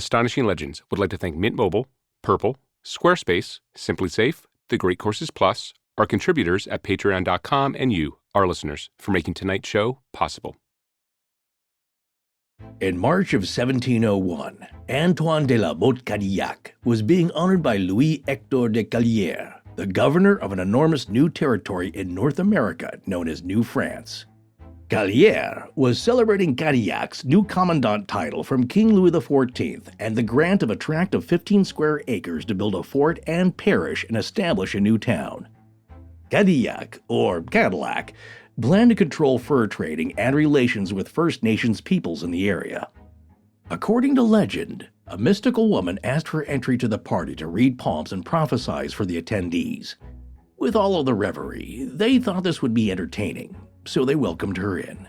Astonishing Legends would like to thank Mint Mobile, Purple, Squarespace, Simply Safe, The Great Courses Plus, our contributors at patreon.com, and you, our listeners, for making tonight's show possible. In March of 1701, Antoine de la Mothe Cadillac was being honored by Louis Hector de Callieres, the governor of an enormous new territory in North America known as New France. Callieres was celebrating Cadillac's new Commandant title from King Louis XIV and the grant of a tract of 15 square acres to build a fort and parish and establish a new town. Cadillac, or Cadillac, planned to control fur trading and relations with First Nations peoples in the area. According to legend, a mystical woman asked for entry to the party to read palms and prophesize for the attendees. With all of the revelry, they thought this would be entertaining, so they welcomed her in.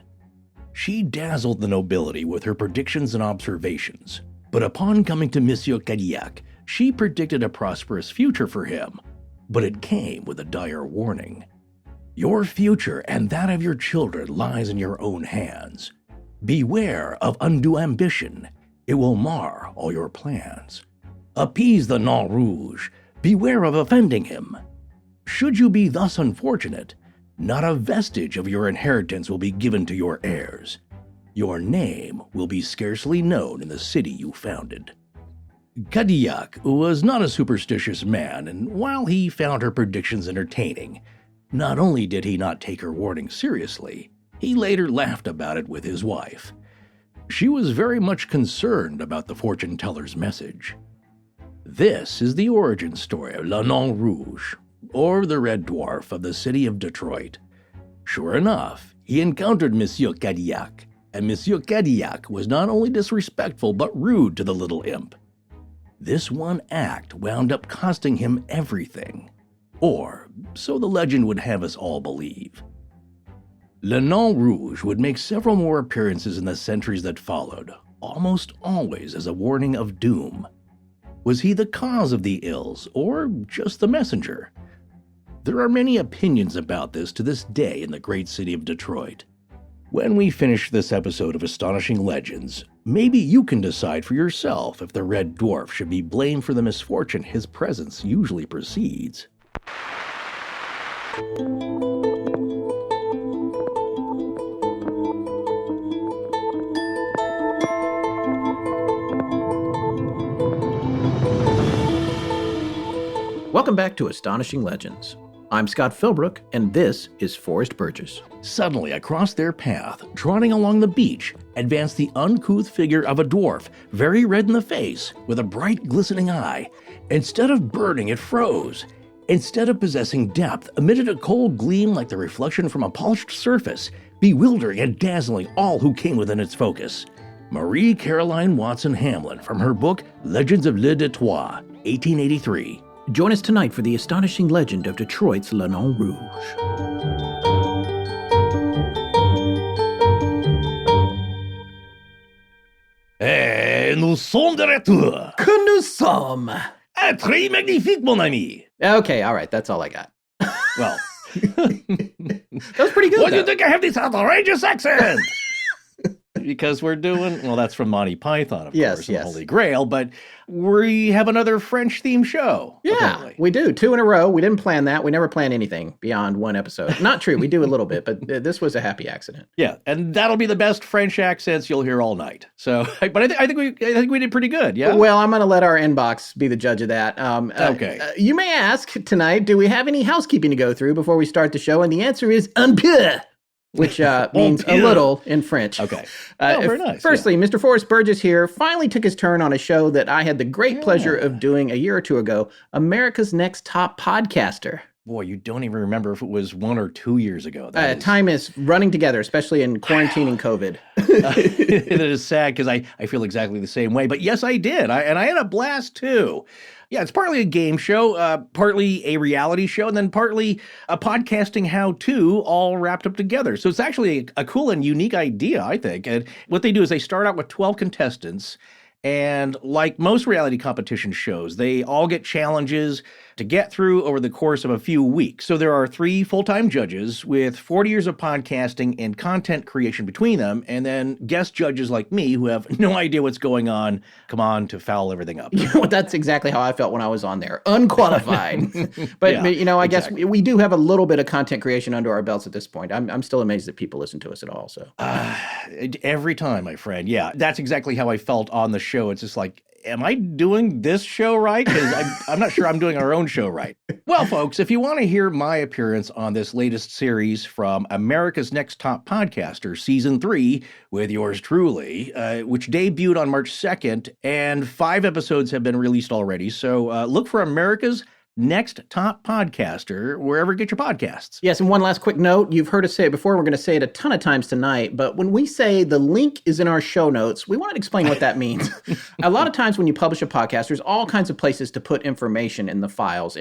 She dazzled the nobility with her predictions and observations, but upon coming to Monsieur Cadillac, she predicted a prosperous future for him, but it came with a dire warning. Your future and that of your children lies in your own hands. Beware of undue ambition. It will mar all your plans. Appease the Non-Rouge. Beware of offending him. Should you be thus unfortunate, not a vestige of your inheritance will be given to your heirs. Your name will be scarcely known in the city you founded. Cadillac was not a superstitious man, and while he found her predictions entertaining, not only did he not take her warning seriously, he later laughed about it with his wife. She was very much concerned about the fortune-teller's message. This is the origin story of Le Nain Rouge, or the Red Dwarf of the city of Detroit. Sure enough, he encountered Monsieur Cadillac, and Monsieur Cadillac was not only disrespectful but rude to the little imp. This one act wound up costing him everything, or so the legend would have us all believe. Le Nain Rouge would make several more appearances in the centuries that followed, almost always as a warning of doom. Was he the cause of the ills, or just the messenger? There are many opinions about this to this day in the great city of Detroit. When we finish this episode of Astonishing Legends, maybe you can decide for yourself if the Red Dwarf should be blamed for the misfortune his presence usually precedes. Welcome back to Astonishing Legends. I'm Scott Philbrook, and this is Forrest Burgess. Suddenly, across their path, trotting along the beach, advanced the uncouth figure of a dwarf, very red in the face, with a bright, glistening eye. Instead of burning, it froze. Instead of possessing depth, emitted a cold gleam like the reflection from a polished surface, bewildering and dazzling all who came within its focus. Marie Caroline Watson Hamlin, from her book Legends of Le Détroit, 1883. Join us tonight for the astonishing legend of Detroit's Le Nain Rouge. Et nous sommes de retour. Que nous sommes. Très magnifique, mon ami. Okay, all right, that's all I got. Well, that was pretty good. Why do you think I have this outrageous accent? Because we're doing, well, that's from Monty Python, of course, and the Holy Grail, but we have another French-themed show. Yeah, apparently. We do. 2 in a row. We didn't plan that. We never plan anything beyond one episode. Not true. We do a little bit, but this was a happy accident. Yeah, and that'll be the best French accents you'll hear all night. So, but I think we did pretty good, yeah? Well, I'm going to let our inbox be the judge of that. Okay. You may ask tonight, do we have any housekeeping to go through before we start the show? And the answer is un peu, which means a little in French. Okay. Very nice. Firstly, Mr. Forrest Burgess here finally took his turn on a show that I had the great pleasure of doing a year or two ago, America's Next Top Podcaster. Boy, you don't even remember if it was 1 or 2 years ago. Time is running together, especially in quarantine and COVID. It is sad because I feel exactly the same way. But yes, I did. And I had a blast, too. Yeah, it's partly a game show, partly a reality show, and then partly a podcasting how-to all wrapped up together. So it's actually a cool and unique idea, I think. And what they do is they start out with 12 contestants, And like most reality competition shows, they all get challenges to get through over the course of a few weeks. So there are 3 full-time judges with 40 years of podcasting and content creation between them, and then guest judges like me who have no idea what's going on, come on to foul everything up. That's exactly how I felt when I was on there, unqualified. But, Yeah, I exactly. guess we do have a little bit of content creation under our belts at this point. I'm still amazed that people listen to us at all. So Every time, my friend. Yeah, that's exactly how I felt on the show. It's just like, am I doing this show right? Because I'm not sure I'm doing our own show right. Well, folks, if you want to hear my appearance on this latest series from America's Next Top Podcaster, Season 3, with yours truly, which debuted on March 2nd, and 5 episodes have been released already. So look for America's Next Top Podcaster wherever you get your podcasts. yes, and one last quick note. You've heard us say it before. We're going to say it a ton of times tonight. But when we say the link is in our show notes, we want to explain what that means. A lot of times when you publish a podcast, there's all kinds of places to put information in the files.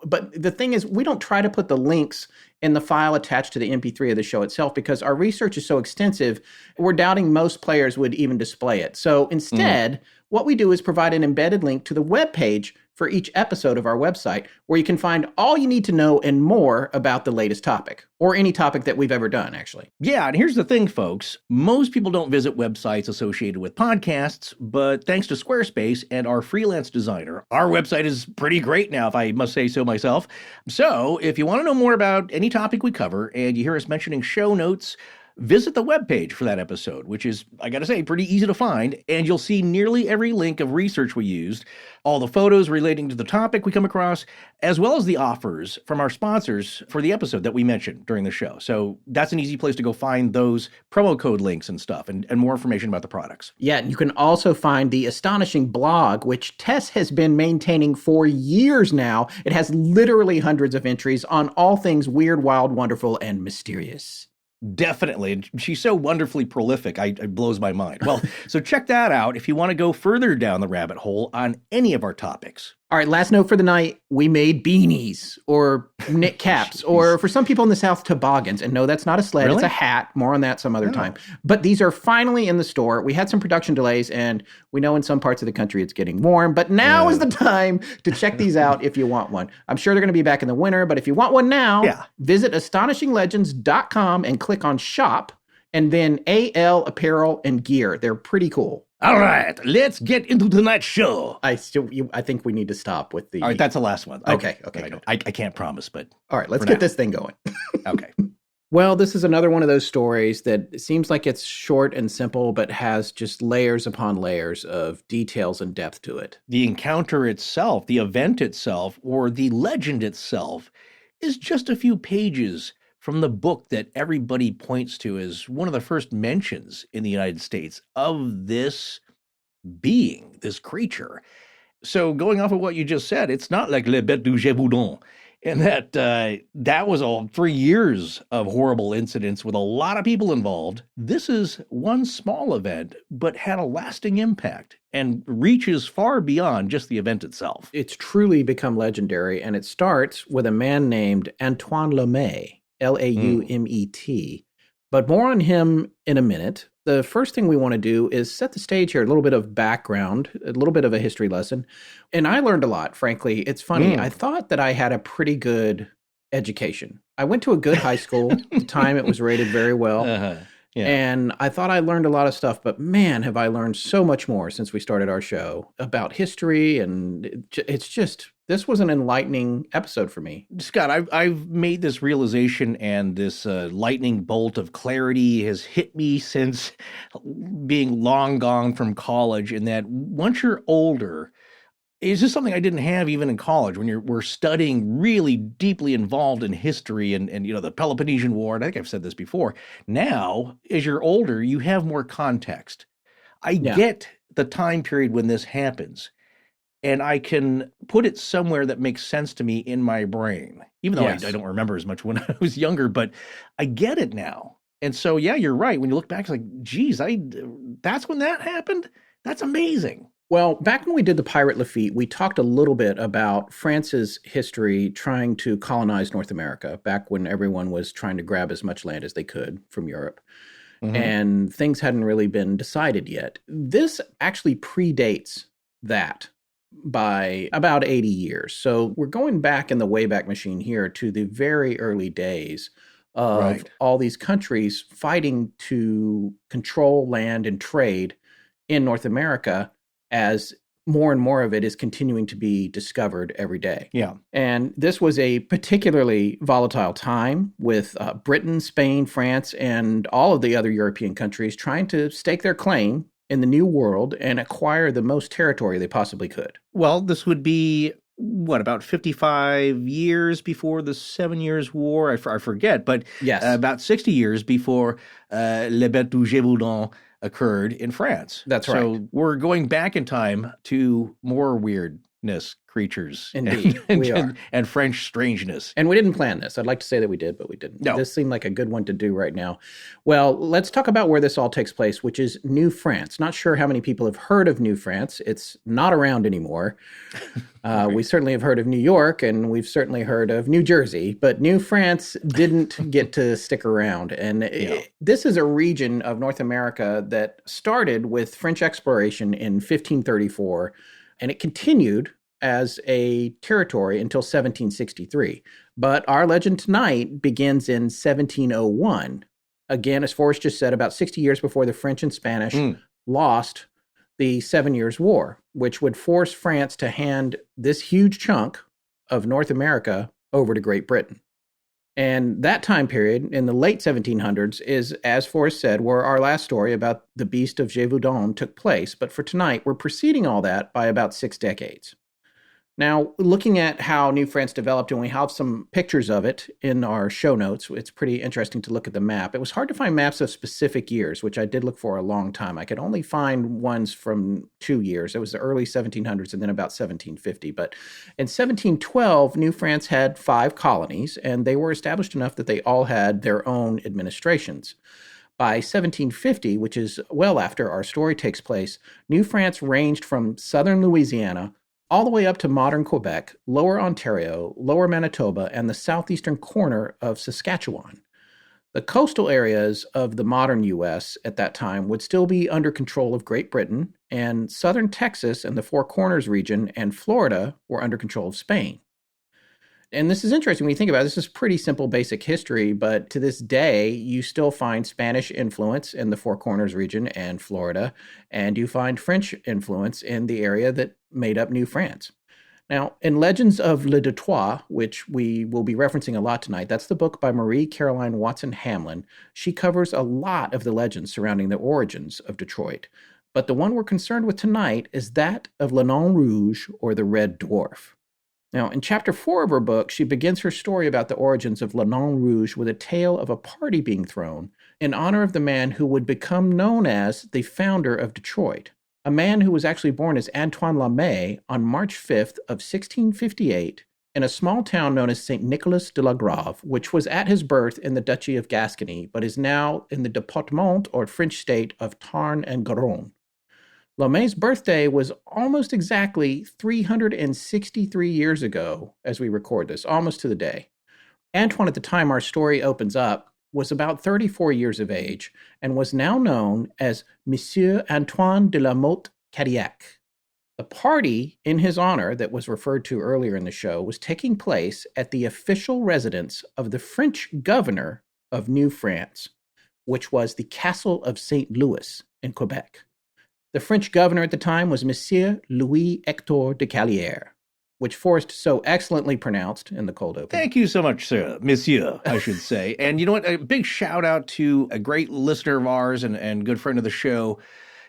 But the thing is, we don't try to put the links in the file attached to the MP3 of the show itself because our research is so extensive, we're doubting most players would even display it. So instead, what we do is provide an embedded link to the web page for each episode of our website, where you can find all you need to know and more about the latest topic, or any topic that we've ever done, actually. Yeah, and here's the thing, folks. Most people don't visit websites associated with podcasts, but thanks to Squarespace and our freelance designer, our website is pretty great now, if I must say so myself. So if you want to know more about any topic we cover, and you hear us mentioning show notes, visit the webpage for that episode, which is, I gotta say, pretty easy to find, and you'll see nearly every link of research we used, all the photos relating to the topic we come across, as well as the offers from our sponsors for the episode that we mentioned during the show. So that's an easy place to go find those promo code links and stuff, and more information about the products. Yeah, and you can also find the astonishing blog, which Tess has been maintaining for years now. It has literally hundreds of entries on all things weird, wild, wonderful, and mysterious. Definitely. And she's so wonderfully prolific, it blows my mind. Well, so check that out if you want to go further down the rabbit hole on any of our topics. All right, last note for the night. We made beanies or knit caps or for some people in the South, toboggans. And no, that's not a sled. Really? It's a hat. More on that some other time. But these are finally in the store. We had some production delays, and we know in some parts of the country it's getting warm. But now is the time to check these out if you want one. I'm sure they're going to be back in the winter, but if you want one now, visit astonishinglegends.com and click on shop, and then AL Apparel and Gear. They're pretty cool. All right, let's get into tonight's show. I think we need to stop with the... All right, that's the last one. Okay. I can't promise, but... All right, let's get this thing going. Okay. Well, this is another one of those stories that seems like it's short and simple, but has just layers upon layers of details and depth to it. The encounter itself, the event itself, or the legend itself is just a few pages from the book that everybody points to as one of the first mentions in the United States of this being, this creature. So going off of what you just said, it's not like Le Bête du Gévaudan, and that was all 3 years of horrible incidents with a lot of people involved. This is one small event, but had a lasting impact and reaches far beyond just the event itself. It's truly become legendary, and it starts with a man named Antoine Laumet, Laumet. But more on him in a minute. The first thing we want to do is set the stage here, a little bit of background, a little bit of a history lesson. And I learned a lot, frankly. It's funny. I thought that I had a pretty good education. I went to a good high school. At the time, it was rated very well. Yeah. And I thought I learned a lot of stuff, but man, have I learned so much more since we started our show about history. And it's just, this was an enlightening episode for me. Scott, I've made this realization, and this lightning bolt of clarity has hit me since being long gone from college, in that once you're older, it's just something I didn't have even in college when we're studying really deeply involved in history and the Peloponnesian War. And I think I've said this before. Now, as you're older, you have more context. I get the time period when this happens, and I can put it somewhere that makes sense to me in my brain, even though I don't remember as much when I was younger, but I get it now. And so, yeah, you're right. When you look back, it's like, geez, that's when that happened? That's amazing. Well, back when we did the Pirate Lafitte, we talked a little bit about France's history trying to colonize North America, back when everyone was trying to grab as much land as they could from Europe. and things hadn't really been decided yet. This actually predates that by about 80 years. So we're going back in the Wayback Machine here to the very early days of all these countries fighting to control land and trade in North America as more and more of it is continuing to be discovered every day. Yeah. And this was a particularly volatile time with Britain, Spain, France, and all of the other European countries trying to stake their claim in the New World and acquire the most territory they possibly could. Well, this would be, about 55 years before the 7 Years' War? I forget, but about 60 years before Le Bête du Gévaudan occurred in France. That's right. So we're going back in time to more weirdness creatures. Indeed, we are. And French strangeness. And we didn't plan this. I'd like to say that we did, but we didn't. No. This seemed like a good one to do right now. Well, let's talk about where this all takes place, which is New France. Not sure how many people have heard of New France. It's not around anymore. We certainly have heard of New York, and we've certainly heard of New Jersey, but New France didn't get to stick around. And this is a region of North America that started with French exploration in 1534, and it continued as a territory until 1763. But our legend tonight begins in 1701. Again, as Forrest just said, about 60 years before the French and Spanish lost the 7 Years' War, which would force France to hand this huge chunk of North America over to Great Britain. And that time period in the late 1700s is, as Forrest said, where our last story about the Beast of Gévaudan took place. But for tonight, we're preceding all that by about 6 decades. Now, looking at how New France developed, and we have some pictures of it in our show notes, it's pretty interesting to look at the map. It was hard to find maps of specific years, which I did look for a long time. I could only find ones from 2 years. It was the early 1700s and then about 1750. But in 1712, New France had 5 colonies, and they were established enough that they all had their own administrations. By 1750, which is well after our story takes place, New France ranged from southern Louisiana all the way up to modern Quebec, lower Ontario, lower Manitoba, and the southeastern corner of Saskatchewan. The coastal areas of the modern U.S. at that time would still be under control of Great Britain, and southern Texas and the Four Corners region and Florida were under control of Spain. And this is interesting when you think about it. This is pretty simple, basic history, but to this day, you still find Spanish influence in the Four Corners region and Florida, and you find French influence in the area that made up New France. Now, in Legends of Le Détroit, which we will be referencing a lot tonight, that's the book by Marie Caroline Watson Hamlin. She covers a lot of the legends surrounding the origins of Detroit. But the one we're concerned with tonight is that of Nain Rouge, or the Red Dwarf. Now, in chapter 4 of her book, she begins her story about the origins of Nain Rouge with a tale of a party being thrown in honor of the man who would become known as the founder of Detroit, a man who was actually born as Antoine Lamé on March 5th of 1658 in a small town known as St. Nicholas de la Grave, which was at his birth in the Duchy of Gascony, but is now in the Département or French state of Tarn and Garonne. Lamé's birthday was almost exactly 363 years ago as we record this, almost to the day. Antoine, at the time our story opens up, was about 34 years of age and was now known as Monsieur Antoine de la Mothe Cadillac. The party in his honor that was referred to earlier in the show was taking place at the official residence of the French governor of New France, which was the Castle of St. Louis in Quebec. The French governor at the time was Monsieur Hector de Callieres, which Forrest so excellently pronounced in the cold open. Thank you so much, sir. Monsieur, I should say. And you know what? A big shout out to a great listener of ours and good friend of the show,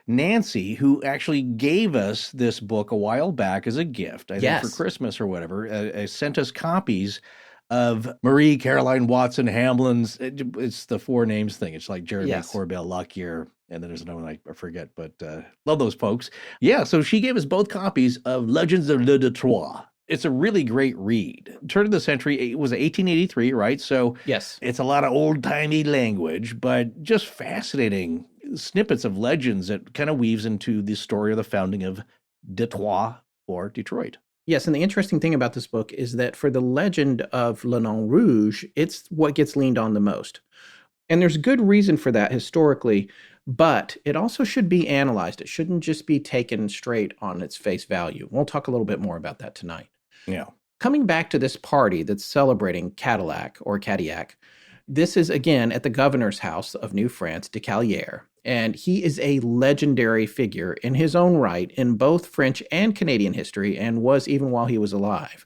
Nancy, who actually gave us this book a while back as a gift, I think for Christmas or whatever, sent us copies of Marie Caroline Watson Hamlin's, it's the 4 names thing. It's like Jeremy Corbell, Lockyer, and then there's another one I forget, but love those folks. Yeah, so she gave us both copies of Legends of Le Détroit. It's a really great read. Turn of the century, it was 1883, right? So it's a lot of old-timey language, but just fascinating snippets of legends that kind of weaves into the story of the founding of Détroit or Detroit. Yes, and the interesting thing about this book is that for the legend of Nain Rouge, it's what gets leaned on the most. And there's good reason for that historically, but it also should be analyzed. It shouldn't just be taken straight on its face value. We'll talk a little bit more about that tonight. Yeah. Coming back to this party that's celebrating Cadillac or Cadillac, this is again at the governor's house of New France, de Callieres, and he is a legendary figure in his own right in both French and Canadian history, and was even while he was alive.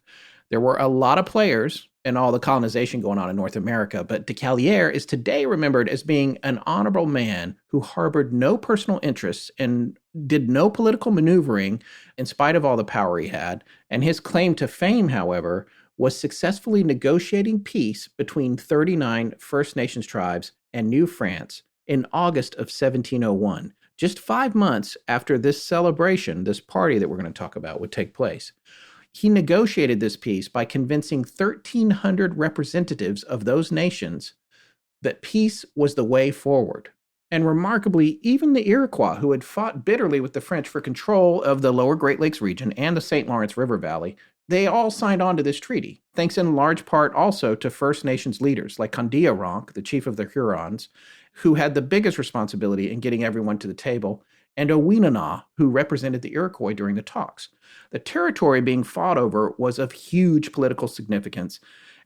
There were a lot of players in all the colonization going on in North America, but de Callieres is today remembered as being an honorable man who harbored no personal interests and did no political maneuvering in spite of all the power he had. And his claim to fame, however, was successfully negotiating peace between 39 First Nations tribes and New France in August of 1701, just 5 months after this celebration, this party that we're going to talk about, would take place. He negotiated this peace by convincing 1,300 representatives of those nations that peace was the way forward. And remarkably, even the Iroquois, who had fought bitterly with the French for control of the lower Great Lakes region and the St. Lawrence River Valley, they all signed on to this treaty, thanks in large part also to First Nations leaders like Condillac, the chief of the Hurons, who had the biggest responsibility in getting everyone to the table, and Owinana, who represented the Iroquois during the talks. The territory being fought over was of huge political significance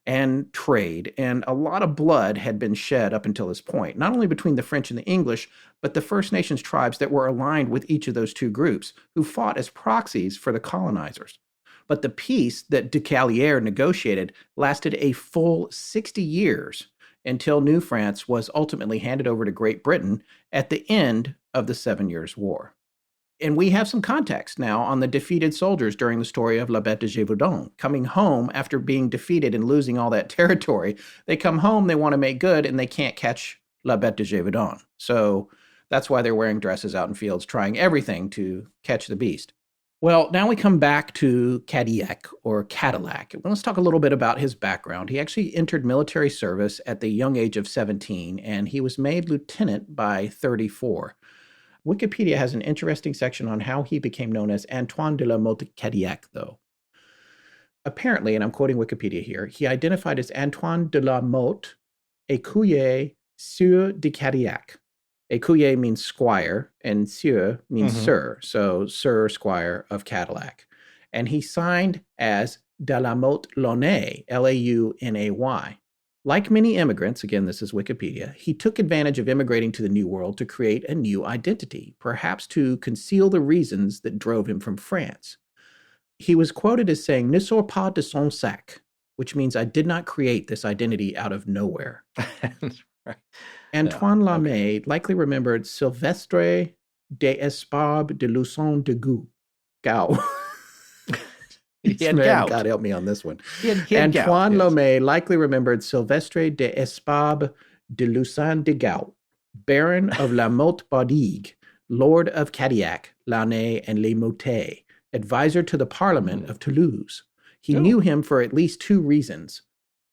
and trade, and a lot of blood had been shed up until this point, not only between the French and the English, but the First Nations tribes that were aligned with each of those two groups, who fought as proxies for the colonizers. But the peace that de Callieres negotiated lasted a full 60 years until New France was ultimately handed over to Great Britain at the end of the 7 Years' War. And we have some context now on the defeated soldiers during the story of La Bête de Gévaudan. Coming home after being defeated and losing all that territory, they come home, they want to make good, and they can't catch La Bête de Gévaudan. So that's why they're wearing dresses out in fields, trying everything to catch the beast. Well, now we come back to Cadillac or Cadillac. Let's talk a little bit about his background. He actually entered military service at the young age of 17, and he was made lieutenant by 34. Wikipedia has an interesting section on how he became known as Antoine de la Mothe Cadillac, though. Apparently, and I'm quoting Wikipedia here, he identified as Antoine de la Mothe, écuyer, Sieur de Cadillac. Écuyer means squire, and Sieur means sir, so Sir Squire of Cadillac. And he signed as de la Mothe Launay, Launay. Like many immigrants, again, this is Wikipedia, he took advantage of immigrating to the New World to create a new identity, perhaps to conceal the reasons that drove him from France. He was quoted as saying, "Ne sors pas de son sac," which means I did not create this identity out of nowhere. Right. Antoine Launay likely remembered Sylvestre des Esparbes de Luçon de Gau. He had gout. God help me on this one. He had Antoine gout, Launay likely remembered Sylvestre des Esparbes de Luçon de Gau, Baron of La Motte Baudigue, Lord of Cadillac, Launay, and Les Mottes, advisor to the Parliament of Toulouse. He knew him for at least two reasons.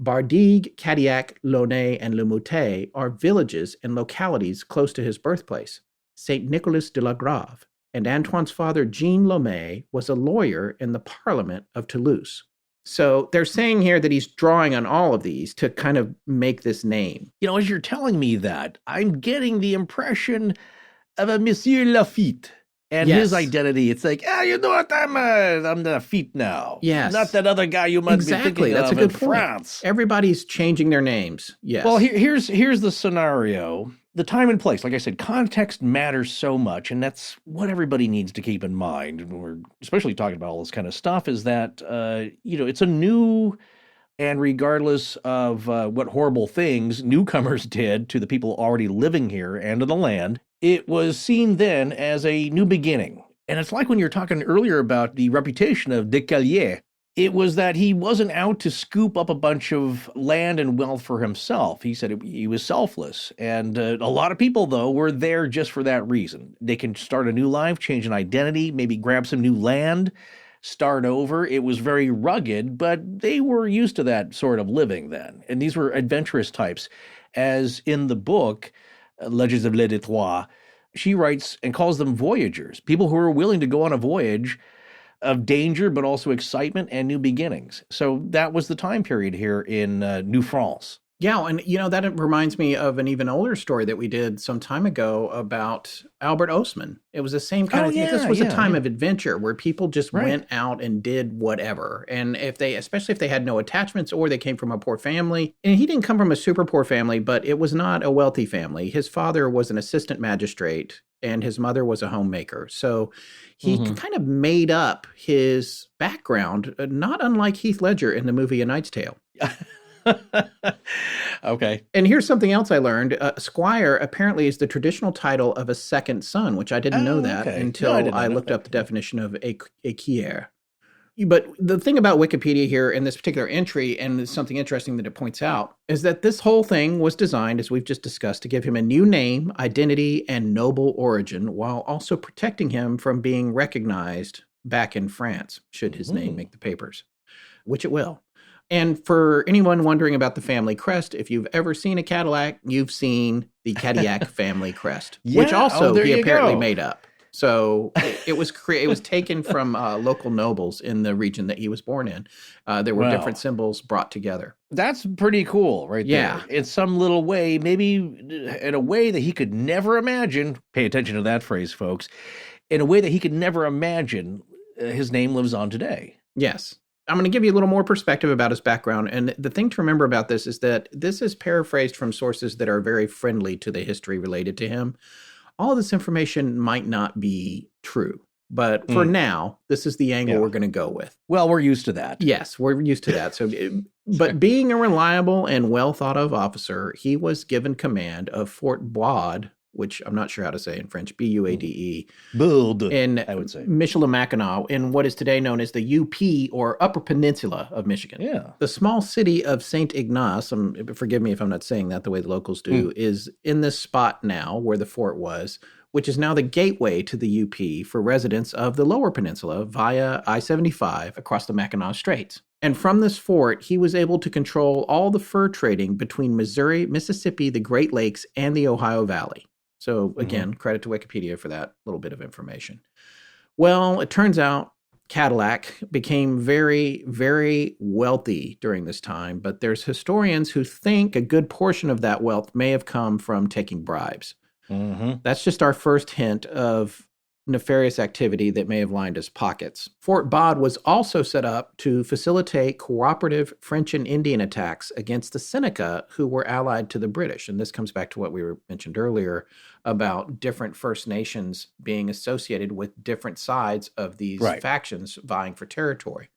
Baudigue, Cadillac, Launay, and Les Mottes are villages and localities close to his birthplace, Saint Nicolas de la Grave, and Antoine's father, Jean Lemay, was a lawyer in the Parliament of Toulouse. So they're saying here that he's drawing on all of these to kind of make this name. You know, as you're telling me that, I'm getting the impression of a Monsieur Lafitte and his identity. It's like, you know what, I'm Lafitte now. Yes. Not that other guy you might be thinking That's of a good in point. France. Everybody's changing their names. Yes. Well, here's the scenario. The time and place, like I said, context matters so much, and that's what everybody needs to keep in mind. And we're especially talking about all this kind of stuff, is that, it's a new, and regardless of what horrible things newcomers did to the people already living here and to the land, it was seen then as a new beginning. And it's like when you're talking earlier about the reputation of de Callieres. It was that he wasn't out to scoop up a bunch of land and wealth for himself. He said he was selfless. And a lot of people, though, were there just for that reason. They can start a new life, change an identity, maybe grab some new land, start over. It was very rugged, but they were used to that sort of living then. And these were adventurous types. As in the book, Legends of Le Détroit, she writes and calls them voyagers, people who are willing to go on a voyage of danger, but also excitement and new beginnings. So that was the time period here in New France. Yeah, and that reminds me of an even older story that we did some time ago about Albert Ostman. It was the same kind Oh, of thing. This yeah, was a yeah, time yeah. of adventure where people just Right. went out and did whatever. And especially if they had no attachments or they came from a poor family, and he didn't come from a super poor family, but it was not a wealthy family. His father was an assistant magistrate and his mother was a homemaker. So he Mhm. kind of made up his background, not unlike Heath Ledger in the movie A Knight's Tale. Okay. And here's something else I learned. Squire apparently is the traditional title of a second son, which I didn't know Oh, that okay. No, until I did not I know looked that. up the definition of a écuyer. But the thing about Wikipedia here in this particular entry, and there's something interesting that it points out, is that this whole thing was designed, as we've just discussed, to give him a new name, identity, and noble origin, while also protecting him from being recognized back in France, should his name make the papers, which it will. And for anyone wondering about the family crest, if you've ever seen a Cadillac, you've seen the Cadillac family crest, which Yeah. also There he you apparently go. made up. So it was taken from local nobles in the region that he was born in. There were Wow. different symbols brought together. That's pretty cool right Yeah. there. In some little way, maybe in a way that he could never imagine. Pay attention to that phrase, folks. In a way that he could never imagine, his name lives on today. Yes. I'm going to give you a little more perspective about his background. And the thing to remember about this is that this is paraphrased from sources that are very friendly to the history related to him. All of this information might not be true, but for now, this is the angle we're going to go with. Well, we're used to that. Yes, we're used to that. So, but being a reliable and well thought of officer, he was given command of Fort Bade, which I'm not sure how to say in French, Buade, Build, in I would say. Michilimackinac, in what is today known as the UP or Upper Peninsula of Michigan. Yeah. The small city of St. Ignace, forgive me if I'm not saying that the way the locals do, is in this spot now where the fort was, which is now the gateway to the UP for residents of the Lower Peninsula via I-75 across the Mackinac Straits. And from this fort, he was able to control all the fur trading between Missouri, Mississippi, the Great Lakes, and the Ohio Valley. So again, credit to Wikipedia for that little bit of information. Well, it turns out Cadillac became very, very wealthy during this time, but there's historians who think a good portion of that wealth may have come from taking bribes. That's just our first hint of nefarious activity that may have lined his pockets. Fort Bade was also set up to facilitate cooperative French and Indian attacks against the Seneca, who were allied to the British. And this comes back to what we mentioned earlier about different First Nations being associated with different sides of these factions vying for territory.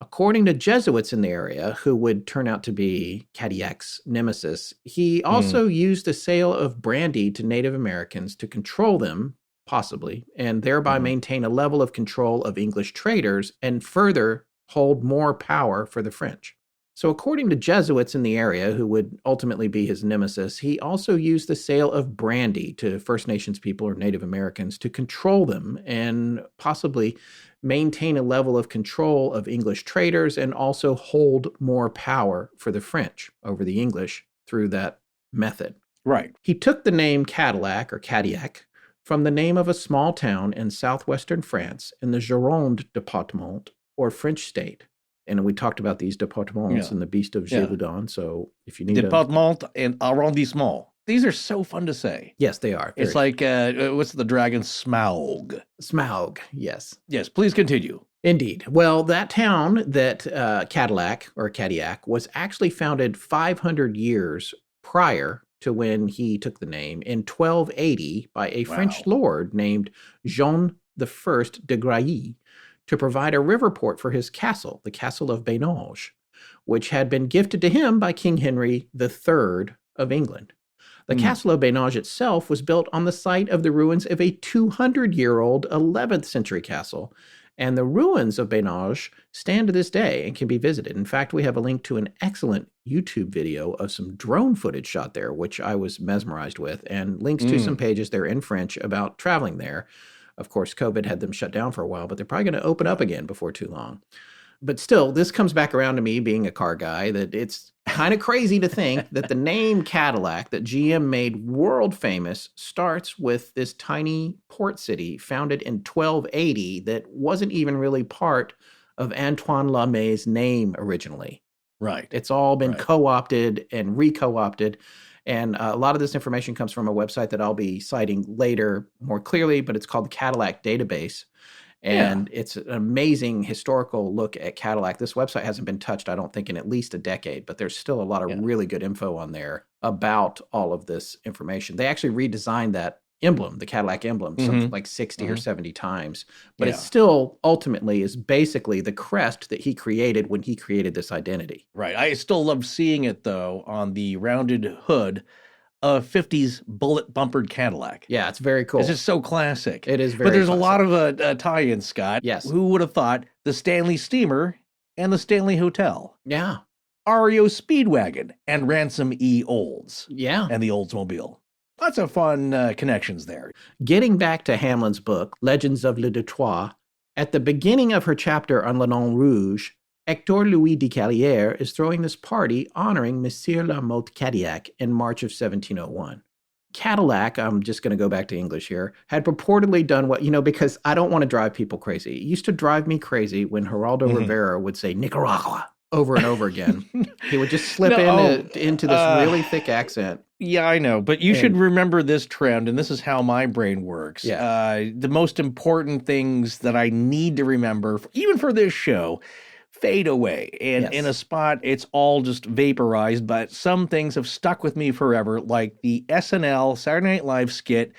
According to Jesuits in the area, who would turn out to be Cadillac's nemesis, he also used the sale of brandy to Native Americans to control them, possibly, and thereby maintain a level of control of English traders and further hold more power for the French. So according to Jesuits in the area, who would ultimately be his nemesis, he also used the sale of brandy to First Nations people or Native Americans to control them and possibly maintain a level of control of English traders and also hold more power for the French over the English through that method. Right. He took the name Cadillac or Cadillac from the name of a small town in southwestern France in the Gironde department or French state. And we talked about these departements in the Beast of Gévaudan. So if you need Departement and arrondissement. These are so fun to say. Yes, they are. It's like, what's the dragon? Smaug. Smaug, yes. Yes, please continue. Indeed. Well, that town that Cadillac or Cadillac was actually founded 500 years prior to when he took the name in 1280 by a French lord named Jean I de Grailly to provide a river port for his castle, the Castle of Bainage, which had been gifted to him by King Henry III of England. The Castle of Bainage itself was built on the site of the ruins of a 200-year-old 11th century castle, and the ruins of Bainage stand to this day and can be visited. In fact, we have a link to an excellent YouTube video of some drone footage shot there, which I was mesmerized with, and links to some pages there in French about traveling there. Of course, COVID had them shut down for a while, but they're probably going to open up again before too long. But still, this comes back around to me being a car guy, that it's kind of crazy to think that the name Cadillac that GM made world famous starts with this tiny port city founded in 1280 that wasn't even really part of Antoine Lamet's name originally. Right. It's all been co-opted and re-co-opted. And a lot of this information comes from a website that I'll be citing later more clearly, but it's called the Cadillac Database. And it's an amazing historical look at Cadillac. This website hasn't been touched, I don't think, in at least a decade, but there's still a lot of really good info on there about all of this information. They actually redesigned that emblem, the Cadillac emblem, something like 60 or 70 times. But it still ultimately is basically the crest that he created when he created this identity. Right. I still love seeing it, though, on the rounded hood of 50s bullet-bumpered Cadillac. Yeah, it's very cool. It's just so classic. It is very But there's classic. a lot of tie-ins, Scott. Yes. Who would have thought the Stanley Steamer and the Stanley Hotel? Yeah. REO Speedwagon and Ransom E. Olds. Yeah. And the Oldsmobile. Lots of fun connections there. Getting back to Hamlin's book, Legends of Le Détroit, at the beginning of her chapter on Le Nain Rouge, Hector Louis de Callieres is throwing this party honoring Monsieur Mothe Cadillac in March of 1701. Cadillac, I'm just going to go back to English here, had purportedly done what, because I don't want to drive people crazy. It used to drive me crazy when Geraldo Rivera would say Nicaragua over and over again. He would just slip into this really thick accent. Yeah, I know, but you should remember this trend, and this is how my brain works. Yeah. The most important things that I need to remember, even for this show, fade away. And in a spot, it's all just vaporized, but some things have stuck with me forever, like the SNL Saturday Night Live skit,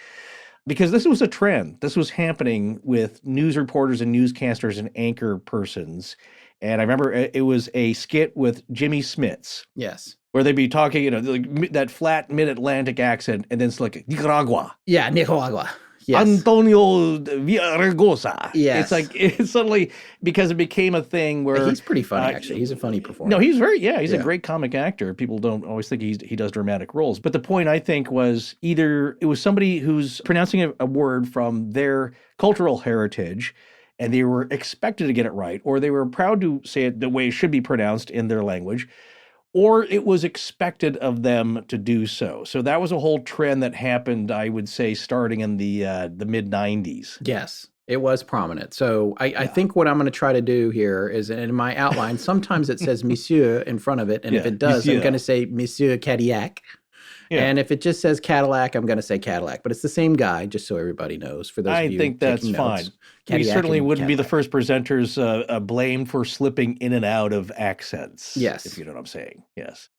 because this was a trend. This was happening with news reporters and newscasters and anchor persons. And I remember it was a skit with Jimmy Smits. Yes. Where they'd be talking, like that flat mid-Atlantic accent, and then it's like Nicaragua. Yeah, Nicaragua. Yes. Antonio Villaraigosa. Yes. It's suddenly, because it became a thing where... He's pretty funny, actually. He's a funny performer. No, he's a great comic actor. People don't always think he does dramatic roles. But the point, I think, was either it was somebody who's pronouncing a word from their cultural heritage, and they were expected to get it right, or they were proud to say it the way it should be pronounced in their language, or it was expected of them to do so. So that was a whole trend that happened, I would say, starting in the mid-90s. Yes, it was prominent. So I think what I'm going to try to do here is, in my outline, sometimes it says Monsieur in front of it, and if it does, Monsieur. I'm going to say Monsieur Cadillac. Yeah. And if it just says Cadillac, I'm going to say Cadillac. But it's the same guy, just so everybody knows. For those of you think that's fine. We certainly wouldn't be the first presenters blamed for slipping in and out of accents. Yes. If you know what I'm saying. Yes.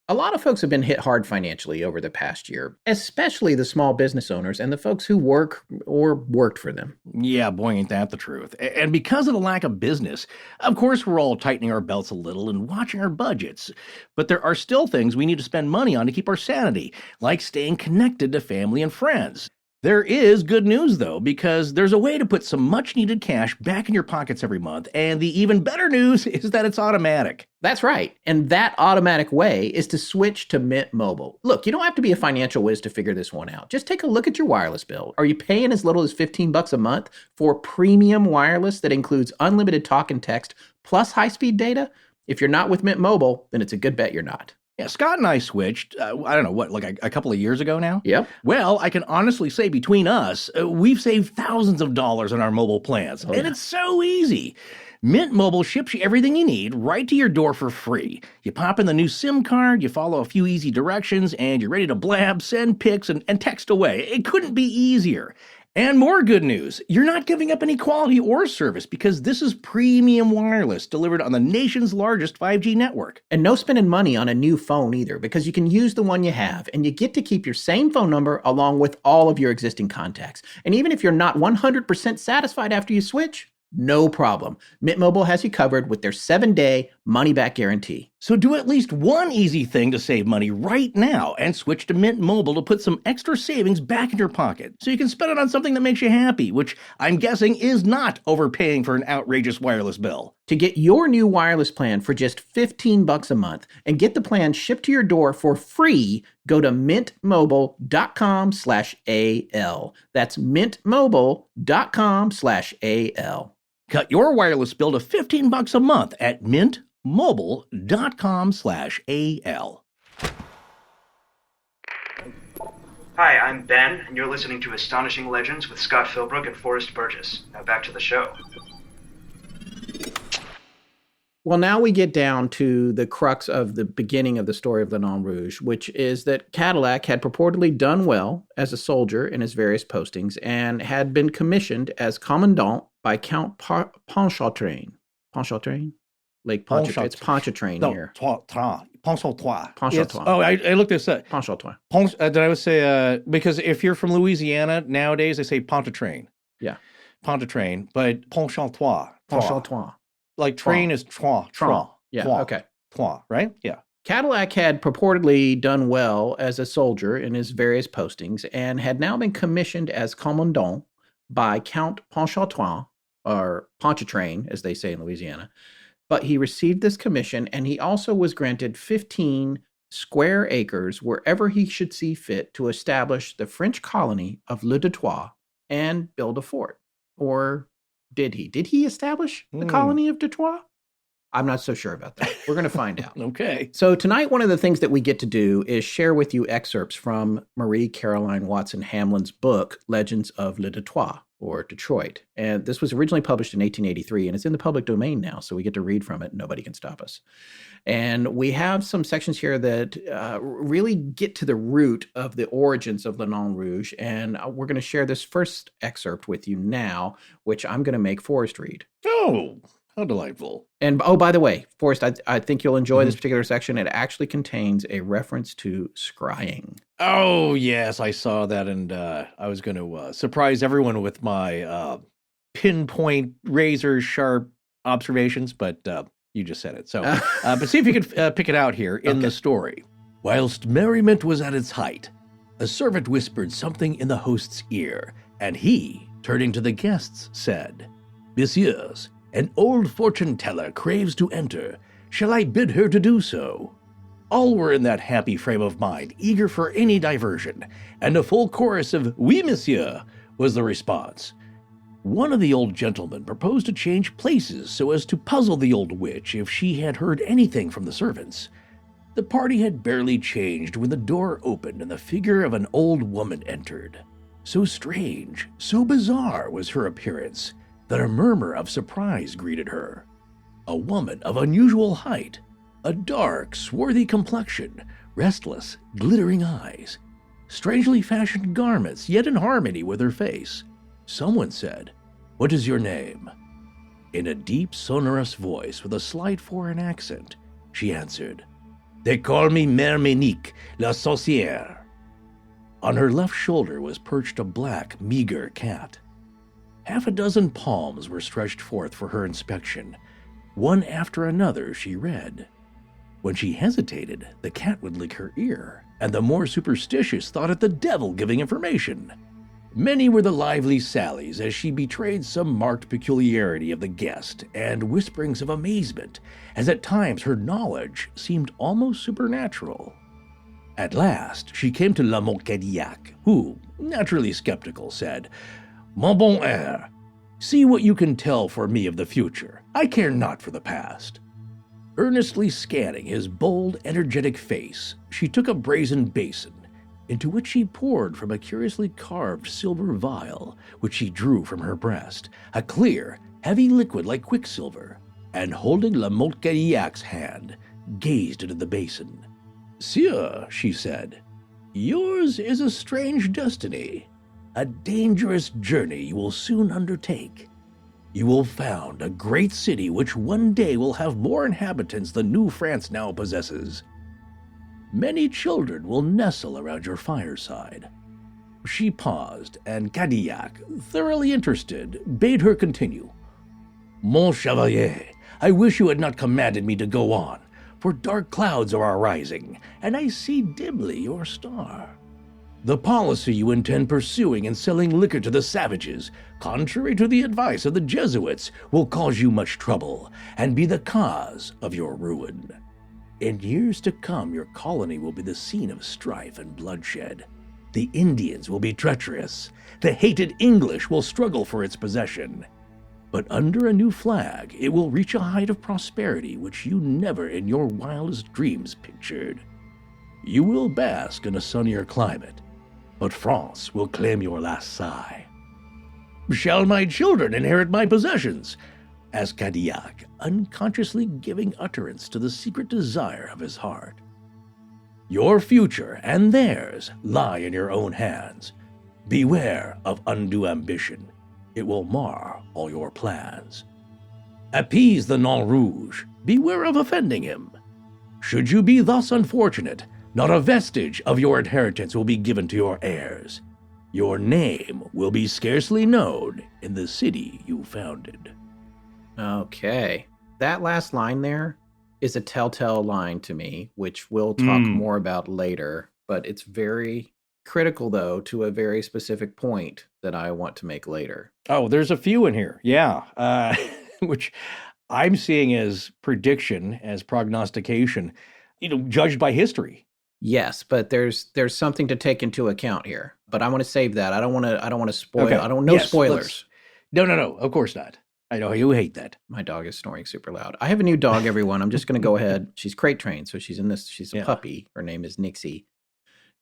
A lot of folks have been hit hard financially over the past year, especially the small business owners and the folks who work or worked for them. Yeah, boy, ain't that the truth. And because of the lack of business, of course, we're all tightening our belts a little and watching our budgets. But there are still things we need to spend money on to keep our sanity, like staying connected to family and friends. There is good news, though, because there's a way to put some much-needed cash back in your pockets every month, and the even better news is that it's automatic. That's right, and that automatic way is to switch to Mint Mobile. Look, you don't have to be a financial whiz to figure this one out. Just take a look at your wireless bill. Are you paying as little as $15 a month for premium wireless that includes unlimited talk and text plus high-speed data? If you're not with Mint Mobile, then it's a good bet you're not. Yeah, Scott and I switched, I don't know, a couple of years ago now? Yep. Well, I can honestly say between us, we've saved thousands of dollars on our mobile plans. And it's so easy. Mint Mobile ships you everything you need right to your door for free. You pop in the new SIM card, you follow a few easy directions, and you're ready to blab, send pics, and text away. It couldn't be easier. And more good news, you're not giving up any quality or service because this is premium wireless delivered on the nation's largest 5G network. And no spending money on a new phone either, because you can use the one you have and you get to keep your same phone number along with all of your existing contacts. And even if you're not 100% satisfied after you switch, no problem. Mint Mobile has you covered with their 7-day money-back guarantee. So do at least one easy thing to save money right now and switch to Mint Mobile to put some extra savings back in your pocket so you can spend it on something that makes you happy, which I'm guessing is not overpaying for an outrageous wireless bill. To get your new wireless plan for just $15 a month and get the plan shipped to your door for free, go to mintmobile.com/AL. That's mintmobile.com/AL. Cut your wireless bill to $15 a month at mintmobile.com/AL. Hi, I'm Ben, and you're listening to Astonishing Legends with Scott Philbrook and Forrest Burgess. Now back to the show. Well, now we get down to the crux of the beginning of the story of the Nain Rouge, which is that Cadillac had purportedly done well as a soldier in his various postings and had been commissioned as Commandant by Count Pontchartrain. Pontchartrain? Lake Pontchartrain. It's Pontchartrain here. Pontchartrain. Pontchartrain. I looked this up. Pontchartrain. Did I always say, because if you're from Louisiana, nowadays they say Pontchartrain. Yeah. Pontchartrain, but Pontchartrain. Pontchartrain. Like train is trois. Yeah, okay. Trois, right? Yeah. Cadillac had purportedly done well as a soldier in his various postings and had now been commissioned as Commandant by Count Pontchartrain, or Pontchartrain, as they say in Louisiana. But he received this commission, and he also was granted 15 square acres wherever he should see fit to establish the French colony of Le Détroit and build a fort. Or did he? Did he establish the colony of Detroit? I'm not so sure about that. We're going to find out. Okay. So tonight, one of the things that we get to do is share with you excerpts from Marie Caroline Watson Hamlin's book, Legends of Le Détroit, or Detroit. And this was originally published in 1883, and it's in the public domain now, so we get to read from it. Nobody can stop us. And we have some sections here that really get to the root of the origins of the Nain Rouge, and we're going to share this first excerpt with you now, which I'm going to make Forrest read. Oh, how delightful. And, oh, by the way, Forrest, I think you'll enjoy this particular section. It actually contains a reference to scrying. Oh, yes, I saw that, and I was going to surprise everyone with my pinpoint, razor-sharp observations, but you just said it. So, but see if you can pick it out here in the story. Whilst merriment was at its height, a servant whispered something in the host's ear, and he, turning to the guests, said, "Messieurs, an old fortune-teller craves to enter. Shall I bid her to do so?" All were in that happy frame of mind, eager for any diversion, and a full chorus of "Oui, monsieur," was the response. One of the old gentlemen proposed to change places so as to puzzle the old witch if she had heard anything from the servants. The party had barely changed when the door opened and the figure of an old woman entered. So strange, so bizarre was her appearance that a murmur of surprise greeted her. A woman of unusual height, a dark, swarthy complexion, restless, glittering eyes, strangely fashioned garments, yet in harmony with her face. Someone said, "What is your name?" In a deep, sonorous voice with a slight foreign accent, she answered, "They call me Mère Minique, la Sorcière." On her left shoulder was perched a black, meager cat. Half a dozen palms were stretched forth for her inspection. One after another she read. When she hesitated, the cat would lick her ear, and the more superstitious thought it the devil giving information. Many were the lively sallies as she betrayed some marked peculiarity of the guest, and whisperings of amazement, as at times her knowledge seemed almost supernatural. At last she came to Mothe Cadillac, who, naturally skeptical, said, "Mon bon air, see what you can tell for me of the future. I care not for the past." Earnestly scanning his bold, energetic face, she took a brazen basin, into which she poured from a curiously carved silver vial, which she drew from her breast, a clear, heavy liquid like quicksilver, and holding Mothe Cadillac's hand, gazed into the basin. "Sieur," she said, "yours is a strange destiny. A dangerous journey you will soon undertake. You will found a great city which one day will have more inhabitants than New France now possesses. Many children will nestle around your fireside." She paused, and Cadillac, thoroughly interested, bade her continue. "Mon chevalier, I wish you had not commanded me to go on, for dark clouds are arising, and I see dimly your star. The policy you intend pursuing in selling liquor to the savages, contrary to the advice of the Jesuits, will cause you much trouble, and be the cause of your ruin. In years to come, your colony will be the scene of strife and bloodshed. The Indians will be treacherous. The hated English will struggle for its possession. But under a new flag, it will reach a height of prosperity which you never in your wildest dreams pictured. You will bask in a sunnier climate, but France will claim your last sigh. Shall my children inherit my possessions? as Cadillac, unconsciously giving utterance to the secret desire of his heart. Your future and theirs lie in your own hands. Beware of undue ambition. It will mar all your plans. Appease the Non-Rouge. Beware of offending him. Should you be thus unfortunate, not a vestige of your inheritance will be given to your heirs. Your name will be scarcely known in the city you founded. Okay. That last line there is a telltale line to me, which we'll talk more about later, but it's very critical, though, to a very specific point that I want to make later. Oh, there's a few in here. Yeah. Which I'm seeing as prediction, as prognostication, judged by history. Yes, but there's something to take into account here. But I want to save that. I don't want to spoil. Okay. I don't know spoilers. No. Of course not. I know you hate that. My dog is snoring super loud. I have a new dog, everyone. I'm just going to go ahead. She's crate trained, so she's in this. She's a puppy. Her name is Nixie.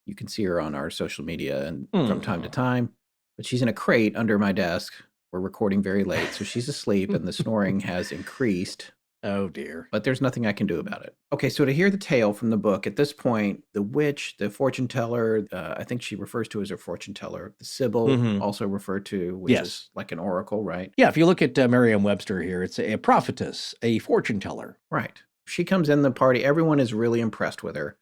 You can see her on our social media and from time to time. But she's in a crate under my desk. We're recording very late, so she's asleep, and the snoring has increased. Oh, dear. But there's nothing I can do about it. Okay, so to hear the tale from the book, at this point, the witch, the fortune teller, I think she refers to as a fortune teller, the Sibyl, also referred to, which is like an oracle, right? Yeah, if you look at Merriam-Webster here, it's a prophetess, a fortune teller. Right. She comes in the party. Everyone is really impressed with her.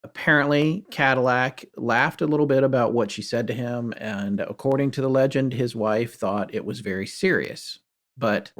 Apparently, Cadillac laughed a little bit about what she said to him, and according to the legend, his wife thought it was very serious. But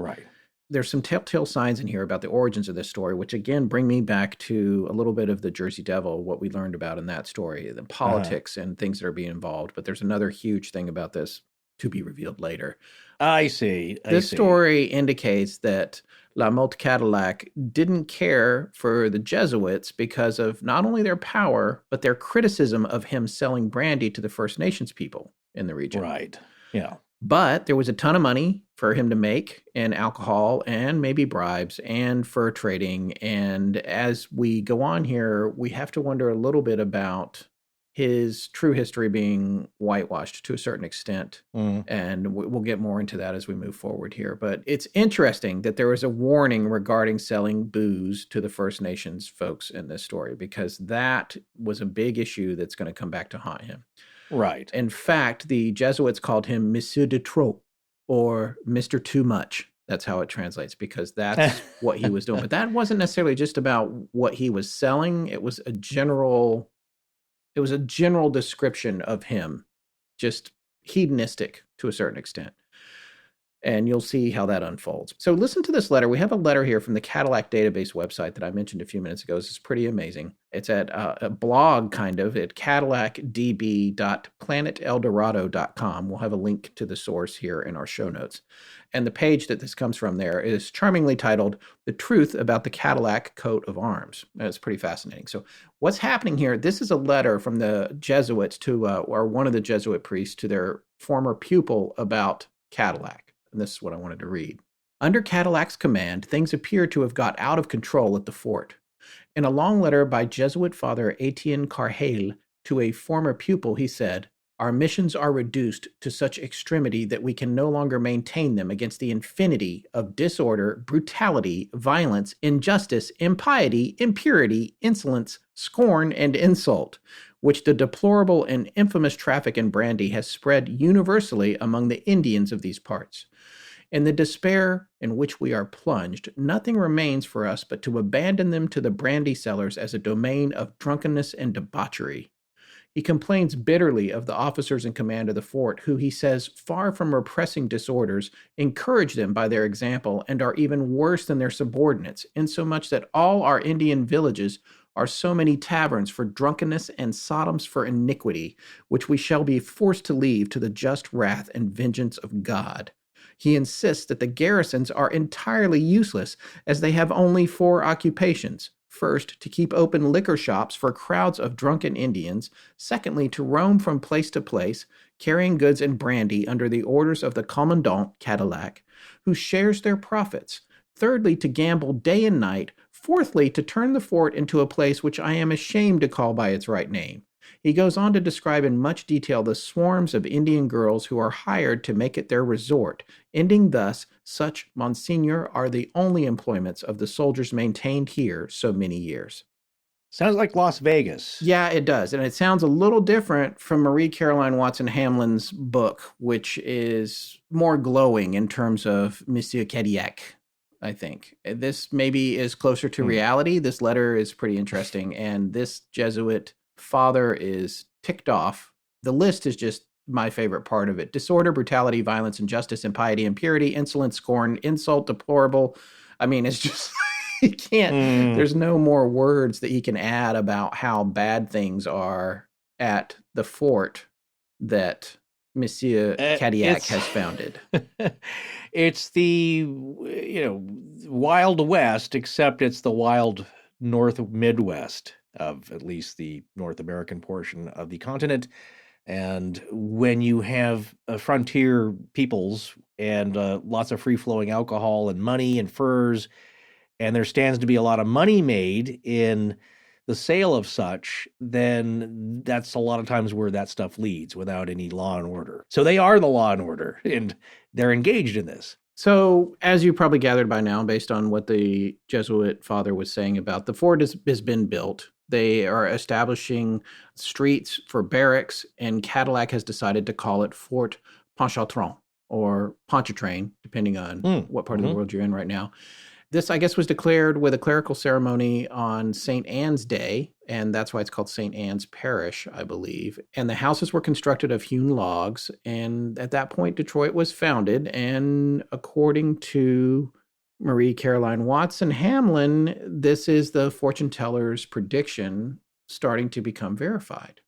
there's some telltale signs in here about the origins of this story, which again bring me back to a little bit of the Jersey Devil, what we learned about in that story, the politics and things that are being involved. But there's another huge thing about this to be revealed later. I see. This story indicates that Mothe Cadillac didn't care for the Jesuits because of not only their power, but their criticism of him selling brandy to the First Nations people in the region. Right. Yeah. But there was a ton of money for him to make in alcohol and maybe bribes and fur trading. And as we go on here, we have to wonder a little bit about his true history being whitewashed to a certain extent. And we'll get more into that as we move forward here. But it's interesting that there was a warning regarding selling booze to the First Nations folks in this story, because that was a big issue that's going to come back to haunt him. Right. In fact, the Jesuits called him Monsieur de Trop, or Mr. Too Much. That's how it translates, because that's what he was doing. But that wasn't necessarily just about what he was selling. It was a general description of him, just hedonistic to a certain extent. And you'll see how that unfolds. So listen to this letter. We have a letter here from the Cadillac database website that I mentioned a few minutes ago. This is pretty amazing. It's at a blog, kind of, at cadillacdb.planeteldorado.com. We'll have a link to the source here in our show notes. And the page that this comes from there is charmingly titled, The Truth About the Cadillac Coat of Arms. And it's pretty fascinating. So what's happening here, this is a letter from the Jesuits to, or one of the Jesuit priests to their former pupil about Cadillac. And this is what I wanted to read. Under Cadillac's command, things appear to have got out of control at the fort. In a long letter by Jesuit Father Etienne Carheil to a former pupil, he said, "Our missions are reduced to such extremity that we can no longer maintain them against the infinity of disorder, brutality, violence, injustice, impiety, impurity, insolence, scorn, and insult, which the deplorable and infamous traffic in brandy has spread universally among the Indians of these parts. In the despair in which we are plunged, nothing remains for us but to abandon them to the brandy sellers as a domain of drunkenness and debauchery." He complains bitterly of the officers in command of the fort, who, he says, far from repressing disorders, encourage them by their example and are even worse than their subordinates, insomuch that all our Indian villages are so many taverns for drunkenness and Sodoms for iniquity, which we shall be forced to leave to the just wrath and vengeance of God. He insists that the garrisons are entirely useless, as they have only 4 occupations. First, to keep open liquor shops for crowds of drunken Indians. Secondly, to roam from place to place, carrying goods and brandy under the orders of the Commandant, Cadillac, who shares their profits. Thirdly, to gamble day and night. Fourthly, to turn the fort into a place which I am ashamed to call by its right name. He goes on to describe in much detail the swarms of Indian girls who are hired to make it their resort, ending thus, such, Monseigneur, are the only employments of the soldiers maintained here so many years. Sounds like Las Vegas. Yeah, it does. And it sounds a little different from Marie Caroline Watson Hamlin's book, which is more glowing in terms of Monsieur Cadillac, I think. This maybe is closer to reality. This letter is pretty interesting. And this Jesuit father is ticked off. The list is just my favorite part of it. Disorder, brutality, violence, injustice, impiety, impurity, insolence, scorn, insult, deplorable. I mean, it's just... He can't, there's no more words that he can add about how bad things are at the fort that Monsieur Cadillac has founded. It's the, Wild West, except it's the wild North Midwest of at least the North American portion of the continent. And when you have frontier peoples and lots of free-flowing alcohol and money and furs, and there stands to be a lot of money made in the sale of such, then that's a lot of times where that stuff leads without any law and order. So they are the law and order, and they're engaged in this. So as you probably gathered by now, based on what the Jesuit father was saying about the fort has been built, they are establishing streets for barracks, and Cadillac has decided to call it Fort Pontchartrain or Pontchartrain, depending on what part of the world you're in right now. This, I guess, was declared with a clerical ceremony on St. Anne's Day, and that's why it's called St. Anne's Parish, I believe. And the houses were constructed of hewn logs, and at that point, Detroit was founded, and according to Marie Caroline Watson Hamlin, this is the fortune teller's prediction starting to become verified.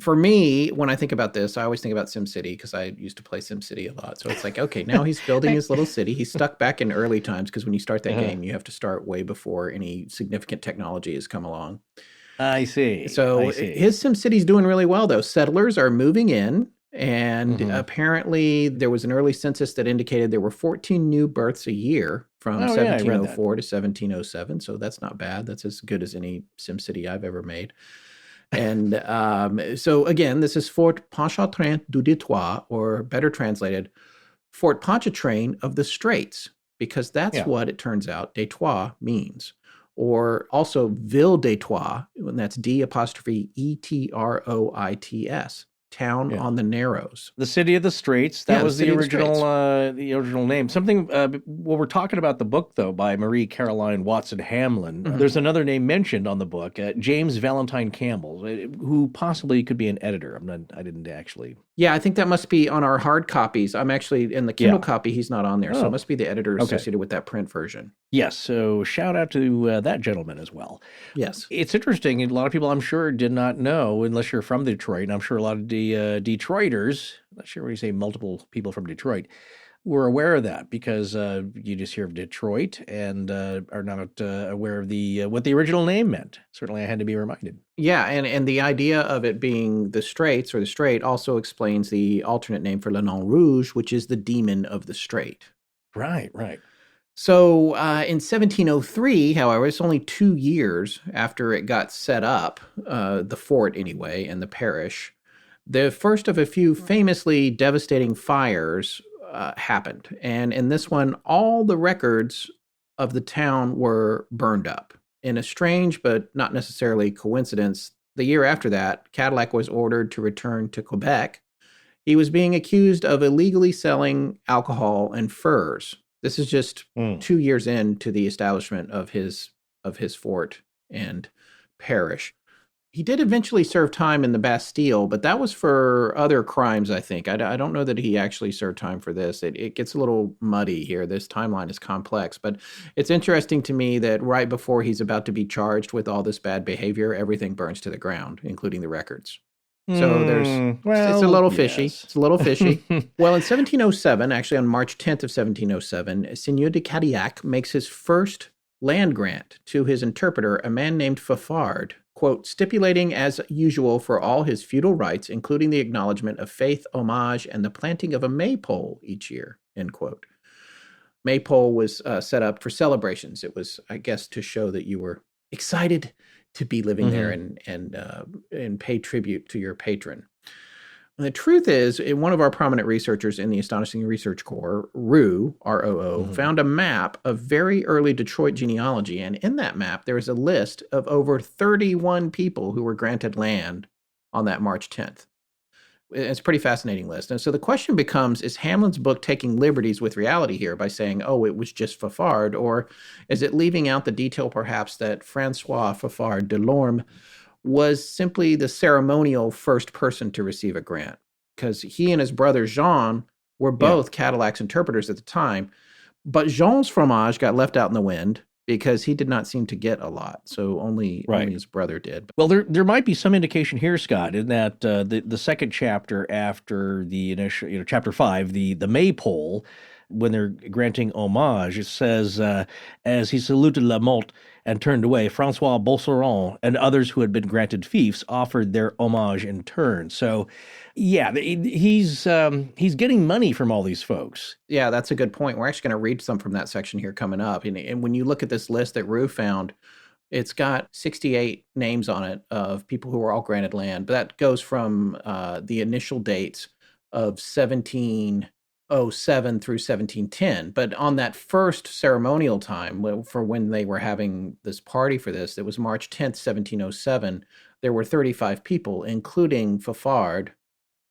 For me, when I think about this, I always think about SimCity because I used to play SimCity a lot. So it's like, okay, now he's building his little city. He's stuck back in early times because when you start that game, you have to start way before any significant technology has come along. I see. So his SimCity's doing really well, though. Settlers are moving in, and apparently there was an early census that indicated there were 14 new births a year from 1704 to 1707. So that's not bad. That's as good as any SimCity I've ever made. And so again, this is Fort Pontchartrain du Détroit, or better translated, Fort Pontchartrain of the Straits, because that's what it turns out Détroit means. Or also Ville Détroit, and that's D''ETROITS, town on the Narrows. The city of the Straits. That was the original name. Something, well, we're talking about the book, though, by Marie Caroline Watson Hamlin. There's another name mentioned on the book, James Valentine Campbell, who possibly could be an editor. I didn't actually. Yeah, I think that must be on our hard copies. I'm actually, in the Kindle copy, he's not on there. So it must be the editor associated with that print version. Yes, so shout out to that gentleman as well. Yes. It's interesting. A lot of people, I'm sure, did not know, unless you're from Detroit, and I'm sure a lot of the Detroiters, I'm not sure when you say multiple people from Detroit, were aware of that because you just hear of Detroit and are not aware of what the original name meant. Certainly I had to be reminded. Yeah, and the idea of it being the Straits or the Strait also explains the alternate name for Le Nain Rouge, which is the demon of the Strait. Right. So in 1703, however, it's only 2 years after it got set up, the fort anyway, and the parish, the first of a few famously devastating fires happened. And in this one, all the records of the town were burned up. In a strange but not necessarily coincidence, the year after that, Cadillac was ordered to return to Quebec. He was being accused of illegally selling alcohol and furs. This is just 2 years into the establishment of his fort and parish. He did eventually serve time in the Bastille, but that was for other crimes, I think. I don't know that he actually served time for this. It gets a little muddy here. This timeline is complex, but it's interesting to me that right before he's about to be charged with all this bad behavior, everything burns to the ground, including the records. So it's a little fishy. Yes. It's a little fishy. Well, in 1707, actually on March 10th of 1707, Sieur de Cadillac makes his first land grant to his interpreter, a man named Fafard, quote, stipulating as usual for all his feudal rights, including the acknowledgement of faith, homage, and the planting of a maypole each year, end quote. Maypole was set up for celebrations. It was, I guess, to show that you were excited to be living there and pay tribute to your patron. And the truth is, one of our prominent researchers in the Astonishing Research Corps, Roux, R-O-O, found a map of very early Detroit genealogy. And in that map, there is a list of over 31 people who were granted land on that March 10th. It's a pretty fascinating list. And so the question becomes, is Hamlin's book taking liberties with reality here by saying, oh, it was just Fafard? Or is it leaving out the detail, perhaps, that Francois Fafard de Lorme was simply the ceremonial first person to receive a grant? Because he and his brother Jean were both Cadillac's interpreters at the time. But Jean's fromage got left out in the wind because he did not seem to get a lot. So only his brother did. Well, there might be some indication here, Scott, in that the second chapter after the initial, chapter 5, the maypole, when they're granting homage, it says, as he saluted La Motte and turned away, Francois Beauceron and others who had been granted fiefs offered their homage in turn. So, yeah, he's getting money from all these folks. Yeah, that's a good point. We're actually going to read some from that section here coming up. And when you look at this list that Roux found, it's got 68 names on it of people who were all granted land. But that goes from the initial dates of 1707 through 1710. But on that first ceremonial time, for when they were having this party for this, it was March 10th, 1707, there were 35 people, including Fafard,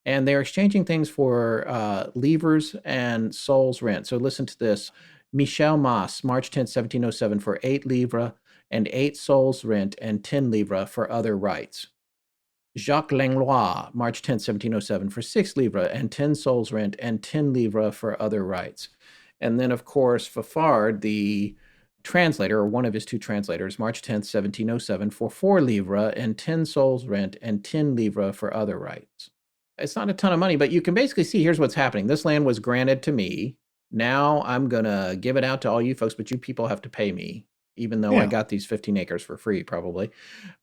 and they're exchanging things for livres and souls rent. So listen to this. Michel Mas, March 10th, 1707, for 8 livres and 8 souls rent and 10 livres for other rights. Jacques Langlois, March 10, 1707, for 6 livres and 10 souls rent and 10 livres for other rights. And then, of course, Fafard, the translator, or one of his 2 translators, March 10, 1707, for 4 livres and 10 souls rent and 10 livres for other rights. It's not a ton of money, but you can basically see, here's what's happening. This land was granted to me. Now I'm going to give it out to all you folks, but you people have to pay me, even though I got these 15 acres for free, probably.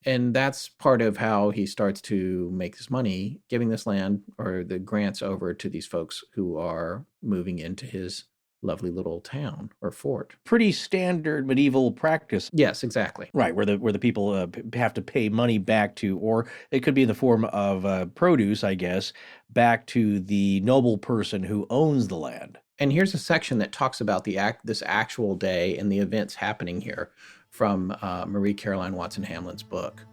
And that's part of how he starts to make this money, giving this land or the grants over to these folks who are moving into his lovely little town or fort. Pretty standard medieval practice. Yes, exactly. Right, where the people have to pay money back to, or it could be in the form of produce, I guess, back to the noble person who owns the land. And here's a section that talks about this actual day and the events happening here from Marie Caroline Watson Hamlin's book.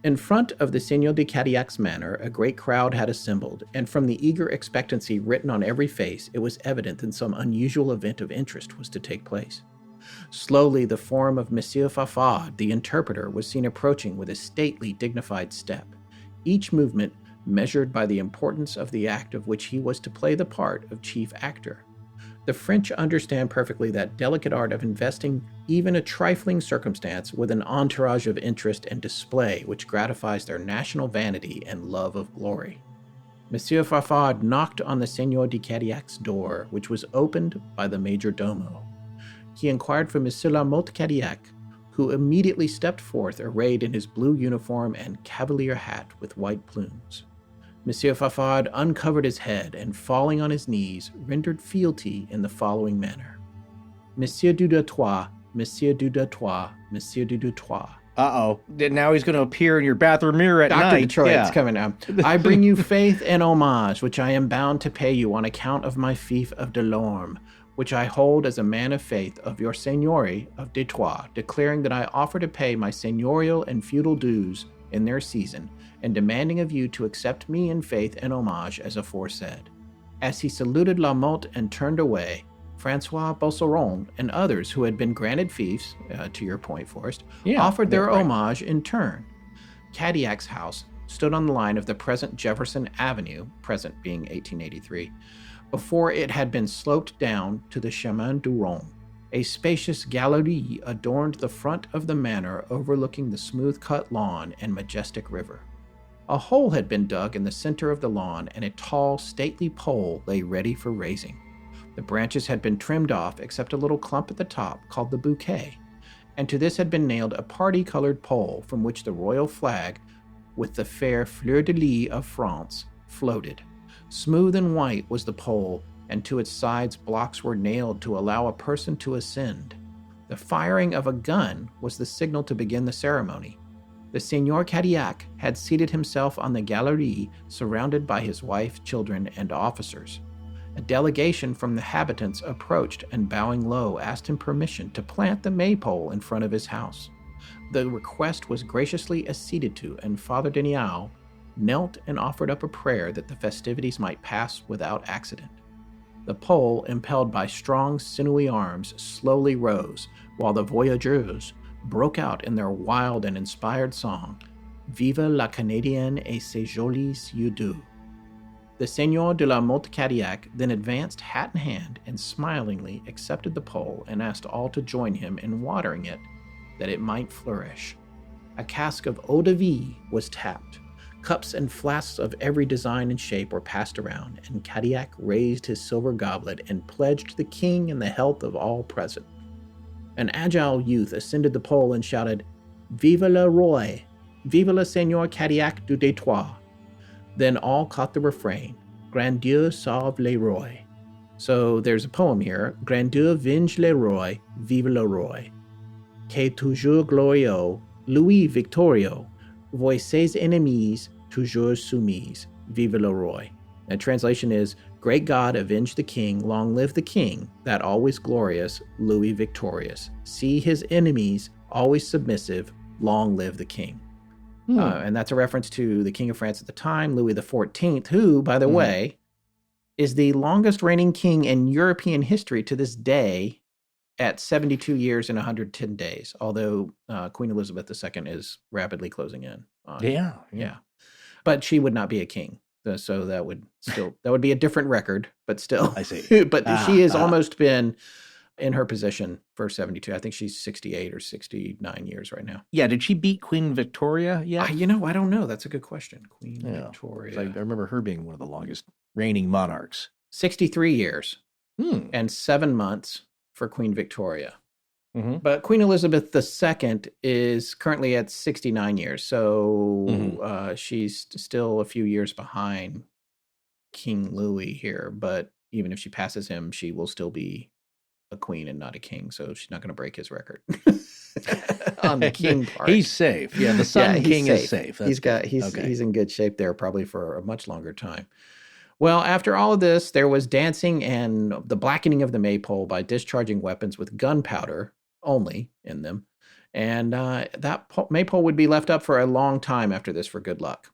In front of the Sieur de Cadillac's manor, a great crowd had assembled, and from the eager expectancy written on every face, it was evident that some unusual event of interest was to take place. Slowly, the form of Monsieur Fafard, the interpreter, was seen approaching with a stately, dignified step, each movement measured by the importance of the act of which he was to play the part of chief actor. The French understand perfectly that delicate art of investing even a trifling circumstance with an entourage of interest and display which gratifies their national vanity and love of glory. Monsieur Fafard knocked on the Seigneur de Cadillac's door, which was opened by the major domo. He inquired for Monsieur la Mothe Cadillac, who immediately stepped forth arrayed in his blue uniform and cavalier hat with white plumes. Monsieur Fafard uncovered his head and, falling on his knees, rendered fealty in the following manner. Monsieur du Detroit, Monsieur du Detroit, Monsieur du Detroit. Uh-oh. Now he's going to appear in your bathroom mirror at night. Dr. Detroit's coming now. I bring you faith and homage, which I am bound to pay you on account of my fief of Delorme, which I hold as a man of faith of your seigneury of Détroit, declaring that I offer to pay my seigneurial and feudal dues in their season, and demanding of you to accept me in faith and homage as aforesaid. As he saluted La Motte and turned away, Francois Beauceron and others who had been granted fiefs, to your point, Forrest, offered their homage in turn. Cadillac's house stood on the line of the present Jefferson Avenue, present being 1883, before it had been sloped down to the Chemin du Rond. A spacious galerie adorned the front of the manor overlooking the smooth-cut lawn and majestic river. A hole had been dug in the center of the lawn, and a tall, stately pole lay ready for raising. The branches had been trimmed off except a little clump at the top called the bouquet, and to this had been nailed a party-colored pole from which the royal flag, with the fair fleur-de-lis of France, floated. Smooth and white was the pole, and to its sides blocks were nailed to allow a person to ascend. The firing of a gun was the signal to begin the ceremony. The Seigneur Cadillac had seated himself on the galerie, surrounded by his wife, children, and officers. A delegation from the habitants approached and, bowing low, asked him permission to plant the maypole in front of his house. The request was graciously acceded to, and Father Denial knelt and offered up a prayer that the festivities might pass without accident. The pole, impelled by strong, sinewy arms, slowly rose, while the voyageurs broke out in their wild and inspired song, Vive la Canadienne et ses jolis yeux doux. The Seigneur de la Mothe Cadillac then advanced hat in hand and smilingly accepted the pole and asked all to join him in watering it, that it might flourish. A cask of eau de vie was tapped. Cups and flasks of every design and shape were passed around, and Cadillac raised his silver goblet and pledged the king in the health of all present. An agile youth ascended the pole and shouted, Vive le roi! Vive le Seigneur Cadillac du Détroit! Then all caught the refrain, Grand Dieu sauve le roi. So there's a poem here, Grand Dieu vinge le roi, vive le roi. Qu'est toujours glorieux, Louis victorieux, voit ses ennemis toujours soumis, vive le roi. And translation is, Great God, avenge the king, long live the king, that always glorious, Louis victorious. See his enemies, always submissive, long live the king. And that's a reference to the King of France at the time, Louis XIV, who, by the way, is the longest reigning king in European history to this day at 72 years and 110 days, although Queen Elizabeth II is rapidly closing in. Yeah. But she would not be a king. So that would be a different record, but still. I see. But she has almost been in her position for 72. I think she's 68 or 69 years right now. Yeah. Did she beat Queen Victoria yet? I don't know. That's a good question. Queen Victoria. I remember her being one of the longest reigning monarchs. 63 years and 7 months for Queen Victoria. But Queen Elizabeth II is currently at 69 years. So she's still a few years behind King Louis here. But even if she passes him, she will still be a queen and not a king, so she's not going to break his record on the king part. He's safe. Yeah, the Sun King is safe. He's in good shape there, probably for a much longer time. Well, after all of this, there was dancing and the blackening of the maypole by discharging weapons with gunpowder only in them, and that maypole would be left up for a long time after this for good luck.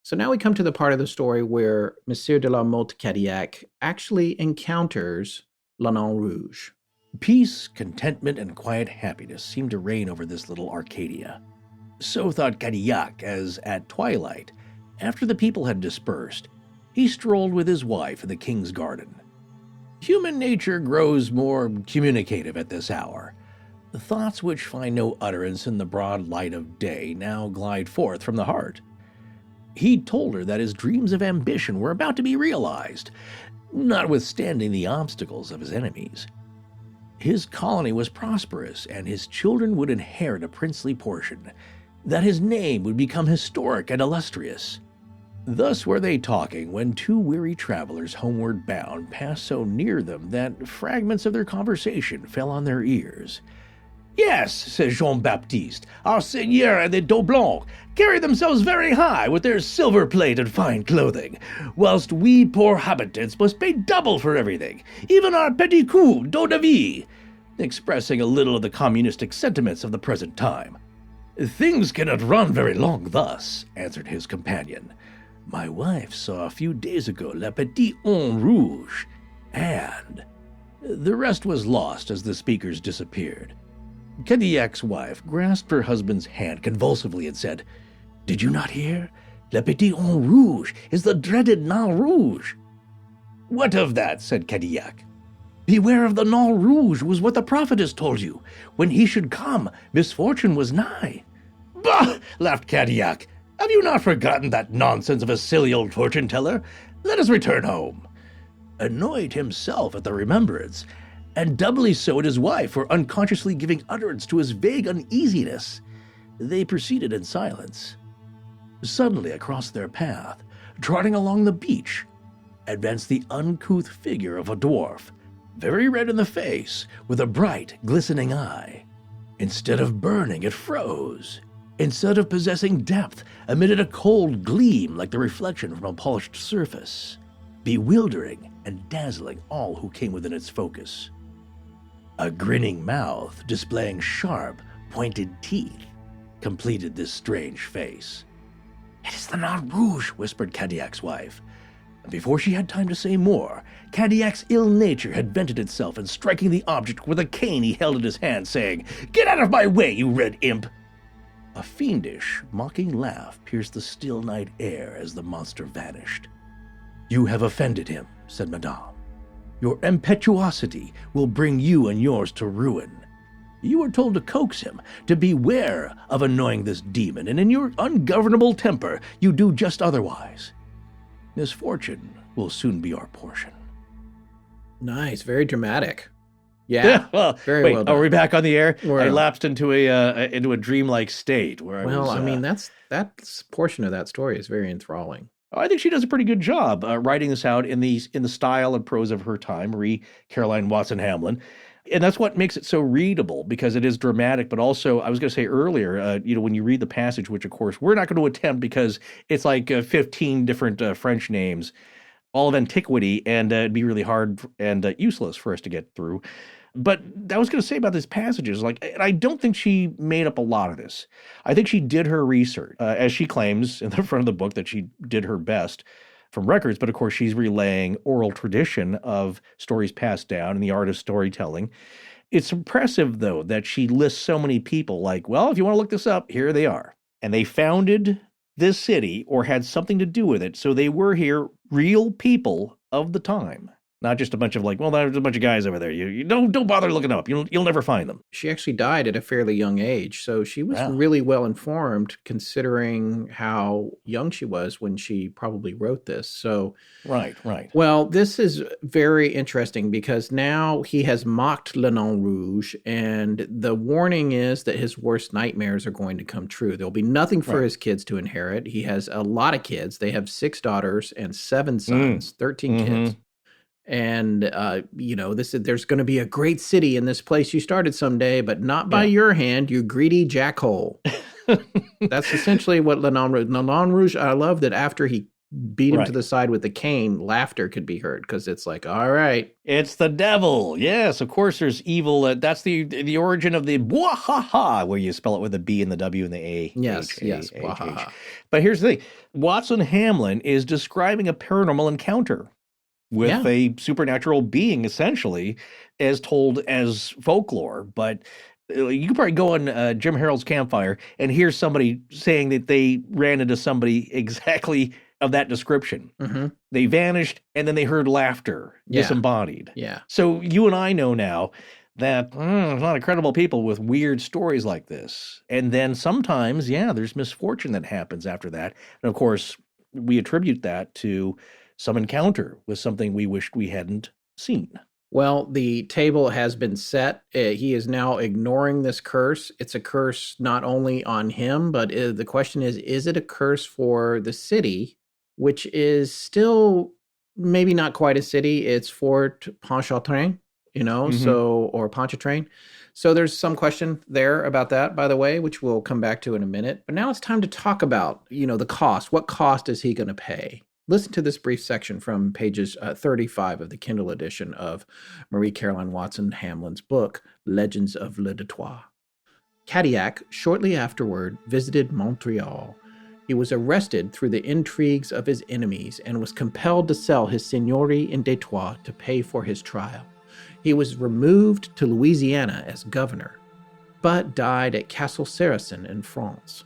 So now we come to the part of the story where Monsieur de la Mothe Cadillac actually encounters Nain Rouge. Peace, contentment, and quiet happiness seemed to reign over this little Arcadia. So thought Cadillac as, at twilight, after the people had dispersed, he strolled with his wife in the king's garden. Human nature grows more communicative at this hour. The thoughts which find no utterance in the broad light of day now glide forth from the heart. He told her that his dreams of ambition were about to be realized, notwithstanding the obstacles of his enemies. His colony was prosperous, and his children would inherit a princely portion, that his name would become historic and illustrious. Thus were they talking when two weary travelers homeward bound passed so near them that fragments of their conversation fell on their ears. "Yes," said Jean-Baptiste, "our seigneur and the Doblons carry themselves very high with their silver plate and fine clothing, whilst we poor habitants must pay double for everything, even our petit coup d'eau de vie," expressing a little of the communistic sentiments of the present time. "Things cannot run very long thus," answered his companion. "My wife saw a few days ago Le Petit Nain Rouge, and—" The rest was lost as the speakers disappeared. Cadillac's wife grasped her husband's hand convulsively and said, "Did you not hear? Le Petit Nain Rouge is the dreaded Nain Rouge." "What of that?" said Cadillac. "Beware of the Nain Rouge was what the prophetess told you. When he should come, misfortune was nigh." "Bah!" laughed Cadillac. "Have you not forgotten that nonsense of a silly old fortune-teller? Let us return home." Annoyed himself at the remembrance, and doubly so at his wife for unconsciously giving utterance to his vague uneasiness, they proceeded in silence. Suddenly across their path, trotting along the beach, advanced the uncouth figure of a dwarf, very red in the face, with a bright, glistening eye. Instead of burning, it froze. instead of possessing depth, emitted a cold gleam like the reflection from a polished surface, bewildering and dazzling all who came within its focus. A grinning mouth displaying sharp, pointed teeth completed this strange face. "It is the Nain Rouge," whispered Cadillac's wife. And before she had time to say more, Cadillac's ill nature had vented itself in striking the object with a cane he held in his hand, saying, "Get out of my way, you red imp!" A fiendish, mocking laugh pierced the still night air as the monster vanished. "You have offended him," said Madame. "Your impetuosity will bring you and yours to ruin. You were told to coax him, to beware of annoying this demon, and in your ungovernable temper, you do just otherwise. Misfortune will soon be our portion." Nice. Very dramatic. Yeah. Well, very wait, well done. are we back on the air? We're- I lapsed into a dreamlike state where I mean, that portion of that story is very enthralling. I think she does a pretty good job writing this out in the style and prose of her time, Marie Caroline Watson Hamlin. And that's what makes it so readable, because it is dramatic, but also, I was going to say earlier, when you read the passage, which of course we're not going to attempt because it's like 15 different French names, all of antiquity, and it'd be really hard and useless for us to get through. But I was going to say about these passages, and I don't think she made up a lot of this. I think she did her research, as she claims in the front of the book that she did her best from records, but of course she's relaying oral tradition of stories passed down in the art of storytelling. It's impressive, though, that she lists so many people like, well, if you want to look this up, here they are. And they founded this city or had something to do with it, so they were here real people of the time. Not just a bunch of there's a bunch of guys over there. You don't bother looking them up. You'll never find them. She actually died at a fairly young age, so she was really well informed considering how young she was when she probably wrote this. So Right. Well, this is very interesting because now he has mocked Le Nain Rouge, and the warning is that his worst nightmares are going to come true. There'll be nothing for his kids to inherit. He has a lot of kids. They have 6 daughters and 7 sons, 13 kids. And, there's going to be a great city in this place you started someday, but not by your hand, you greedy jackhole. That's essentially what Le Nain Rouge, I love that after he beat him to the side with the cane, laughter could be heard because it's like, all right. It's the devil. Yes, of course there's evil. That's the origin of the bwahaha, where you spell it with a B and the W and the A. Yes, bwahaha. But here's the thing. Watson Hamlin is describing a paranormal encounter with a supernatural being, essentially, as told as folklore. But you could probably go on Jim Harold's Campfire and hear somebody saying that they ran into somebody exactly of that description. They vanished, and then they heard laughter, disembodied. Yeah. So you and I know now that there's a lot of credible people with weird stories like this. And then sometimes, there's misfortune that happens after that. And of course, we attribute that to some encounter with something we wished we hadn't seen. Well, the table has been set. He is now ignoring this curse. It's a curse not only on him, but the question is it a curse for the city, which is still maybe not quite a city. It's Fort Pontchartrain, or Pontchartrain. So there's some question there about that, by the way, which we'll come back to in a minute. But now it's time to talk about, the cost. What cost is he going to pay? Listen to this brief section from pages 35 of the Kindle edition of Marie Caroline Watson Hamlin's book, Legends of Le Détroit. Cadillac, shortly afterward, visited Montreal. He was arrested through the intrigues of his enemies and was compelled to sell his seigneury in Détroit to pay for his trial. He was removed to Louisiana as governor, but died at Castle Saracen in France.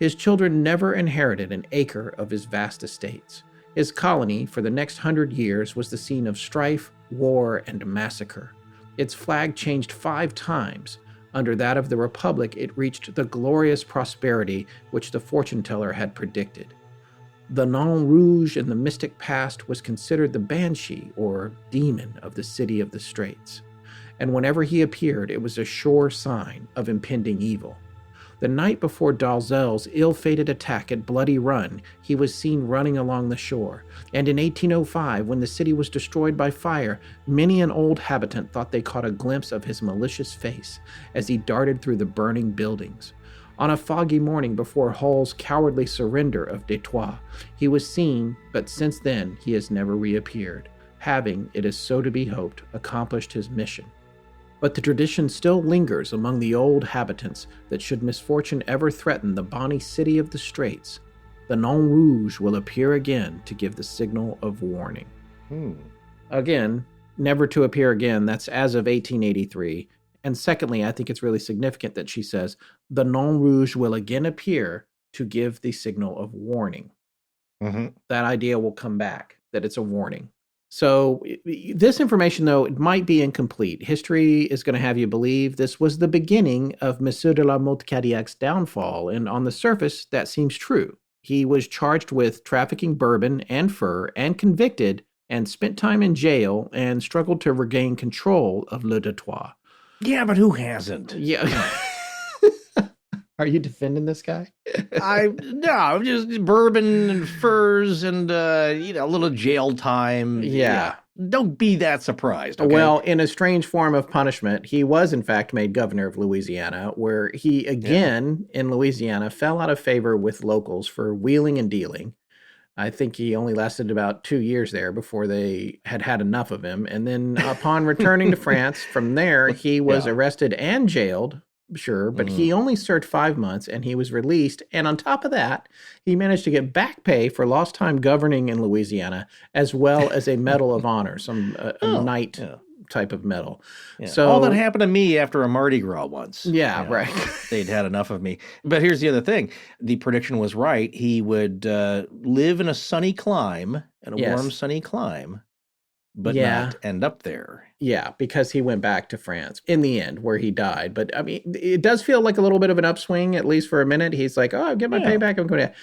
His children never inherited an acre of his vast estates. His colony, for the next 100 years, was the scene of strife, war, and massacre. Its flag changed 5 times. Under that of the Republic, it reached the glorious prosperity which the fortune-teller had predicted. The Nain Rouge in the mystic past was considered the banshee, or demon, of the city of the Straits. And whenever he appeared, it was a sure sign of impending evil. The night before Dalzell's ill-fated attack at Bloody Run, he was seen running along the shore, and in 1805, when the city was destroyed by fire, many an old habitant thought they caught a glimpse of his malicious face as he darted through the burning buildings. On a foggy morning before Hull's cowardly surrender of Détroit, he was seen, but since then he has never reappeared, having, it is so to be hoped, accomplished his mission. But the tradition still lingers among the old habitants that should misfortune ever threaten the bonny city of the Straits, the Nain Rouge will appear again to give the signal of warning. Again, never to appear again, that's as of 1883. And secondly, I think it's really significant that she says, the Nain Rouge will again appear to give the signal of warning. That idea will come back, that it's a warning. So this information, though, it might be incomplete. History is going to have you believe this was the beginning of Monsieur de la Mothe Cadillac's downfall, and on the surface, that seems true. He was charged with trafficking bourbon and fur and convicted and spent time in jail and struggled to regain control of Le Détroit. Yeah, but who hasn't? Yeah. Are you defending this guy? No, just bourbon and furs and, a little jail time. Yeah. Don't be that surprised. Okay? Well, in a strange form of punishment, he was in fact made governor of Louisiana, where he again in Louisiana fell out of favor with locals for wheeling and dealing. I think he only lasted about 2 years there before they had enough of him. And then upon returning to France from there, he was arrested and jailed. Sure, but he only served 5 months and he was released. And on top of that, he managed to get back pay for lost time governing in Louisiana, as well as a Medal of Honor, a knight type of medal. Yeah. So all that happened to me after a Mardi Gras once. Yeah, right. They'd had enough of me. But here's the other thing. The prediction was right. He would live in a sunny clime, warm sunny clime, but not end up there. Yeah, because he went back to France in the end where he died. But I mean, it does feel like a little bit of an upswing, at least for a minute. He's like, oh, I'll get my payback. I'm going to.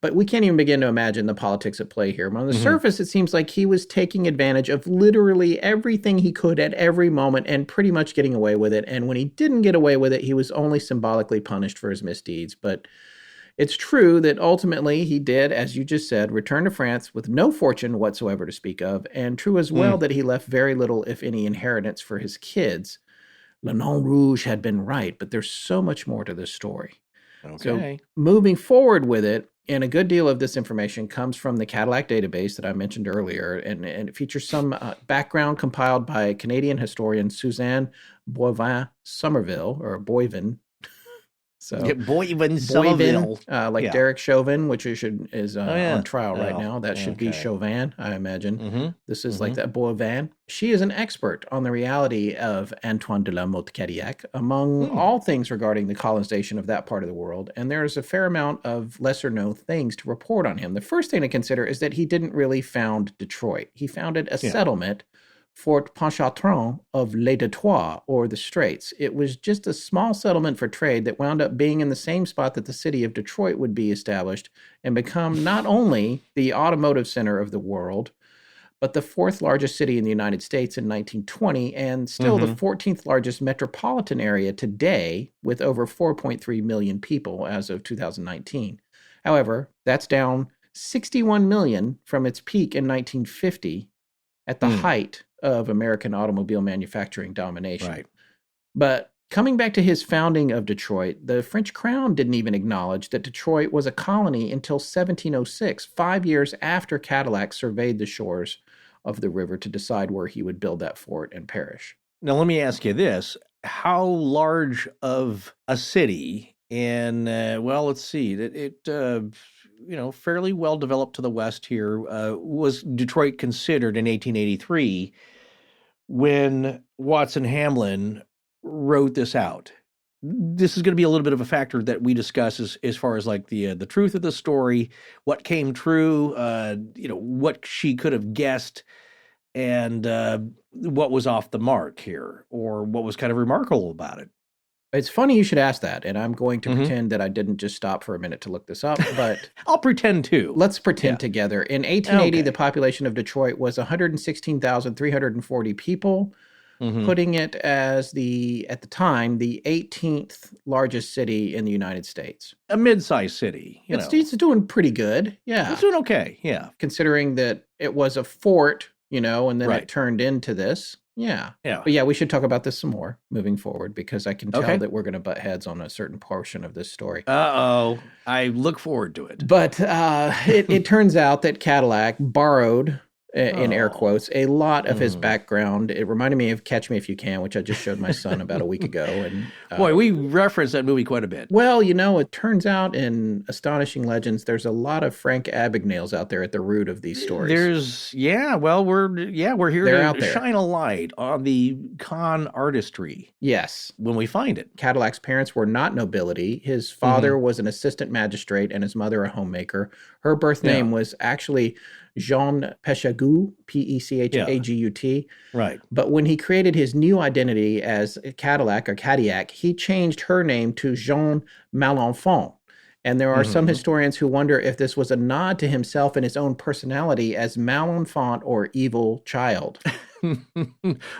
But we can't even begin to imagine the politics at play here. But on the surface, it seems like he was taking advantage of literally everything he could at every moment and pretty much getting away with it. And when he didn't get away with it, he was only symbolically punished for his misdeeds. But it's true that ultimately he did, as you just said, return to France with no fortune whatsoever to speak of, and true as well that he left very little, if any, inheritance for his kids. Le Nain Rouge had been right, but there's so much more to this story. Okay. So moving forward with it, and a good deal of this information comes from the Cadillac database that I mentioned earlier, and it features some background compiled by Canadian historian Suzanne Boivin Somerville, or Boivin. So Boivin Somerville. Like Derek Chauvin, which is on trial right now. That should be Chauvin, I imagine. This is like that Boivin. She is an expert on the reality of Antoine de la Mothe Cadillac, among all things regarding the colonization of that part of the world. And there's a fair amount of lesser-known things to report on him. The first thing to consider is that he didn't really found Detroit. He founded a settlement, Fort Pontchartrain of Les Détroits, or the Straits. It was just a small settlement for trade that wound up being in the same spot that the city of Detroit would be established and become not only the automotive center of the world, but the fourth largest city in the United States in 1920, and still the 14th largest metropolitan area today, with over 4.3 million people as of 2019. However, that's down 61 million from its peak in 1950 at the height of American automobile manufacturing domination. Right. But coming back to his founding of Detroit, the French crown didn't even acknowledge that Detroit was a colony until 1706, 5 years after Cadillac surveyed the shores of the river to decide where he would build that fort and parish. Now, let me ask you this. How large of a city, and, let's see, it fairly well developed to the west here, was Detroit considered in 1883 when Watson Hamlin wrote this out? This is going to be a little bit of a factor that we discuss as far as like the truth of the story, what came true, what she could have guessed, and what was off the mark here, or what was kind of remarkable about it. It's funny you should ask that, and I'm going to pretend that I didn't just stop for a minute to look this up, but I'll pretend too. Let's pretend together. In 1880, the population of Detroit was 116,340 people, putting it as at the time, the 18th largest city in the United States. A mid-sized city. It's doing pretty good. Yeah. It's doing okay. Yeah. Considering that it was a fort, and then it turned into this. Yeah. Yeah. But yeah, we should talk about this some more moving forward because I can tell Okay. that we're going to butt heads on a certain portion of this story. Uh-oh. I look forward to it. But it turns out that Cadillac borrowed, in air quotes, a lot of his background. It reminded me of Catch Me If You Can, which I just showed my son about a week ago. And Boy, we reference that movie quite a bit. well, it turns out in Astonishing Legends, there's a lot of Frank Abagnales out there at the root of these stories. We're here They're out to there. shine a light on the con artistry Yes. when we find it. Cadillac's parents were not nobility. His father was an assistant magistrate and his mother a homemaker. Her birth name was actually Jean Pechagut, Pechagut. Right. But when he created his new identity as Cadillac or Cadillac, he changed her name to Jean Malenfant. And there are some historians who wonder if this was a nod to himself and his own personality as Malenfant or evil child.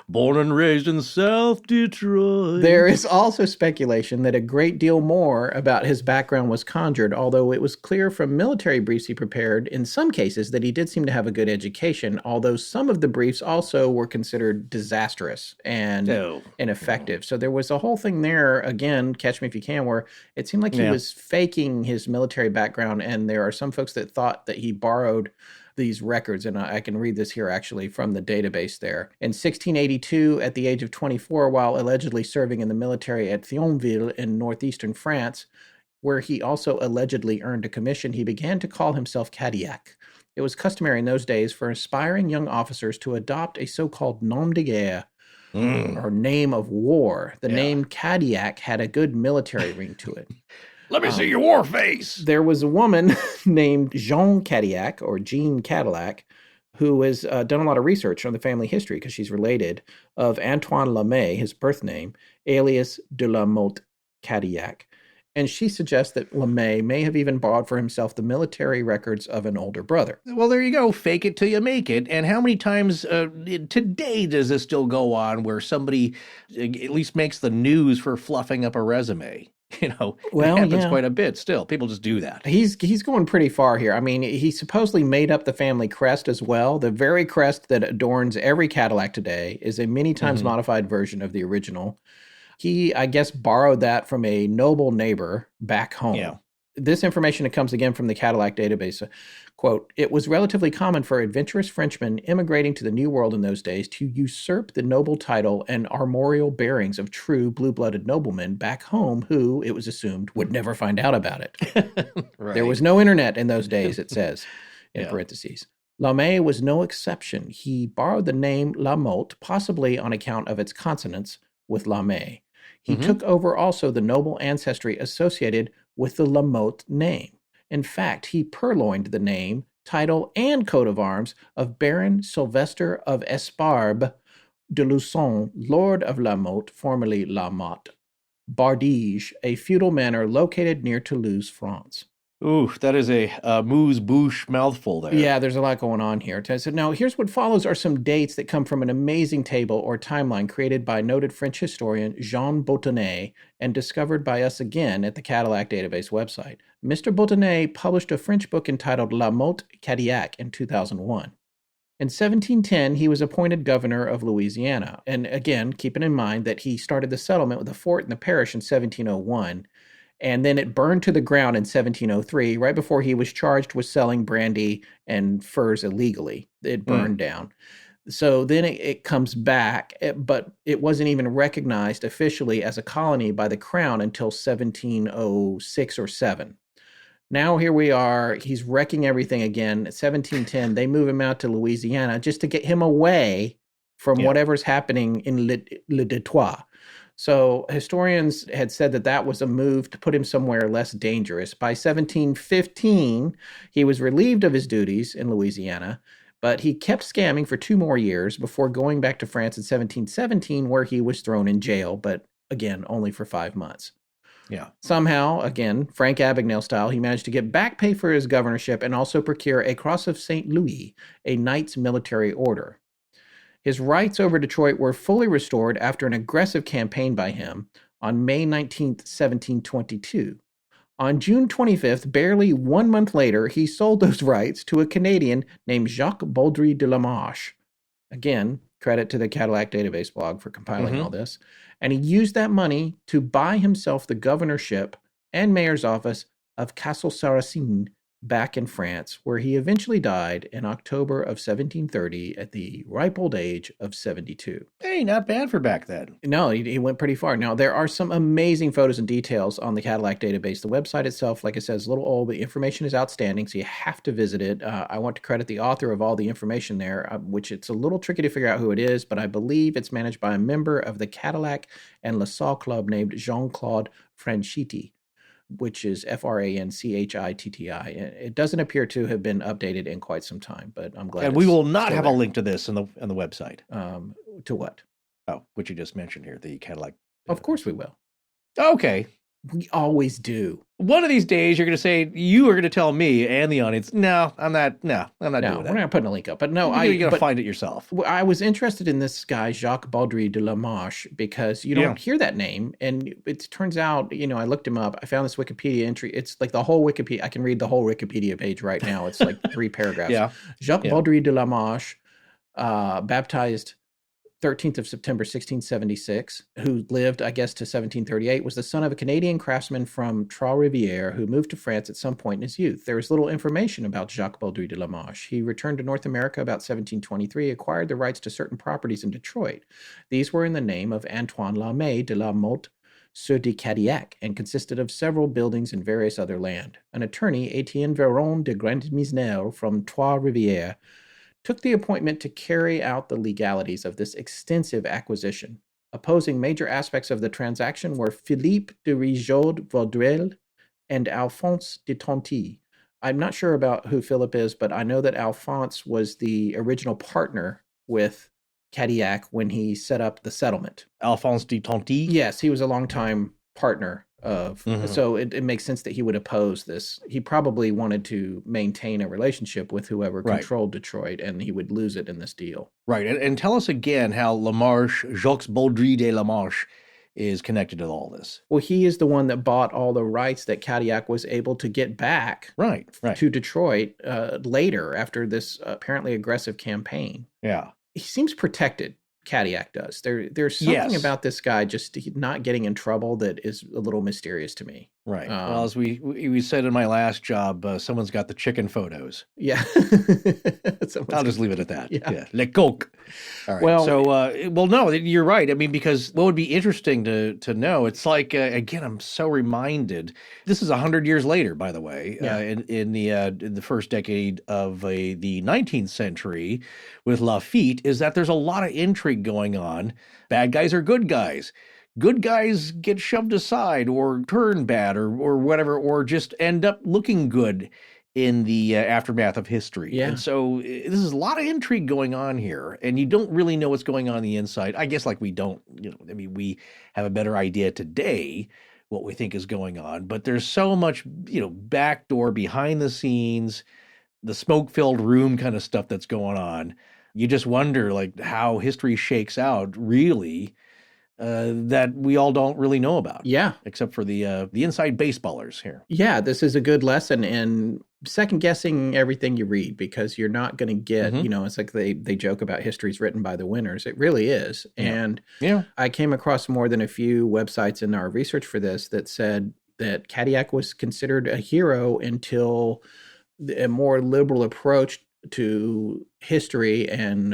Born and raised in South Detroit. There is also speculation that a great deal more about his background was conjured, although it was clear from military briefs he prepared in some cases that he did seem to have a good education, although some of the briefs also were considered disastrous and ineffective. So there was a whole thing there, again, Catch Me If You Can, where it seemed like he was faking his military background, and there are some folks that thought that he borrowed these records, and I can read this here actually from the database there. In 1682, at the age of 24, while allegedly serving in the military at Thionville in northeastern France, where he also allegedly earned a commission, he began to call himself Cadillac. It was customary in those days for aspiring young officers to adopt a so-called nom de guerre, or name of war. The name Cadillac had a good military ring to it. Let me see your war face. There was a woman named Jean Cadillac, or Jean Cadillac, who has done a lot of research on the family history because she's related, of Antoine Lamé, his birth name, alias de la Mothe Cadillac. And she suggests that Lamé may have even borrowed for himself the military records of an older brother. Well, there you go. Fake it till you make it. And how many times today does this still go on where somebody at least makes the news for fluffing up a resume? Well, it happens quite a bit still. People just do that. He's going pretty far here. I mean, he supposedly made up the family crest as well. The very crest that adorns every Cadillac today is a many times modified version of the original. He, I guess, borrowed that from a noble neighbor back home. Yeah. This information comes again from the Cadillac database. Quote, it was relatively common for adventurous Frenchmen immigrating to the New World in those days to usurp the noble title and armorial bearings of true blue-blooded noblemen back home who, it was assumed, would never find out about it. Right. There was no internet in those days, it says, in parentheses. Lamé was no exception. He borrowed the name La Motte, possibly on account of its consonance with Lamé. He took over also the noble ancestry associated with the La Motte name. In fact, he purloined the name, title, and coat of arms of Baron Sylvester of Esparbe de Luçon, Lord of La Motte, formerly La Motte, Bardige, a feudal manor located near Toulouse, France. Ooh, that is a moose-bouche mouthful there. Yeah, there's a lot going on here. So now here's what follows are some dates that come from an amazing table or timeline created by noted French historian Jean Bottonnet and discovered by us again at the Cadillac database website. Mr. Bottonnet published a French book entitled La Mothe Cadillac in 2001. In 1710, he was appointed governor of Louisiana. And again, keeping in mind that he started the settlement with a fort in the parish in 1701. And then it burned to the ground in 1703, right before he was charged with selling brandy and furs illegally. It burned down. So then it comes back, but it wasn't even recognized officially as a colony by the crown until 1706 or 7. Now here we are. He's wrecking everything again. At 1710, they move him out to Louisiana just to get him away from whatever's happening in Le Détroit. So historians had said that was a move to put him somewhere less dangerous. By 1715, he was relieved of his duties in Louisiana, but he kept scamming for 2 more years before going back to France in 1717, where he was thrown in jail, but again, only for 5 months. Yeah. Somehow, again, Frank Abagnale style, he managed to get back pay for his governorship and also procure a Cross of St. Louis, a Knight's Military Order. His rights over Detroit were fully restored after an aggressive campaign by him on May 19, 1722. On June 25th, barely 1 month later, he sold those rights to a Canadian named Jacques Baudry de la Marche. Again, Credit to the Cadillac database blog for compiling all this. And he used that money to buy himself the governorship and mayor's office of Castle-Sarrasine back in France, where he eventually died in October of 1730 at the ripe old age of 72. Hey, not bad for back then. No, he went pretty far. Now, there are some amazing photos and details on the Cadillac database. The website itself, like I said, is a little old, but the information is outstanding, so you have to visit it. I want to credit the author of all the information there, which it's a little tricky to figure out who it is, but I believe it's managed by a member of the Cadillac and LaSalle Club named Jean-Claude Franchitti, which is Franchitti. It doesn't appear to have been updated in quite some time, but I'm glad. And we will not have a link to this on the website. To what? Oh, what you just mentioned here, the Cadillac. Of course we will. Okay. We always do. One of these days, you're going to say, you are going to tell me and the audience, no, I'm not doing that. We're not putting a link up. But no, you're going to find it yourself. I was interested in this guy, Jacques Baudry de la Marche, because you don't hear that name. And it turns out, I looked him up. I found this Wikipedia entry. It's like the whole Wikipedia. I can read the whole Wikipedia page right now. It's like 3 paragraphs. Jacques Baudry de la Marche, baptized 13th of September, 1676, who lived, I guess, to 1738, was the son of a Canadian craftsman from Trois-Rivières who moved to France at some point in his youth. There is little information about Jacques Baudry de la Marche. He returned to North America about 1723, acquired the rights to certain properties in Detroit. These were in the name of Antoine Lamé de la Mothe Cadillac and consisted of several buildings and various other land. An attorney, Etienne Véron de Grandmisnel from Trois-Rivières, took the appointment to carry out the legalities of this extensive acquisition. Opposing major aspects of the transaction were Philippe de Rigaud-Vaudreuil and Alphonse de Tonty. I'm not sure about who Philip is, but I know that Alphonse was the original partner with Cadillac when he set up the settlement. Alphonse de Tonty? Yes, he was a longtime partner of, so it makes sense that he would oppose this. He probably wanted to maintain a relationship with whoever controlled Detroit, and he would lose it in this deal. Right, and tell us again how Lamarche, Jacques Baudry de la Marche, is connected to all this. Well, he is the one that bought all the rights that Cadillac was able to get back to Detroit later after this apparently aggressive campaign. Yeah. He seems protected. Cadillac does. There's something about this guy just not getting in trouble that is a little mysterious to me. Right. Well, as we said in my last job, someone's got the chicken photos. Yeah. I'll just leave it at that. Yeah. Le coq. All right. Well, no, you're right. I mean, because what would be interesting to know, it's like, again, I'm so reminded, this is 100 years later, by the way, in the first decade of the 19th century with Lafitte, is that there's a lot of intrigue going on. Bad guys are good guys. Good guys get shoved aside or turn bad or whatever, or just end up looking good in the aftermath of history. Yeah. And so this is a lot of intrigue going on here, and you don't really know what's going on the inside. I guess we don't, we have a better idea today what we think is going on, but there's so much, backdoor, behind the scenes, the smoke-filled room kind of stuff that's going on. You just wonder, how history shakes out, really, that we all don't really know about. Yeah. Except for the inside baseballers here. Yeah, this is a good lesson in second-guessing everything you read, because you're not going to get, it's like they joke about history's written by the winners. It really is. And I came across more than a few websites in our research for this that said that Cadillac was considered a hero until a more liberal approach to history and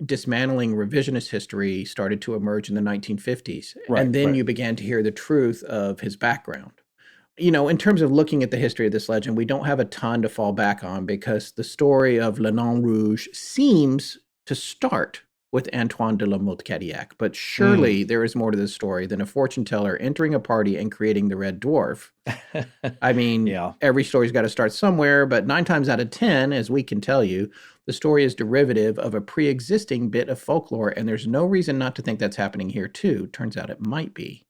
dismantling revisionist history started to emerge in the 1950s. And then you began to hear the truth of his background. In terms of looking at the history of this legend, we don't have a ton to fall back on, because the story of Le Nain Rouge seems to start with Antoine de la Mothe Cadillac. But surely there is more to this story than a fortune teller entering a party and creating the Red Dwarf. I mean, every story's got to start somewhere, but 9 times out of 10, as we can tell you, the story is derivative of a pre-existing bit of folklore, and there's no reason not to think that's happening here too. Turns out it might be.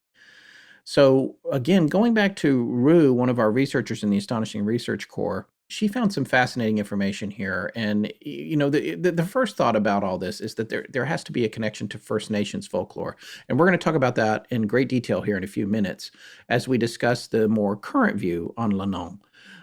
So again, going back to Rue, one of our researchers in the Astonishing Research Corps, she found some fascinating information here. And, the first thought about all this is that there has to be a connection to First Nations folklore. And we're going to talk about that in great detail here in a few minutes as we discuss the more current view on Le Nain.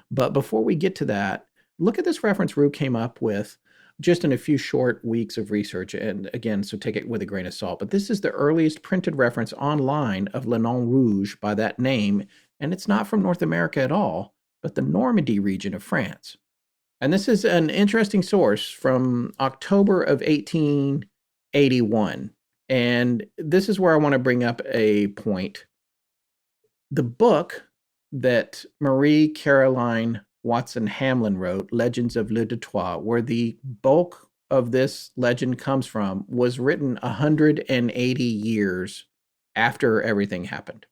But before we get to that, look at this reference Rue came up with just in a few short weeks of research, and again, so take it with a grain of salt, but this is the earliest printed reference online of Le Nain Rouge by that name, and it's not from North America at all, but the Normandy region of France. And this is an interesting source from October of 1881. And this is where I want to bring up a point. The book that Marie Caroline Watson Hamlin wrote, Legends of Le Détroit, where the bulk of this legend comes from, was written 180 years after everything happened.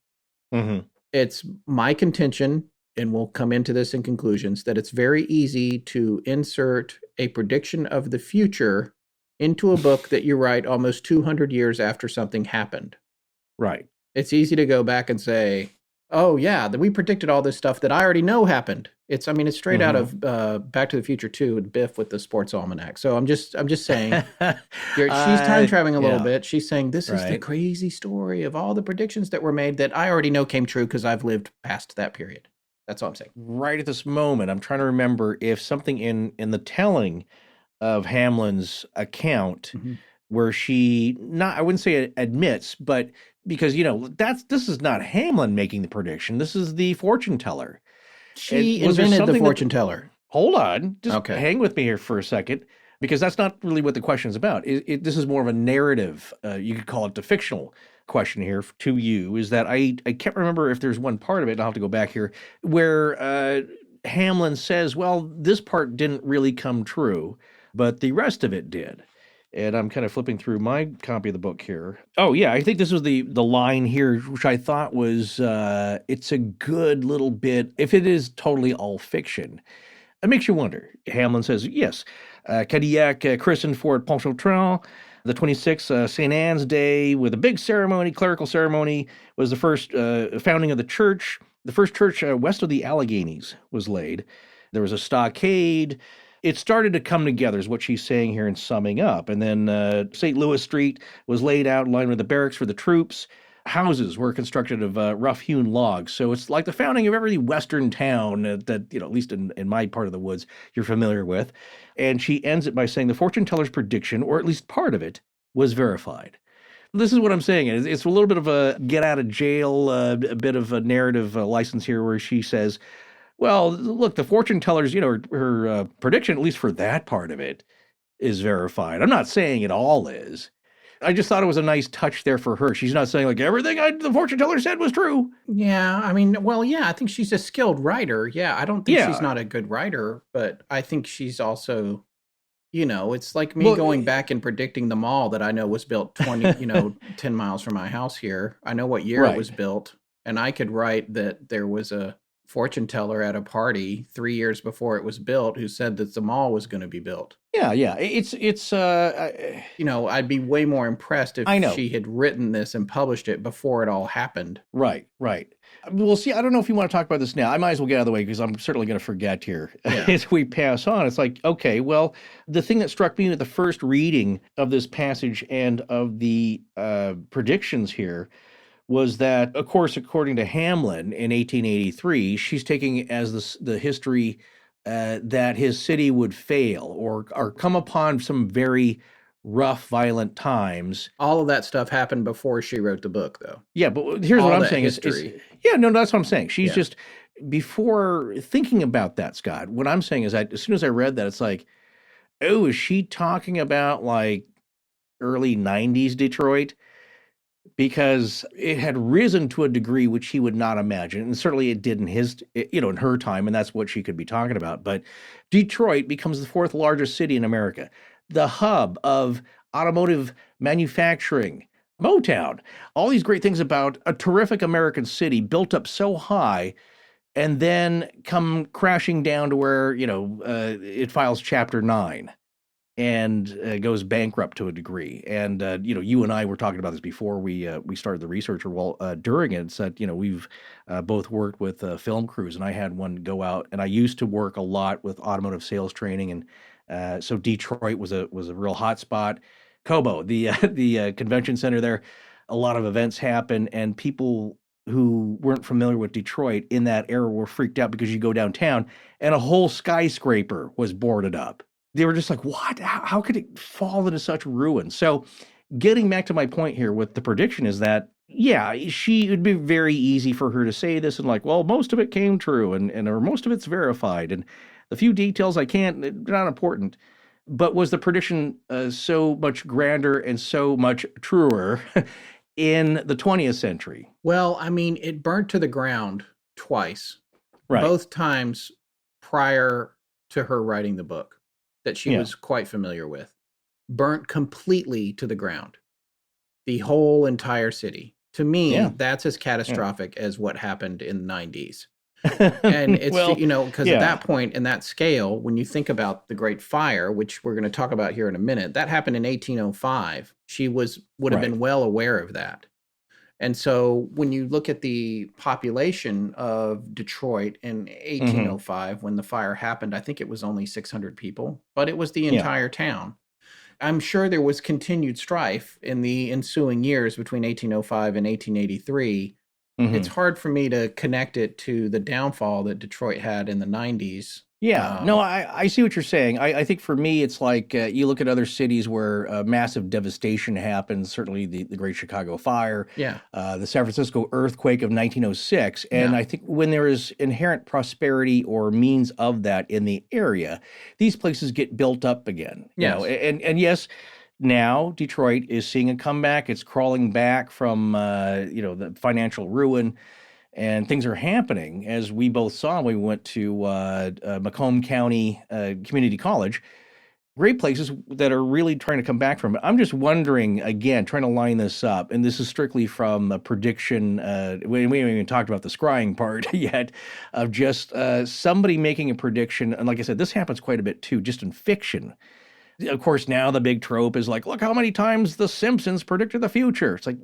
Mm-hmm. It's my contention, and we'll come into this in conclusions, that it's very easy to insert a prediction of the future into a book that you write almost 200 years after something happened. Right. It's easy to go back and say, oh yeah, we predicted all this stuff that I already know happened. It's straight out of Back to the Future 2 and Biff with the sports almanac. So I'm just saying, she's time traveling a little bit. She's saying this is the crazy story of all the predictions that were made that I already know came true because I've lived past that period. That's all I'm saying. Right at this moment, I'm trying to remember if something in the telling of Hamlin's account where she, not, I wouldn't say admits, but because, this is not Hamlin making the prediction. This is the fortune teller. She invented the fortune teller. Hold on. Just hang with me here for a second, because that's not really what the question is about. This is more of a narrative. You could call it the fictional question here to you, is that I can't remember if there's one part of it, I'll have to go back here, where Hamlin says, well, this part didn't really come true, but the rest of it did. And I'm kind of flipping through my copy of the book here. Oh, yeah, I think this was the line here, which I thought was, it's a good little bit, if it is totally all fiction. It makes you wonder. Hamlin says, yes, Cadillac christened for Pontchartrain, the 26th, St. Anne's Day, with a big ceremony, clerical ceremony, was the first founding of the church. The first church west of the Alleghenies was laid. There was a stockade. It started to come together, is what she's saying here and summing up. And then St. Louis Street was laid out in line with the barracks for the troops. Houses were constructed of rough-hewn logs. So it's like the founding of every western town that at least in my part of the woods, you're familiar with. And she ends it by saying the fortune teller's prediction, or at least part of it, was verified. This is what I'm saying. It's a little bit of a get out of jail, a bit of a narrative license here where she says, well, look, the fortune teller's, her prediction, at least for that part of it, is verified. I'm not saying it all is. I just thought it was a nice touch there for her. She's not saying, like, everything the fortune teller said was true. Yeah, I think she's a skilled writer. Yeah, I don't think she's not a good writer, but I think she's also, it's like me going back and predicting the mall that I know was built 10 miles from my house here. I know what year it was built, and I could write that there was a fortune teller at a party 3 years before it was built who said that the mall was going to be built. Yeah. It's I'd be way more impressed if she had written this and published it before it all happened. Right. Well, see, I don't know if you want to talk about this now. I might as well get out of the way because I'm certainly going to forget here as we pass on. It's like, okay, well, the thing that struck me at the first reading of this passage and of the predictions here was that, of course, according to Hamlin in 1883, she's taking as the history that his city would fail or come upon some very rough, violent times. All of that stuff happened before she wrote the book, though. Yeah, but here's what I'm saying is that's what I'm saying. She's just, before thinking about that, Scott, what I'm saying is as soon as I read that, it's like, oh, is she talking about like early 90s Detroit? Because it had risen to a degree which he would not imagine, and certainly it did in her time, and that's what she could be talking about. But Detroit becomes the fourth largest city in America, the hub of automotive manufacturing, Motown, all these great things about a terrific American city built up so high, and then come crashing down to where it files Chapter 9. And goes bankrupt to a degree. And, you and I were talking about this before we started the research, or during it. It's that, we've both worked with film crews, and I had one go out, and I used to work a lot with automotive sales training. And so Detroit was a real hot spot. Cobo, the convention center there, a lot of events happen, and people who weren't familiar with Detroit in that era were freaked out because you go downtown and a whole skyscraper was boarded up. they were just like, what? How could it fall into such ruin? So getting back to my point here with the prediction is that, yeah, it would be very easy for her to say this and like, well, most of it came true or most of it's verified. And the few details they're not important. But was the prediction so much grander and so much truer in the 20th century? Well, I mean, it burnt to the ground twice, Right. both times prior to her writing the book that she was quite familiar with. Burnt completely to the ground, the whole entire city. To me, that's as catastrophic as what happened in the 90s. And it's, because at that point in that scale, when you think about the Great Fire, which we're going to talk about here in a minute, that happened in 1805. She would have been well aware of that. And so when you look at the population of Detroit in 1805, when the fire happened, I think it was only 600 people, but it was the entire town. I'm sure there was continued strife in the ensuing years between 1805 and 1883. It's hard for me to connect it to the downfall that Detroit had in the 90s. Yeah, no, I see what you're saying. I think for me, it's like you look at other cities where massive devastation happens, certainly the Great Chicago Fire, the San Francisco earthquake of 1906. And I think when there is inherent prosperity or means of that in the area, these places get built up again. You know? And yes, now Detroit is seeing a comeback. It's crawling back from, the financial ruin. And things are happening, as we both saw when we went to Macomb County Community College. Great places that are really trying to come back from it. I'm just wondering, again, trying to line this up, and this is strictly from a prediction. We haven't even talked about the scrying part yet, of just somebody making a prediction. And like I said, this happens quite a bit too, just in fiction. Of course, now the big trope is like, look how many times The Simpsons predicted the future. It's like,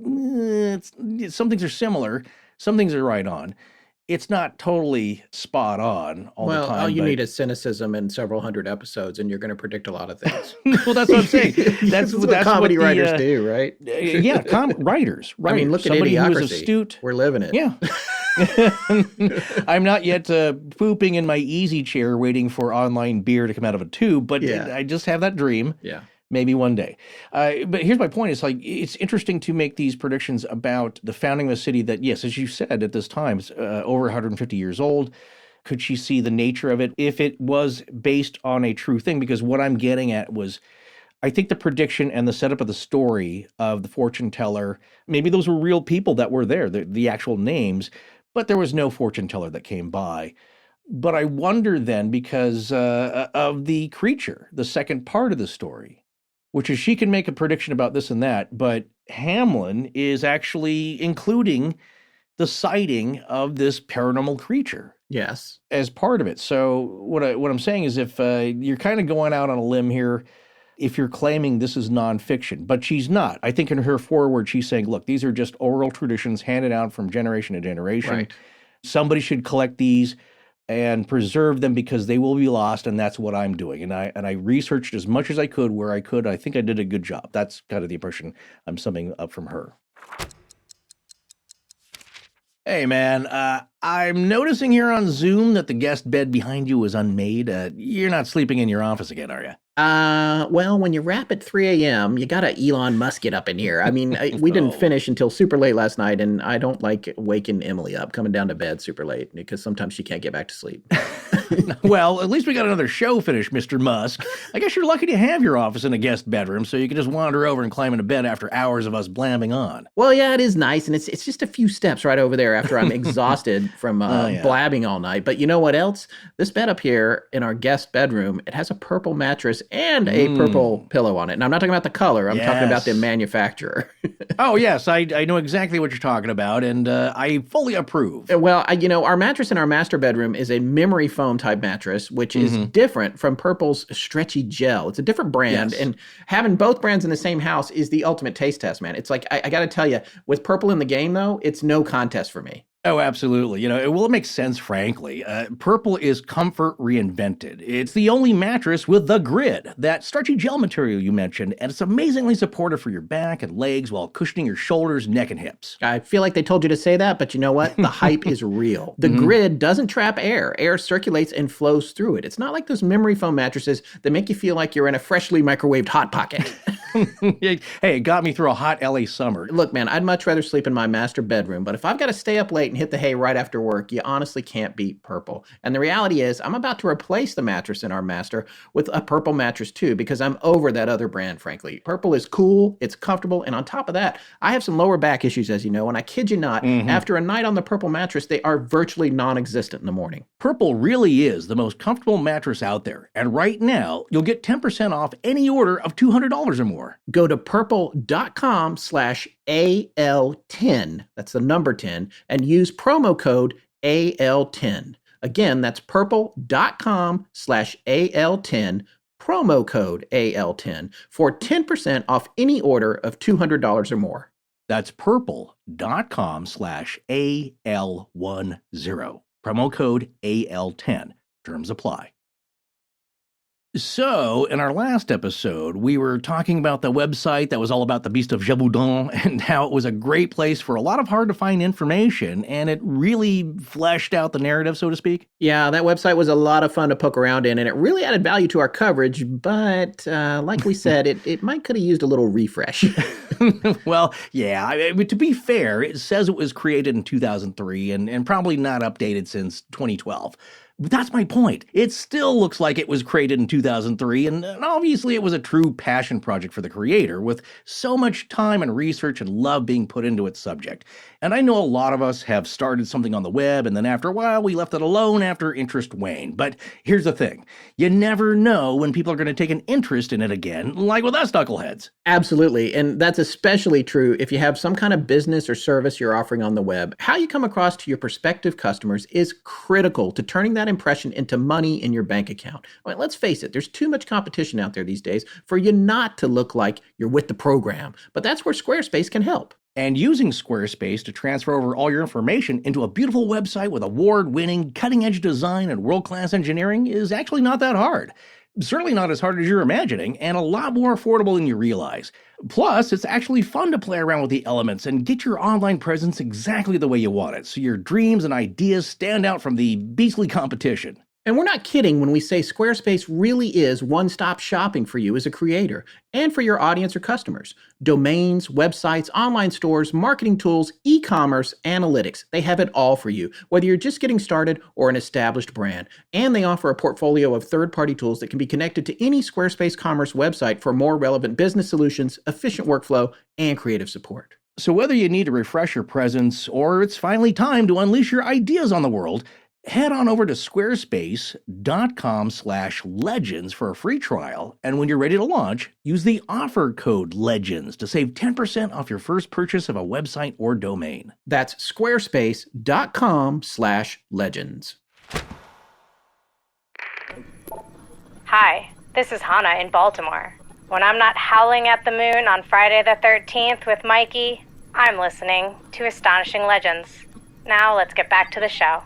some things are similar. Some things are right on. It's not totally spot on all the time. Well, all you need is cynicism and several hundred episodes, and you're going to predict a lot of things. Well, that's what I'm saying. That's what comedy writers do, right? Writers. I mean, look Somebody at Idiocracy. Who is astute. We're living it. Yeah. I'm not yet pooping in my easy chair waiting for online beer to come out of a tube, but I just have that dream. Yeah. Maybe one day. But here's my point. It's like, it's interesting to make these predictions about the founding of a city that, yes, as you said, at this time, it's over 150 years old. Could she see the nature of it if it was based on a true thing? Because what I'm getting at was, I think the prediction and the setup of the story of the fortune teller, maybe those were real people that were there, the actual names, but there was no fortune teller that came by. But I wonder then, because of the creature, the second part of the story, which is she can make a prediction about this and that, but Hamlin is actually including the sighting of this paranormal creature. Yes. As part of it. So what I'm saying is, if you're kind of going out on a limb here, if you're claiming this is nonfiction, but she's not. I think in her foreword, she's saying, look, these are just oral traditions handed out from generation to generation. Right. Somebody should collect these and preserve them because they will be lost, and that's what I'm doing. And I researched as much as I could where I could. I think I did a good job. That's kind of the impression I'm summing up from her. Hey, man, I'm noticing here on Zoom that the guest bed behind you is unmade. You're not sleeping in your office again, are you? Well, when you wrap at 3 a.m., you gotta Elon Musk it up in here. I mean, we didn't finish until super late last night, and I don't like waking Emily up, coming down to bed super late, because sometimes she can't get back to sleep. Well, at least we got another show finished, Mr. Musk. I guess you're lucky to have your office in a guest bedroom, so you can just wander over and climb into bed after hours of us blabbing on. Well, yeah, it is nice, and it's just a few steps right over there after I'm exhausted from blabbing all night. But you know what else? This bed up here in our guest bedroom, it has a purple mattress and a purple pillow on it. And I'm not talking about the color. I'm talking about the manufacturer. Oh, yes. I know exactly what you're talking about, and I fully approve. Well, our mattress in our master bedroom is a memory foam type mattress, which is different from Purple's stretchy gel. It's a different brand, and having both brands in the same house is the ultimate taste test, man. It's like, I got to tell you, with Purple in the game, though, it's no contest for me. Oh, absolutely. Well, it makes sense, frankly. Purple is comfort reinvented. It's the only mattress with the grid, that starchy gel material you mentioned, and it's amazingly supportive for your back and legs while cushioning your shoulders, neck, and hips. I feel like they told you to say that, but you know what? The hype is real. The grid doesn't trap air. Air circulates and flows through it. It's not like those memory foam mattresses that make you feel like you're in a freshly microwaved Hot Pocket. Hey, it got me through a hot LA summer. Look, man, I'd much rather sleep in my master bedroom, but if I've got to stay up late and hit the hay right after work, you honestly can't beat Purple. And the reality is, I'm about to replace the mattress in our master with a Purple mattress too, because I'm over that other brand, frankly. Purple is cool, it's comfortable, and on top of that, I have some lower back issues, as you know, and I kid you not, after a night on the Purple mattress, they are virtually non-existent in the morning. Purple really is the most comfortable mattress out there, and right now, you'll get 10% off any order of $200 or more. Go to purple.com/AL10, that's the number 10, and use promo code AL10. Again, that's purple.com/AL10, promo code AL10 for 10% off any order of $200 or more. That's purple.com/AL10, promo code AL10. Terms apply. So, in our last episode, we were talking about the website that was all about the Beast of Gévaudan and how it was a great place for a lot of hard-to-find information, and it really fleshed out the narrative, so to speak. Yeah, that website was a lot of fun to poke around in, and it really added value to our coverage, but like we said, it might could have used a little refresh. Well, yeah, I mean, to be fair, it says it was created in 2003 and probably not updated since 2012. But that's my point. It still looks like it was created in 2003, and obviously it was a true passion project for the creator, with so much time and research and love being put into its subject. And I know a lot of us have started something on the web, and then after a while, we left it alone after interest waned. But here's the thing. You never know when people are going to take an interest in it again, like with us knuckleheads. Absolutely, and that's especially true if you have some kind of business or service you're offering on the web. How you come across to your prospective customers is critical to turning that impression into money in your bank account. I mean, let's face it, there's too much competition out there these days for you not to look like you're with the program. But that's where Squarespace can help. And using Squarespace to transfer over all your information into a beautiful website with award-winning, cutting-edge design and world-class engineering is actually not that hard. Certainly not as hard as you're imagining, and a lot more affordable than you realize. Plus, it's actually fun to play around with the elements and get your online presence exactly the way you want it, so your dreams and ideas stand out from the beastly competition. And we're not kidding when we say Squarespace really is one-stop shopping for you as a creator and for your audience or customers. Domains, websites, online stores, marketing tools, e-commerce, analytics, they have it all for you, whether you're just getting started or an established brand. And they offer a portfolio of third-party tools that can be connected to any Squarespace commerce website for more relevant business solutions, efficient workflow, and creative support. So whether you need to refresh your presence or it's finally time to unleash your ideas on the world, head on over to squarespace.com/legends for a free trial, and when you're ready to launch, use the offer code LEGENDS to save 10% off your first purchase of a website or domain. That's squarespace.com/legends. Hi, this is Hannah in Baltimore. When I'm not howling at the moon on Friday the 13th with Mikey, I'm listening to Astonishing Legends. Now let's get back to the show.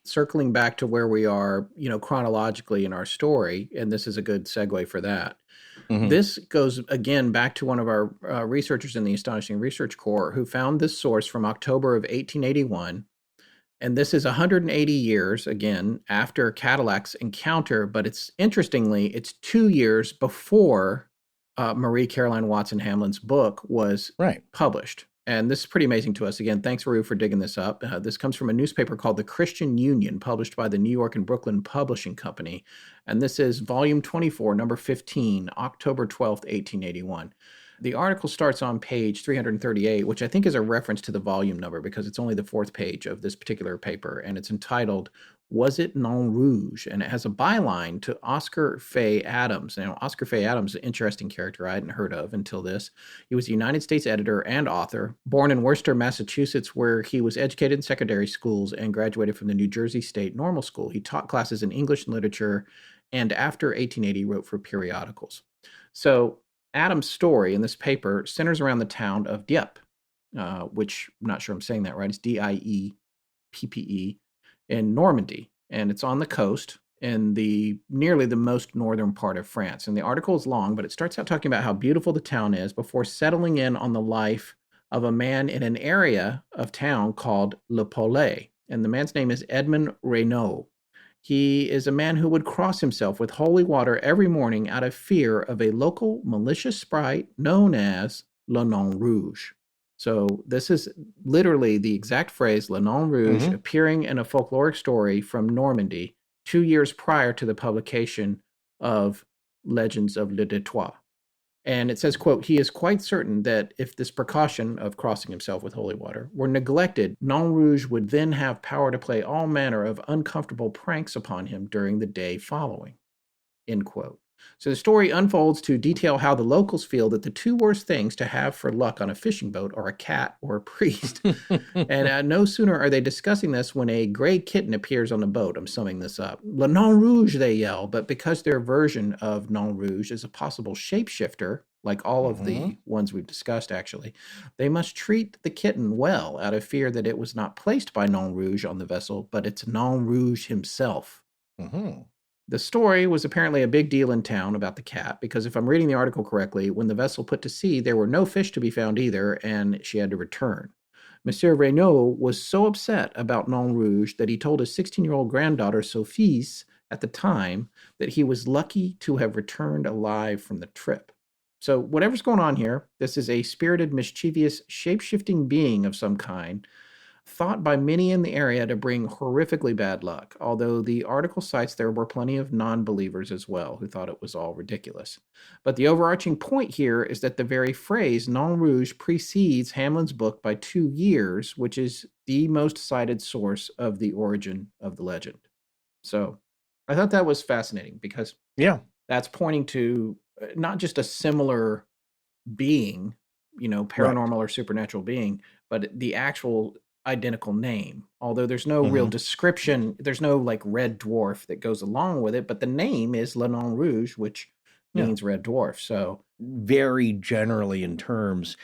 Circling back to where we are, chronologically in our story, and this is a good segue for that. This goes, again, back to one of our researchers in the Astonishing Research Corps who found this source from October of 1881. And this is 180 years, again, after Cadillac's encounter, but it's 2 years before Marie Caroline Watson Hamlin's book was published. And this is pretty amazing to us. Again, thanks, Rue, for digging this up. This comes from a newspaper called The Christian Union, published by the New York and Brooklyn Publishing Company. And this is volume 24, number 15, October 12th, 1881. The article starts on page 338, which I think is a reference to the volume number because it's only the fourth page of this particular paper. And it's entitled, Was It Nain Rouge? And it has a byline to Oscar Fay Adams. Now, Oscar Fay Adams is an interesting character I hadn't heard of until this. He was a United States editor and author, born in Worcester, Massachusetts, where he was educated in secondary schools and graduated from the New Jersey State Normal School. He taught classes in English and literature, and after 1880 wrote for periodicals. So Adams' story in this paper centers around the town of Dieppe. which I'm not sure I'm saying that right. It's Dieppe, in Normandy, and it's on the coast in nearly the most northern part of France. And the article is long, but it starts out talking about how beautiful the town is before settling in on the life of a man in an area of town called Le Paulet. And the man's name is Edmond Reynaud. He is a man who would cross himself with holy water every morning out of fear of a local malicious sprite known as Le Nain Rouge. So this is literally the exact phrase, Le Nain Rouge, appearing in a folkloric story from Normandy 2 years prior to the publication of Legends of Le Détroit. And it says, quote, he is quite certain that if this precaution of crossing himself with holy water were neglected, Nain Rouge would then have power to play all manner of uncomfortable pranks upon him during the day following, end quote. So the story unfolds to detail how the locals feel that the two worst things to have for luck on a fishing boat are a cat or a priest. And no sooner are they discussing this when a gray kitten appears on the boat. I'm summing this up. Le Nain Rouge, they yell, but because their version of Nain Rouge is a possible shapeshifter, like all of the ones we've discussed actually, they must treat the kitten well out of fear that it was not placed by Nain Rouge on the vessel, but it's Nain Rouge himself. The story was apparently a big deal in town about the cat, because if I'm reading the article correctly, when the vessel put to sea, there were no fish to be found either, and she had to return. Monsieur Reynaud was so upset about Nain Rouge that he told his 16-year-old granddaughter, Sophie, at the time, that he was lucky to have returned alive from the trip. So whatever's going on here, this is a spirited, mischievous, shape-shifting being of some kind, thought by many in the area to bring horrifically bad luck, although the article cites there were plenty of non-believers as well who thought it was all ridiculous. But the overarching point here is that the very phrase Nain Rouge precedes Hamlin's book by 2 years, which is the most cited source of the origin of the legend. So I thought that was fascinating because that's pointing to not just a similar being, paranormal or supernatural being, but the actual identical name, although there's no real description. There's no like Red Dwarf that goes along with it, but the name is Le Nain Rouge, which means Red Dwarf. So very generally in terms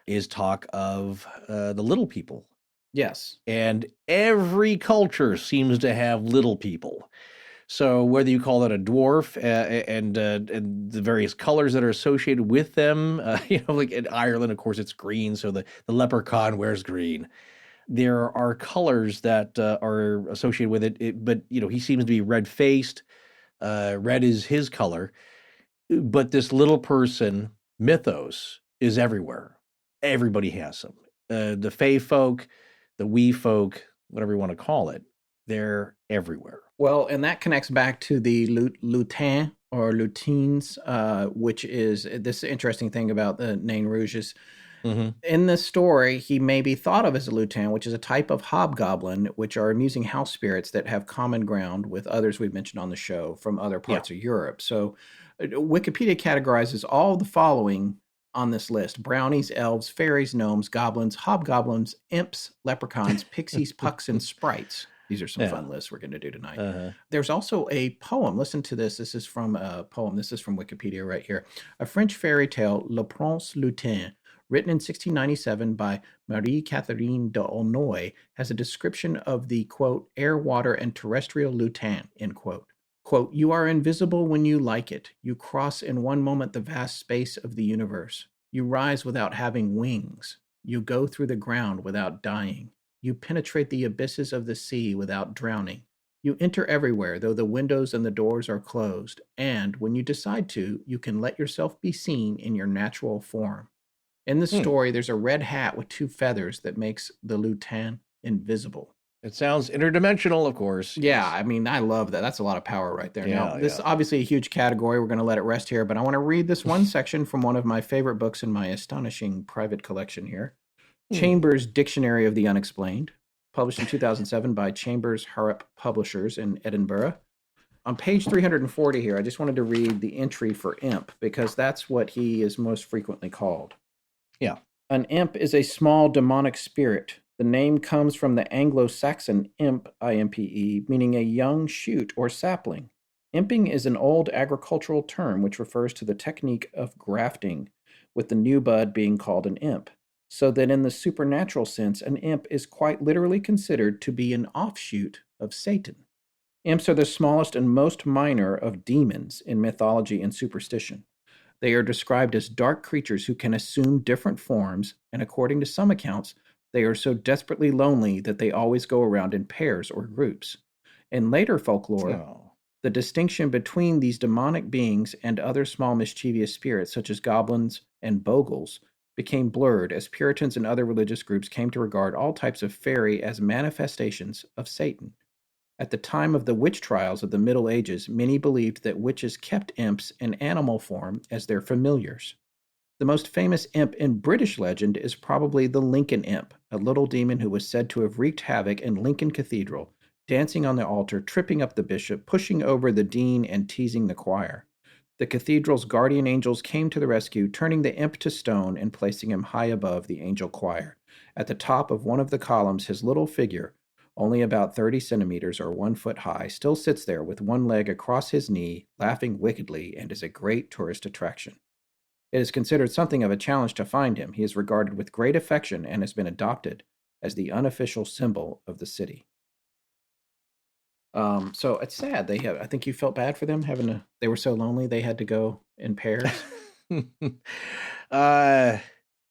is talk of the little people. Yes. And every culture seems to have little people. So whether you call it a dwarf and the various colors that are associated with them, like in Ireland, of course, it's green. So the leprechaun wears green. There are colors that are associated with it, but he seems to be red-faced. Red is his color, but this little person mythos is everywhere. Everybody has them. The Fey folk, the Wee folk, whatever you want to call it, they're everywhere. Well, and that connects back to the lutin or lutines, which is this interesting thing about the Nain Rouge is, in this story, he may be thought of as a lutin, which is a type of hobgoblin, which are amusing house spirits that have common ground with others we've mentioned on the show from other parts of Europe. So Wikipedia categorizes all the following on this list: brownies, elves, fairies, gnomes, goblins, hobgoblins, imps, leprechauns, pixies, pucks, and sprites. These are some fun lists we're going to do tonight. There's also a poem. Listen to this. This is from a poem. This is from Wikipedia right here. A French fairy tale, Le Prince Lutin, written in 1697 by Marie Caroline Watson, has a description of the, quote, air, water, and terrestrial lutin, end quote. Quote, you are invisible when you like it. You cross in one moment the vast space of the universe. You rise without having wings. You go through the ground without dying. You penetrate the abysses of the sea without drowning. You enter everywhere, though the windows and the doors are closed. And when you decide to, you can let yourself be seen in your natural form. In the story, there's a red hat with 2 feathers that makes the lutin invisible. It sounds interdimensional, of course. Yeah, I mean, I love that. That's a lot of power right there. Now, this is obviously a huge category. We're going to let it rest here, but I want to read this one section from one of my favorite books in my astonishing private collection here. Chambers' Dictionary of the Unexplained, published in 2007 by Chambers Harrop Publishers in Edinburgh. On page 340 here, I just wanted to read the entry for imp, because that's what he is most frequently called. Yeah. An imp is a small demonic spirit. The name comes from the Anglo-Saxon imp, I-M-P-E, meaning a young shoot or sapling. Imping is an old agricultural term which refers to the technique of grafting, with the new bud being called an imp. So that in the supernatural sense, an imp is quite literally considered to be an offshoot of Satan. Imps are the smallest and most minor of demons in mythology and superstition. They are described as dark creatures who can assume different forms, and according to some accounts, they are so desperately lonely that they always go around in pairs or groups. In later folklore, the distinction between these demonic beings and other small mischievous spirits, such as goblins and bogles, became blurred as Puritans and other religious groups came to regard all types of fairy as manifestations of Satan. At the time of the witch trials of the Middle Ages, many believed that witches kept imps in animal form as their familiars. The most famous imp in British legend is probably the Lincoln Imp, a little demon who was said to have wreaked havoc in Lincoln Cathedral, dancing on the altar, tripping up the bishop, pushing over the dean, and teasing the choir. The cathedral's guardian angels came to the rescue, turning the imp to stone and placing him high above the angel choir. At the top of one of the columns, his little figure, only about 30 centimeters or 1 foot high, still sits there with one leg across his knee, laughing wickedly, and is a great tourist attraction. It is considered something of a challenge to find him. He is regarded with great affection and has been adopted as the unofficial symbol of the city. So it's sad. I think you felt bad for them they were so lonely they had to go in pairs.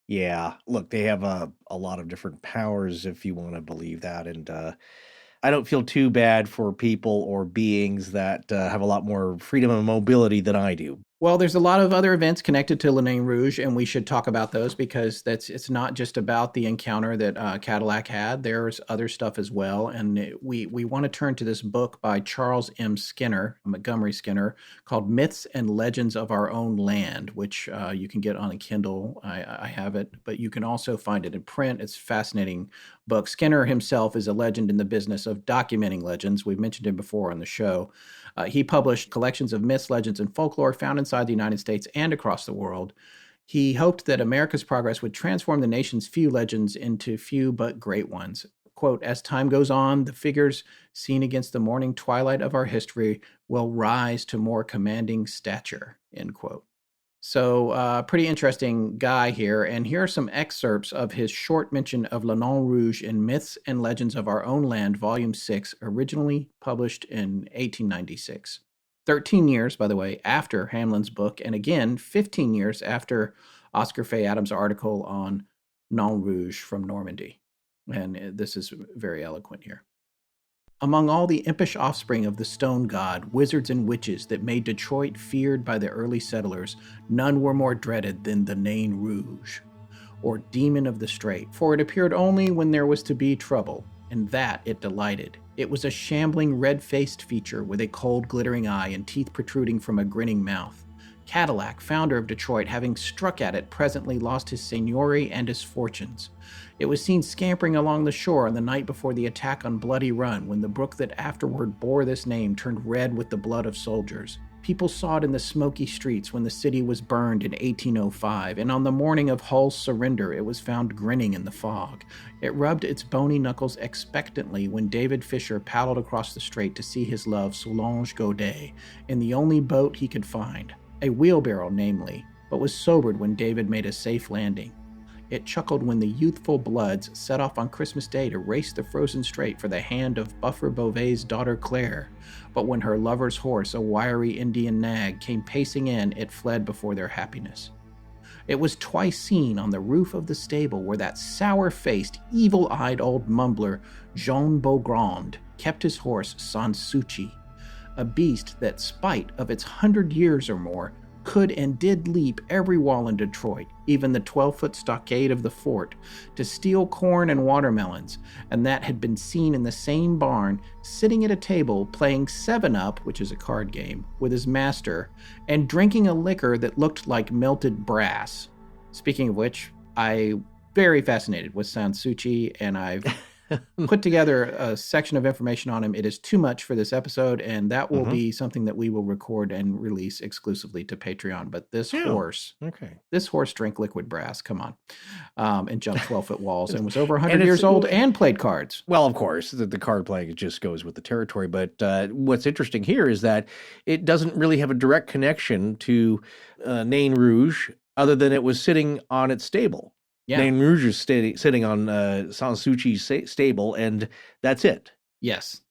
Yeah. Look, they have a lot of different powers, if you want to believe that. And I don't feel too bad for people or beings that have a lot more freedom and mobility than I do. Well, there's a lot of other events connected to Nain Rouge, and we should talk about those because it's not just about the encounter that Cadillac had. There's other stuff as well, and we want to turn to this book by Charles M. Skinner, Montgomery Skinner, called Myths and Legends of Our Own Land, which you can get on a Kindle. I have it, but you can also find it in print. It's a fascinating book. Skinner himself is a legend in the business of documenting legends. We've mentioned him before on the show. He published collections of myths, legends, and folklore found inside the United States and across the world. He hoped that America's progress would transform the nation's few legends into few but great ones. Quote, as time goes on, the figures seen against the morning twilight of our history will rise to more commanding stature, end quote. So pretty interesting guy here. And here are some excerpts of his short mention of Nain Rouge in Myths and Legends of Our Own Land, Volume 6, originally published in 1896. 13 years, by the way, after Hamlin's book, and again, 15 years after Oscar Fay Adams' article on Nain Rouge from Normandy. And this is very eloquent here. Among all the impish offspring of the stone god, wizards and witches that made Detroit feared by the early settlers, none were more dreaded than the Nain Rouge, or demon of the strait, for it appeared only when there was to be trouble, and that it delighted. It was a shambling, red-faced feature with a cold, glittering eye and teeth protruding from a grinning mouth. Cadillac, founder of Detroit, having struck at it, presently lost his seigneury and his fortunes. It was seen scampering along the shore on the night before the attack on Bloody Run, when the brook that afterward bore this name turned red with the blood of soldiers. People saw it in the smoky streets when the city was burned in 1805, and on the morning of Hull's surrender it was found grinning in the fog. It rubbed its bony knuckles expectantly when David Fisher paddled across the strait to see his love Solange Godet in the only boat he could find. A wheelbarrow, namely, but was sobered when David made a safe landing. It chuckled when the youthful Bloods set off on Christmas Day to race the frozen strait for the hand of Buffer Beauvais' daughter Claire, but when her lover's horse, a wiry Indian nag, came pacing in, it fled before their happiness. It was twice seen on the roof of the stable where that sour-faced, evil-eyed old mumbler, Jean Beaugrand, kept his horse Sans Souci, a beast that, spite of its 100 years or more, could and did leap every wall in Detroit, even the 12-foot stockade of the fort, to steal corn and watermelons, and that had been seen in the same barn, sitting at a table playing 7-Up, which is a card game, with his master, and drinking a liquor that looked like melted brass. Speaking of which, I'm very fascinated with Sans Souci, and I've put together a section of information on him. It is too much for this episode, and that will be something that we will record and release exclusively to Patreon. But this horse drank liquid brass, come on, and jumped 12-foot walls and was over 100 years old and played cards. Well, of course, the card playing just goes with the territory. But what's interesting here is that it doesn't really have a direct connection to Nain Rouge other than it was sitting on its stable. Yeah. Nain Rouge is sitting on Sans Souci's stable, and that's it. Yes.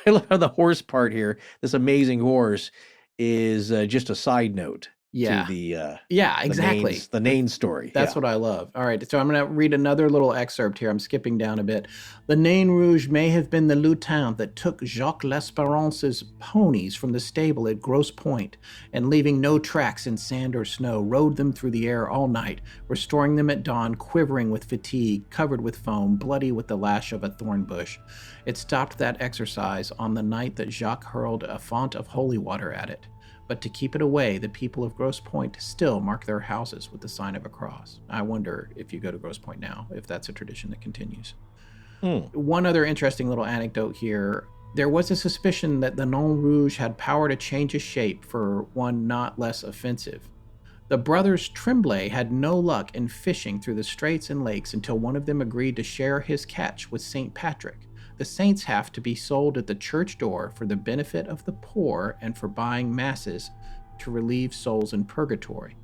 I love how the horse part here, this amazing horse, is just a side note Yeah. to the exactly. the Nain story. That's what I love. All right, so I'm going to read another little excerpt here. I'm skipping down a bit. The Nain Rouge may have been the lutin that took Jacques L'Espérance's ponies from the stable at Grosse Pointe, and leaving no tracks in sand or snow, rode them through the air all night, restoring them at dawn, quivering with fatigue, covered with foam, bloody with the lash of a thorn bush. It stopped that exercise on the night that Jacques hurled a font of holy water at it. But to keep it away, the people of Grosse Pointe still mark their houses with the sign of a cross. I wonder if you go to Grosse Pointe now, if that's a tradition that continues. One other interesting little anecdote here. There was a suspicion that the Non Rouge had power to change his shape for one not less offensive. The brothers Tremblay had no luck in fishing through the straits and lakes until one of them agreed to share his catch with St. Patrick. The saints have to be sold at the church door for the benefit of the poor and for buying masses to relieve souls in purgatory.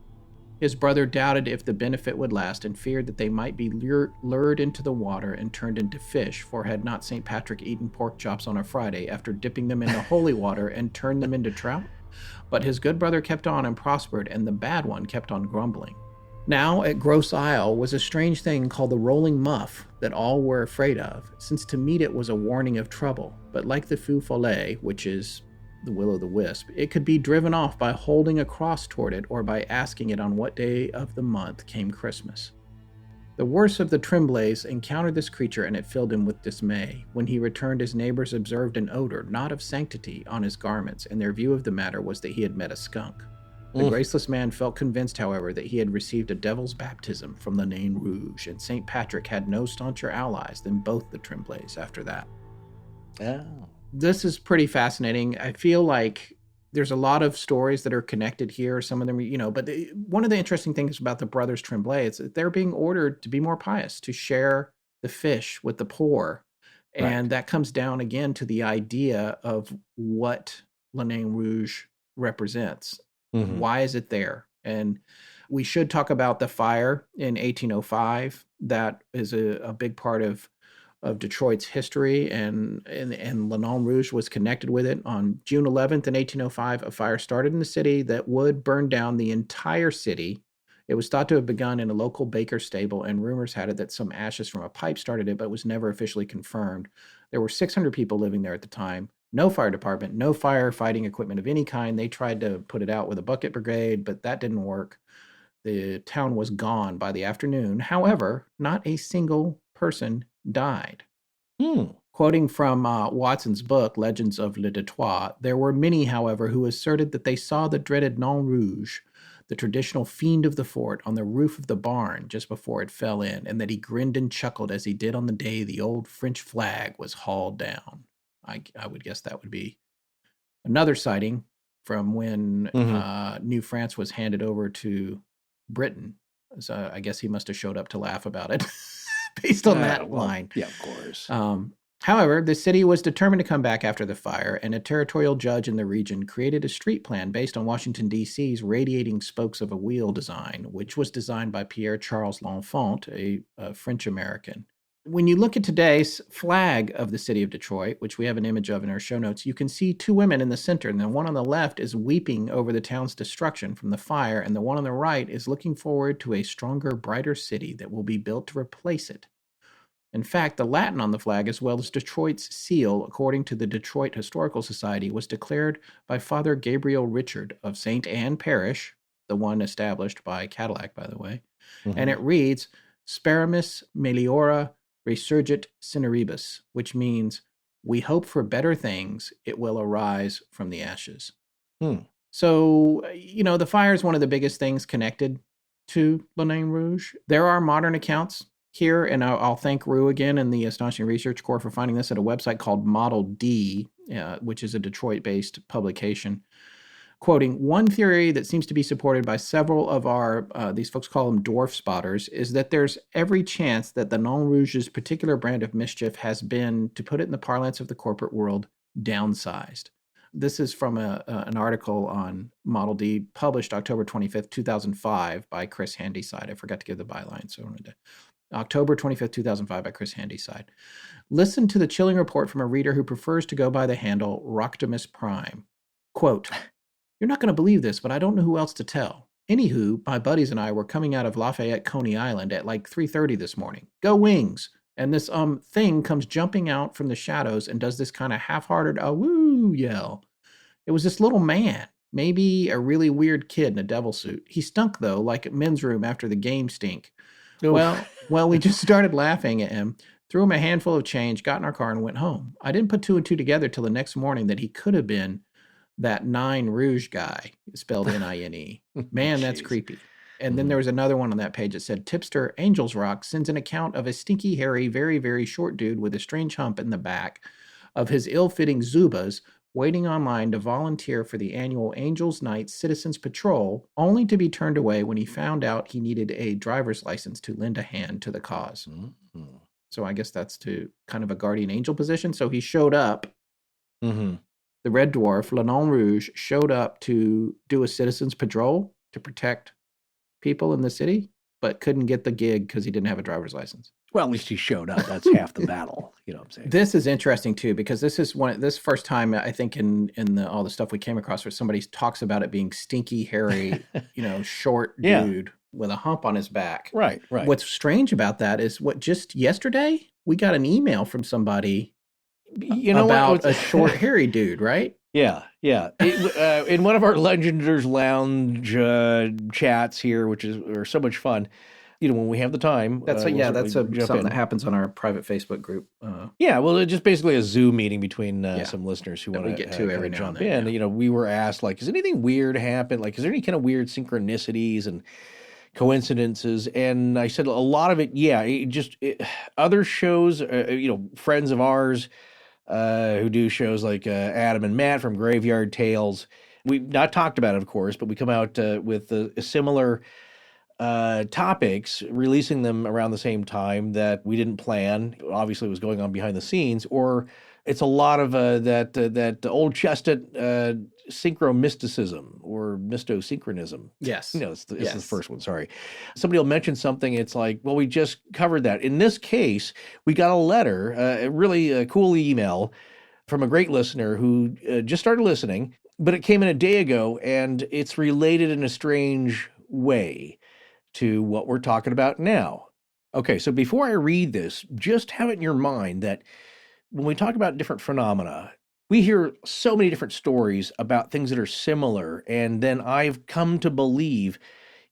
His brother doubted if the benefit would last and feared that they might be lured into the water and turned into fish, for had not St. Patrick eaten pork chops on a Friday after dipping them into holy water and turned them into trout? But his good brother kept on and prospered, and the bad one kept on grumbling. Now at Grosse Isle was a strange thing called the rolling muff that all were afraid of, since to meet it was a warning of trouble. But like the feu follet, which is the will-o'-the-wisp, it could be driven off by holding a cross toward it or by asking it on what day of the month came Christmas. The worst of the Tremblays encountered this creature, and it filled him with dismay. When he returned, his neighbors observed an odor, not of sanctity, on his garments, and their view of the matter was that he had met a skunk. The graceless man felt convinced, however, that he had received a devil's baptism from the Nain Rouge, and St. Patrick had no stauncher allies than both the Tremblays after that. Oh. This is pretty fascinating. I feel like there's a lot of stories that are connected here. Some of them, but one of the interesting things about the brothers Tremblay is that they're being ordered to be more pious, to share the fish with the poor. And that comes down again to the idea of what Le Nain Rouge represents. Why is it there? And we should talk about the fire in 1805. That is a big part of Detroit's history, and Le Nain Rouge was connected with it. On June 11th in 1805, a fire started in the city that would burn down the entire city. It was thought to have begun in a local baker's stable, and rumors had it that some ashes from a pipe started it, but was never officially confirmed. There were 600 people living there at the time. No fire department, no firefighting equipment of any kind. They tried to put it out with a bucket brigade, but that didn't work. The town was gone by the afternoon. However, not a single person died. Quoting from Watson's book, Legends of Le Détroit, there were many, however, who asserted that they saw the dreaded Non Rouge, the traditional fiend of the fort, on the roof of the barn just before it fell in, and that he grinned and chuckled as he did on the day the old French flag was hauled down. I would guess that would be another sighting from when New France was handed over to Britain. So I guess he must have showed up to laugh about it based on that line. Yeah, of course. However, the city was determined to come back after the fire, and a territorial judge in the region created a street plan based on Washington, D.C.'s radiating spokes of a wheel design, which was designed by Pierre-Charles L'Enfant, a French-American. When you look at today's flag of the city of Detroit, which we have an image of in our show notes, you can see two women in the center, and the one on the left is weeping over the town's destruction from the fire, and the one on the right is looking forward to a stronger, brighter city that will be built to replace it. In fact, the Latin on the flag, as well as Detroit's seal, according to the Detroit Historical Society, was declared by Father Gabriel Richard of St. Anne Parish, the one established by Cadillac, by the way, and it reads, Speramus Meliora Resurgit Cineribus, which means, we hope for better things, it will arise from the ashes. So, the fire is one of the biggest things connected to Le Nain Rouge. There are modern accounts here, and I'll thank Rue again and the Astonishing Research Corps for finding this at a website called Model D, which is a Detroit-based publication. Quoting, one theory that seems to be supported by several of our, these folks call them dwarf spotters, is that there's every chance that the Non Rouge's particular brand of mischief has been, to put it in the parlance of the corporate world, downsized. This is from an article on Model D published October 25th, 2005 by Chris Handyside. I forgot to give the byline, so I wanted to. October 25th, 2005 by Chris Handyside. Listen to the chilling report from a reader who prefers to go by the handle Roctimus Prime. Quote, "You're not going to believe this, but I don't know who else to tell. Anywho, my buddies and I were coming out of Lafayette, Coney Island at like 3:30 this morning. Go Wings! And this thing comes jumping out from the shadows and does this kind of half-hearted woo yell. It was this little man, maybe a really weird kid in a devil suit. He stunk though, like at men's room after the game stink. Well, we just started laughing at him, threw him a handful of change, got in our car and went home. I didn't put two and two together till the next morning that he could have been that Nain Rouge guy, spelled N-I-N-E. Man, that's creepy." And then there was another one on that page that said, "Tipster Angels Rock sends an account of a stinky, hairy, very, very short dude with a strange hump in the back of his ill-fitting Zubas waiting online to volunteer for the annual Angels Night Citizens Patrol, only to be turned away when he found out he needed a driver's license to lend a hand to the cause." Mm-hmm. So I guess that's to kind of a guardian angel position. So he showed up. Mm-hmm. The Red Dwarf, Nain Rouge, showed up to do a citizens patrol to protect people in the city, but couldn't get the gig because he didn't have a driver's license. Well, at least he showed up. That's half the battle. You know what I'm saying? This is interesting too, because this first time I think in all the stuff we came across where somebody talks about it being stinky, hairy, short dude with a hump on his back. Right. What's strange about that is just yesterday we got an email from somebody about a short, hairy dude, right? Yeah. In one of our Legenders Lounge chats here, which are so much fun, when we have the time. That's something that happens on our private Facebook group. It's just basically a Zoom meeting between some listeners who want to get to every now and then. And yeah. We were asked, is anything weird happen? Is there any kind of weird synchronicities and coincidences? And I said a lot of it, other shows, friends of ours, who do shows like Adam and Matt from Graveyard Tales. We've not talked about it, of course, but we come out with similar topics, releasing them around the same time that we didn't plan. Obviously, it was going on behind the scenes, or it's a lot of that old chestnut synchromysticism or mystosynchronism. Yes. It's the first one, sorry. Somebody will mention something, it's like, well, we just covered that. In this case, we got a letter, a really cool email from a great listener who just started listening, but it came in a day ago, and it's related in a strange way to what we're talking about now. Okay, so before I read this, just have it in your mind that when we talk about different phenomena, we hear so many different stories about things that are similar, and then I've come to believe,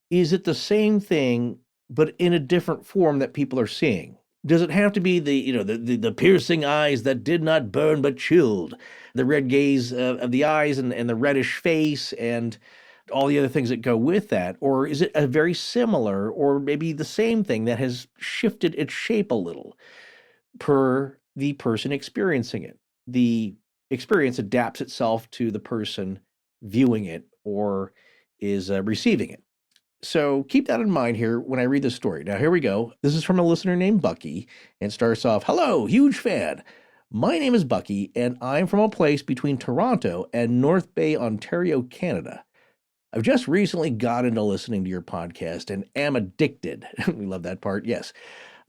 is it the same thing, but in a different form that people are seeing? Does it have to be the piercing eyes that did not burn but chilled, the red gaze of the eyes and the reddish face and all the other things that go with that? Or is it a very similar or maybe the same thing that has shifted its shape a little per the person experiencing it? The experience adapts itself to the person viewing it or is receiving it. So keep that in mind here when I read this story. Now, here we go. This is from a listener named Bucky, and it starts off, "Hello, huge fan. My name is Bucky, and I'm from a place between Toronto and North Bay, Ontario, Canada. I've just recently got into listening to your podcast and am addicted." We love that part, yes.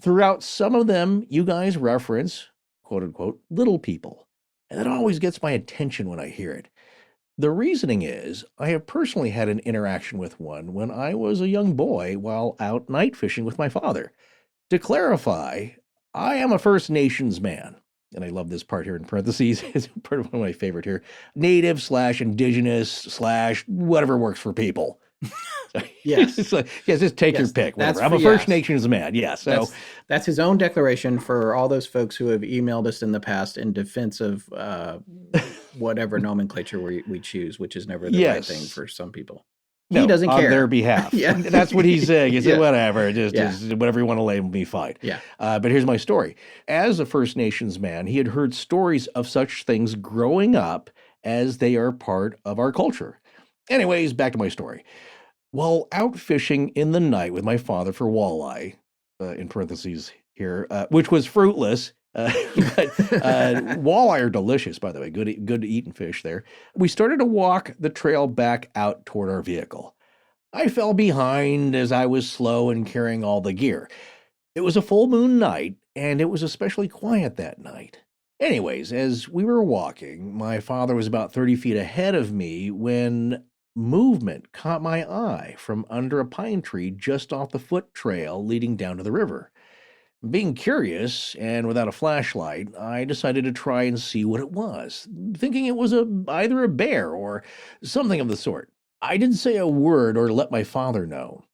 "Throughout some of them, you guys reference, quote unquote, little people. And that always gets my attention when I hear it. The reasoning is, I have personally had an interaction with one when I was a young boy while out night fishing with my father. To clarify, I am a First Nations man." And I love this part here in parentheses. It's part of one of my favorite here. "Native/indigenous/ whatever works for people." Yes. It's like, just take your pick. Whatever. I'm a First Nations man. Yes. So that's his own declaration for all those folks who have emailed us in the past in defense of whatever nomenclature we choose, which is never the right thing for some people. He doesn't care. On their behalf. Yeah. That's what he's saying. He said, whatever, just whatever you want to label me, fine. Yeah. But here's my story. As a First Nations man, he had heard stories of such things growing up as they are part of our culture. Anyways, back to my story. While out fishing in the night with my father for walleye, in parentheses here, which was fruitless, Uh, but walleye are delicious, by the way. Good eating fish there. We started to walk the trail back out toward our vehicle. I fell behind as I was slow in carrying all the gear. It was a full moon night, and it was especially quiet that night. Anyways, as we were walking, my father was about 30 feet ahead of me when movement caught my eye from under a pine tree just off the foot trail leading down to the river. Being curious and without a flashlight, I decided to try and see what it was, thinking it was either a bear or something of the sort. I didn't say a word or let my father know.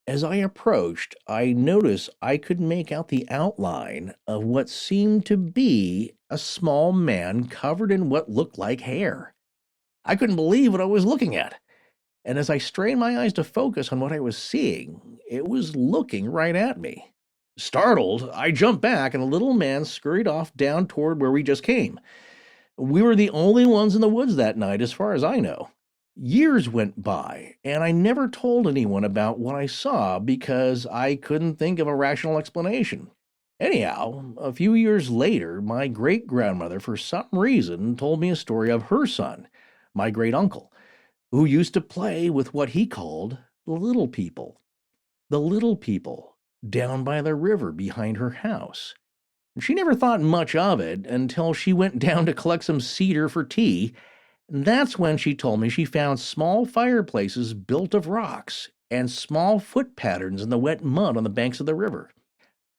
As I approached, I noticed I could make out the outline of what seemed to be a small man covered in what looked like hair. I couldn't believe what I was looking at. And as I strained my eyes to focus on what I was seeing, it was looking right at me. Startled, I jumped back and a little man scurried off down toward where we just came. We were the only ones in the woods that night, as far as I know. Years went by, and I never told anyone about what I saw because I couldn't think of a rational explanation. Anyhow, a few years later, my great-grandmother, for some reason, told me a story of her son, my great-uncle, who used to play with what he called the little people. The little people down by the river behind her house. She never thought much of it until she went down to collect some cedar for tea, and that's when she told me she found small fireplaces built of rocks and small foot patterns in the wet mud on the banks of the river.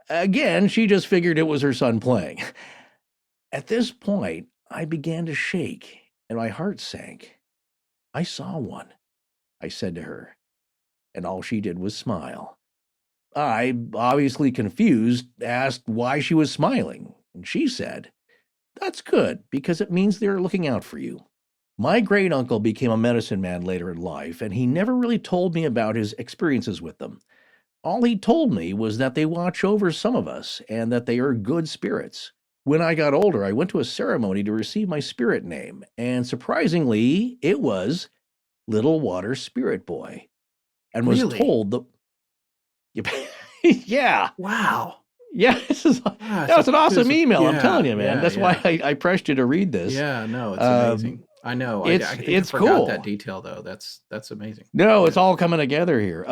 Again, she just figured it was her son playing. At this point, I began to shake, and my heart sank. "I saw one," I said to her, and all she did was smile. I, obviously confused, asked why she was smiling, and she said, "That's good, because it means they're looking out for you." My great-uncle became a medicine man later in life, and he never really told me about his experiences with them. All he told me was that they watch over some of us, and that they are good spirits. When I got older, I went to a ceremony to receive my spirit name, and surprisingly, it was Little Water Spirit Boy, and was Really? told the... Yeah. Wow. Yeah, it's an awesome email. I'm telling you, man. That's why I pressed you to read this. Yeah, no, it's amazing. I know. I think It's I forgot cool. that detail, though. That's amazing. No, it's all coming together here.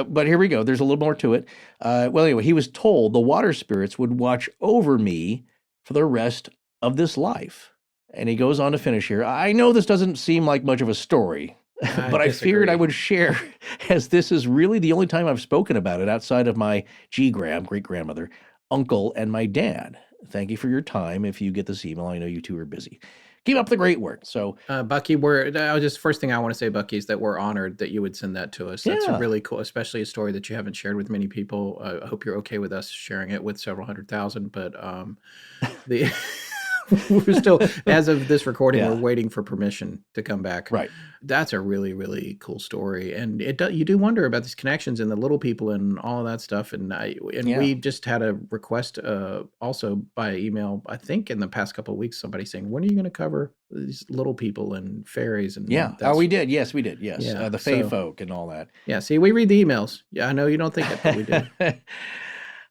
But here we go. There's a little more to it. Well, anyway, he was told the water spirits would watch over me for the rest of this life. And he goes on to finish here. I know this doesn't seem like much of a story, but I figured I would share, as this is really the only time I've spoken about it outside of my great-grandmother, uncle, and my dad. Thank you for your time. If you get this email, I know you two are busy. Keep up the great work. So, Bucky, first thing I want to say, Bucky, is that we're honored that you would send that to us. That's really cool, especially a story that you haven't shared with many people. I hope you're okay with us sharing it with several 100,000, but we're still, as of this recording, we're waiting for permission to come back. Right. That's a really, really cool story. And you do wonder about these connections and the little people and all of that stuff. And we just had a request also by email, I think in the past couple of weeks, somebody saying, when are you going to cover these little people and fairies? And we did. Yes, we did. Yes. Yeah, the Fae folk and all that. Yeah. See, we read the emails. Yeah, I know you don't think it, but we do.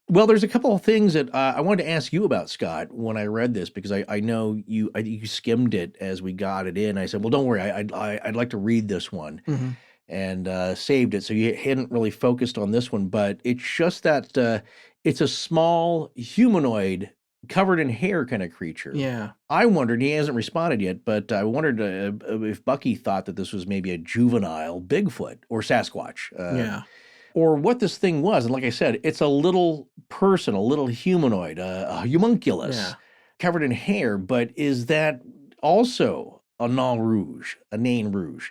Well, there's a couple of things that I wanted to ask you about, Scott, when I read this, because I know you skimmed it as we got it in. I said, well, don't worry, I'd like to read this one, and saved it. So you hadn't really focused on this one, but it's just that it's a small humanoid covered in hair kind of creature. Yeah. I wondered, he hasn't responded yet, but I wondered if Bucky thought that this was maybe a juvenile Bigfoot or Sasquatch. Or what this thing was. And like I said, it's a little person, a little humanoid, a homunculus covered in hair. But is that also a Non-Rouge, a Nain Rouge?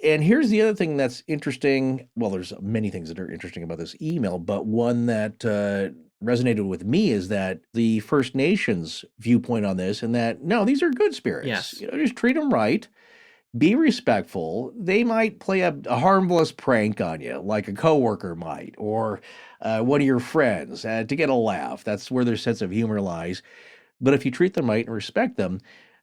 And here's the other thing that's interesting. Well, there's many things that are interesting about this email, but one that resonated with me is that the First Nations viewpoint on this, and that, no, these are good spirits. Yes. Just treat them right. Be respectful. They might play a harmless prank on you, like a coworker might, or one of your friends to get a laugh. That's where their sense of humor lies. But if you treat them right and respect them,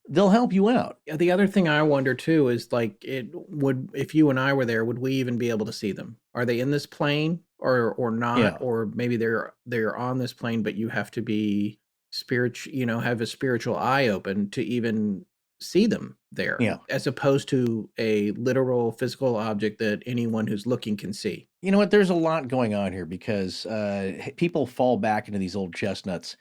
they'll help you out. The other thing I wonder too is, like, if you and I were there, would we even be able to see them? Are they in this plane or not? Yeah. Or maybe they're on this plane, but you have to be have a spiritual eye open to even see them there, Yeah. as opposed to a literal physical object that anyone who's looking can see. You know what? There's a lot going on here because people fall back into these old chestnuts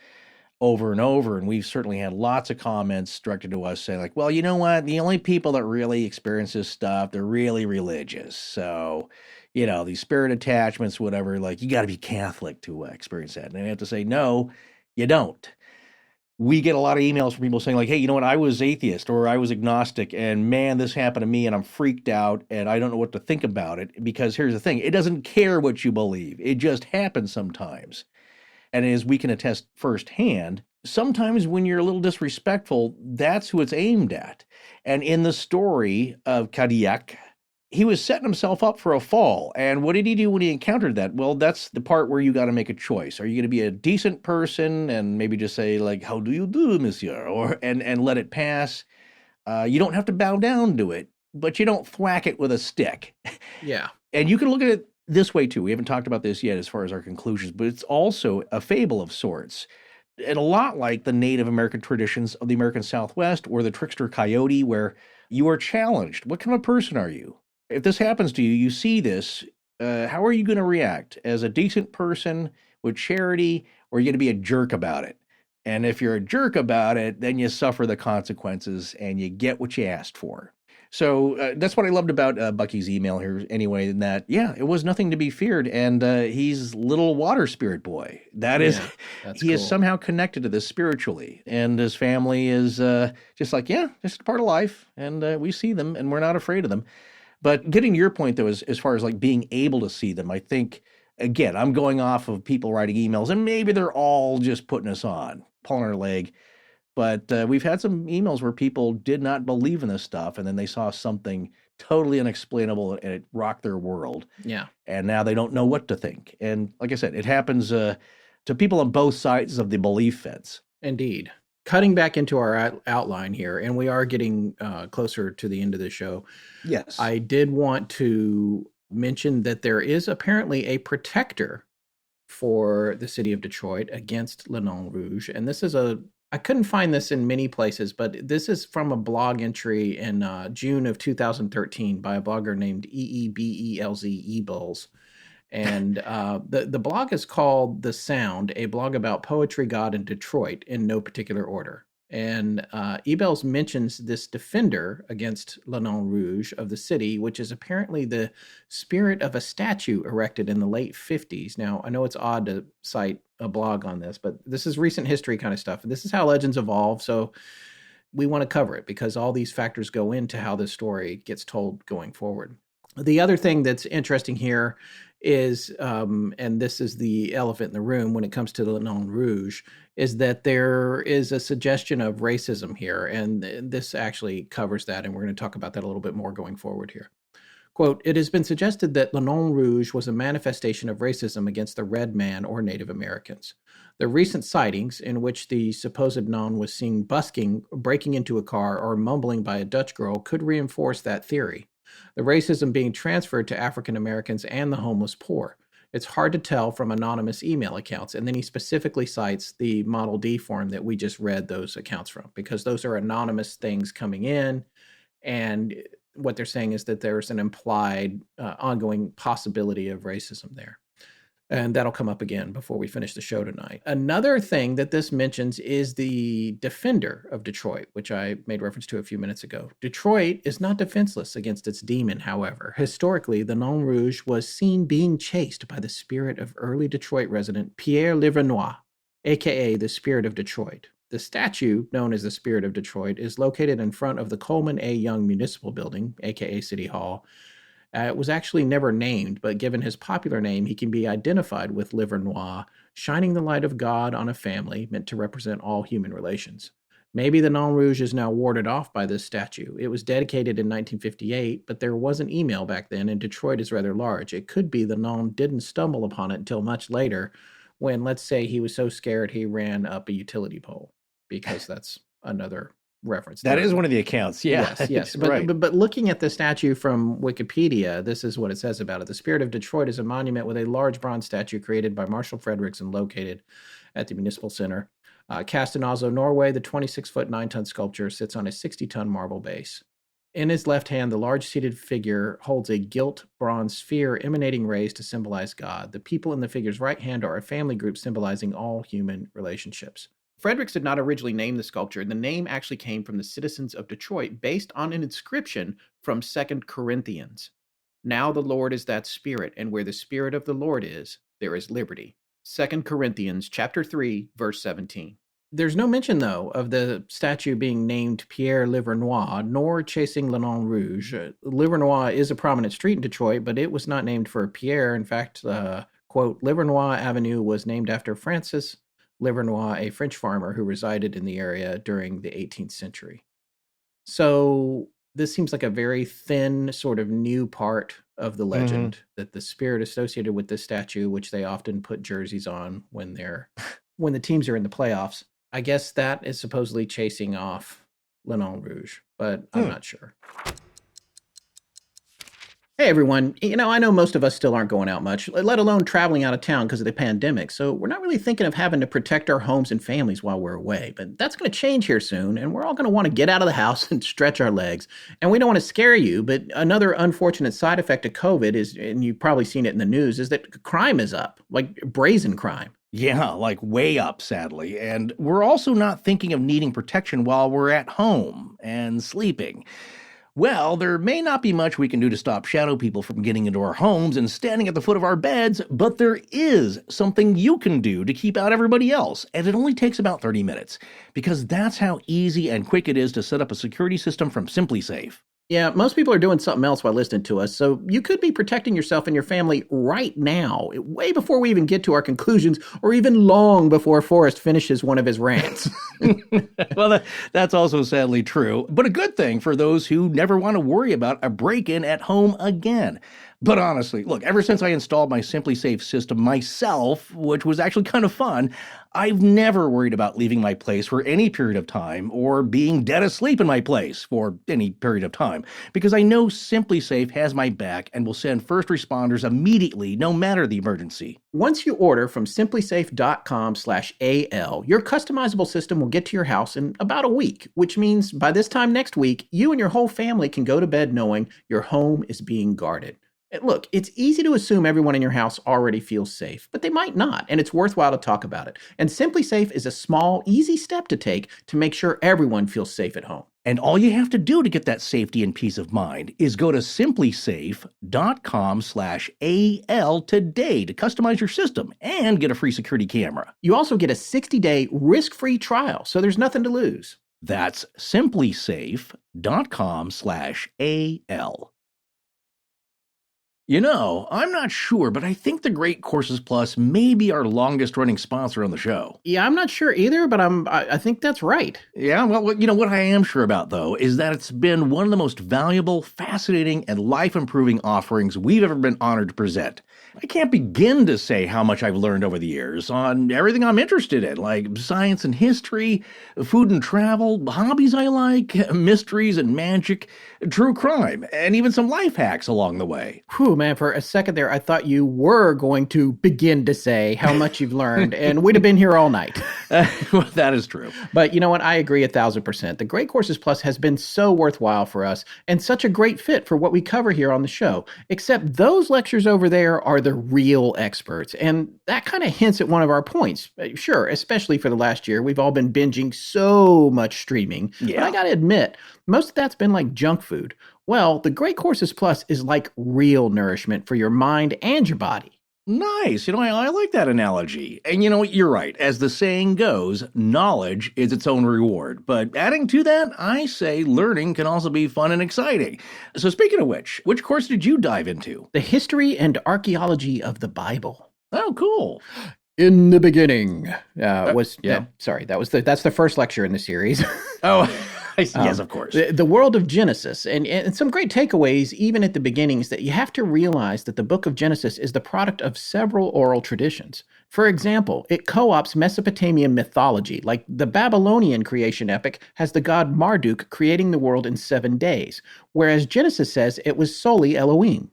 over and over. And we've certainly had lots of comments directed to us saying, like, well, you know what? The only people that really experience this stuff, they're really religious. So, these spirit attachments, whatever, like, you got to be Catholic to experience that. And I have to say, no, you don't. We get a lot of emails from people saying, like, hey, you know what? I was atheist or I was agnostic, and man, this happened to me and I'm freaked out and I don't know what to think about it. Because here's the thing, it doesn't care what you believe. It just happens sometimes. And as we can attest firsthand, sometimes when you're a little disrespectful, that's who it's aimed at. And in the story of Cadillac, he was setting himself up for a fall. And what did he do when he encountered that? Well, that's the part where you got to make a choice. Are you going to be a decent person and maybe just say, like, how do you do, monsieur? And let it pass? You don't have to bow down to it, but you don't thwack it with a stick. Yeah. And you can look at it this way too. We haven't talked about this yet as far as our conclusions, but it's also a fable of sorts. And a lot like the Native American traditions of the American Southwest or the trickster coyote, where you are challenged. What kind of person are you? If this happens to you, you see this, how are you going to react? As a decent person with charity, or are you going to be a jerk about it? And if you're a jerk about it, then you suffer the consequences and you get what you asked for. So that's what I loved about Bucky's email here anyway, in that, yeah, it was nothing to be feared. And he's little water spirit boy. That is, he is somehow connected to this spiritually. And his family is just like, yeah, just a part of life. And we see them and we're not afraid of them. But getting to your point, though, as far as like being able to see them, I think, again, I'm going off of people writing emails and maybe they're all just putting us on, pulling our leg. But we've had some emails where people did not believe in this stuff, and then they saw something totally unexplainable, and it rocked their world. Yeah. And now they don't know what to think. And like I said, it happens to people on both sides of the belief fence. Indeed. Cutting back into our outline here, and we are getting closer to the end of the show. Yes. I did want to mention that there is apparently a protector for the city of Detroit against Nain Rouge. And this is I couldn't find this in many places, but this is from a blog entry in June of 2013 by a blogger named EEBELZ Ebelz. And the blog is called The Sound, a blog about poetry, God, and Detroit in no particular order. And Ebelz mentions this defender against Nain Rouge of the city, which is apparently the spirit of a statue erected in the late 50s. Now, I know it's odd to cite a blog on this, but this is recent history kind of stuff. And this is how legends evolve. So we want to cover it because all these factors go into how this story gets told going forward. The other thing that's interesting here is, and this is the elephant in the room when it comes to the Nain Rouge, is that there is a suggestion of racism here. And this actually covers that. And we're going to talk about that a little bit more going forward here. Quote, it has been suggested that Nain Rouge was a manifestation of racism against the red man or Native Americans. The recent sightings in which the supposed Nain was seen busking, breaking into a car, or mumbling by a Dutch girl could reinforce that theory. The racism being transferred to African Americans and the homeless poor. It's hard to tell from anonymous email accounts. And then he specifically cites the Model D form that we just read those accounts from, because those are anonymous things coming in. And what they're saying is that there's an implied ongoing possibility of racism there. And that'll come up again before we finish the show tonight. Another thing that this mentions is the defender of Detroit, which I made reference to a few minutes ago. Detroit is not defenseless against its demon, however. Historically, the Nain Rouge was seen being chased by the spirit of early Detroit resident Pierre Livernois, a.k.a. the Spirit of Detroit. The statue, known as the Spirit of Detroit, is located in front of the Coleman A. Young Municipal Building, a.k.a. City Hall. It was actually never named, but given his popular name, he can be identified with Livernois, shining the light of God on a family meant to represent all human relations. Maybe the Nain Rouge is now warded off by this statue. It was dedicated in 1958, but there wasn't email back then, and Detroit is rather large. It could be the Nain didn't stumble upon it until much later, when, let's say, he was so scared he ran up a utility pole, because that's another reference. That is one of the accounts. Yeah. Yes. But looking at the statue from Wikipedia, this is what it says about it. The Spirit of Detroit is a monument with a large bronze statue created by Marshall Fredericks and located at the Municipal Center. Cast in Oslo, Norway, the 26-foot, 9-ton sculpture sits on a 60-ton marble base. In his left hand, the large seated figure holds a gilt bronze sphere emanating rays to symbolize God. The people in the figure's right hand are a family group symbolizing all human relationships. Fredericks did not originally name the sculpture. The name actually came from the citizens of Detroit based on an inscription from 2 Corinthians. Now the Lord is that Spirit, and where the Spirit of the Lord is, there is liberty. 2 Corinthians chapter 3, verse 17. There's no mention, though, of the statue being named Pierre Livernois, nor chasing le Nain Rouge. Livernois is a prominent street in Detroit, but it was not named for Pierre. In fact, quote, Livernois Avenue was named after Francis Livernois, a French farmer who resided in the area during the 18th century. So this seems like a very thin, sort of new part of the legend, that the spirit associated with this statue, which they often put jerseys on when the teams are in the playoffs, I guess that is supposedly chasing off Le Nain Rouge, but I'm not sure. Hey, everyone. I know most of us still aren't going out much, let alone traveling out of town because of the pandemic. So we're not really thinking of having to protect our homes and families while we're away. But that's going to change here soon, and we're all going to want to get out of the house and stretch our legs. And we don't want to scare you, but another unfortunate side effect of COVID is, and you've probably seen it in the news, is that crime is up, like brazen crime. Yeah, like way up, sadly. And we're also not thinking of needing protection while we're at home and sleeping. Well, there may not be much we can do to stop shadow people from getting into our homes and standing at the foot of our beds, but there is something you can do to keep out everybody else, and it only takes about 30 minutes, because that's how easy and quick it is to set up a security system from SimpliSafe. Yeah, most people are doing something else while listening to us, so you could be protecting yourself and your family right now, way before we even get to our conclusions, or even long before Forrest finishes one of his rants. Well, that's also sadly true, but a good thing for those who never want to worry about a break-in at home again. But honestly, look, ever since I installed my SimpliSafe system myself, which was actually kind of fun, I've never worried about leaving my place for any period of time or being dead asleep in my place for any period of time, because I know SimpliSafe has my back and will send first responders immediately, no matter the emergency. Once you order from simplisafe.com/AL, your customizable system will get to your house in about a week, which means by this time next week, you and your whole family can go to bed knowing your home is being guarded. Look, it's easy to assume everyone in your house already feels safe, but they might not, and it's worthwhile to talk about it. And SimpliSafe is a small, easy step to take to make sure everyone feels safe at home. And all you have to do to get that safety and peace of mind is go to simplisafe.com/AL today to customize your system and get a free security camera. You also get a 60-day risk-free trial, so there's nothing to lose. That's simplisafe.com/AL. I'm not sure, but I think the Great Courses Plus may be our longest running sponsor on the show. Yeah, I'm not sure either, but I think that's right. Yeah, well, what I am sure about, though, is that it's been one of the most valuable, fascinating, and life-improving offerings we've ever been honored to present. I can't begin to say how much I've learned over the years on everything I'm interested in, like science and history, food and travel, hobbies I like, mysteries and magic, true crime, and even some life hacks along the way. Whew, man, for a second there, I thought you were going to begin to say how much you've learned, and we'd have been here all night. Well, that is true. But you know what? I agree 1,000%. The Great Courses Plus has been so worthwhile for us and such a great fit for what we cover here on the show. Except those lectures over there are the real experts. And that kind of hints at one of our points. Sure, especially for the last year, we've all been binging so much streaming. Yeah. But I got to admit, most of that's been like junk food. Well, the Great Courses Plus is like real nourishment for your mind and your body. Nice. I like that analogy. And you're right. As the saying goes, knowledge is its own reward. But adding to that, I say learning can also be fun and exciting. So speaking of which course did you dive into? The History and Archaeology of the Bible. Oh, cool. In the beginning that's the first lecture in the series. Oh, yes, of course. The world of Genesis, and some great takeaways, even at the beginning, is that you have to realize that the book of Genesis is the product of several oral traditions. For example, it co-opts Mesopotamian mythology, like the Babylonian creation epic has the god Marduk creating the world in 7 days, whereas Genesis says it was solely Elohim.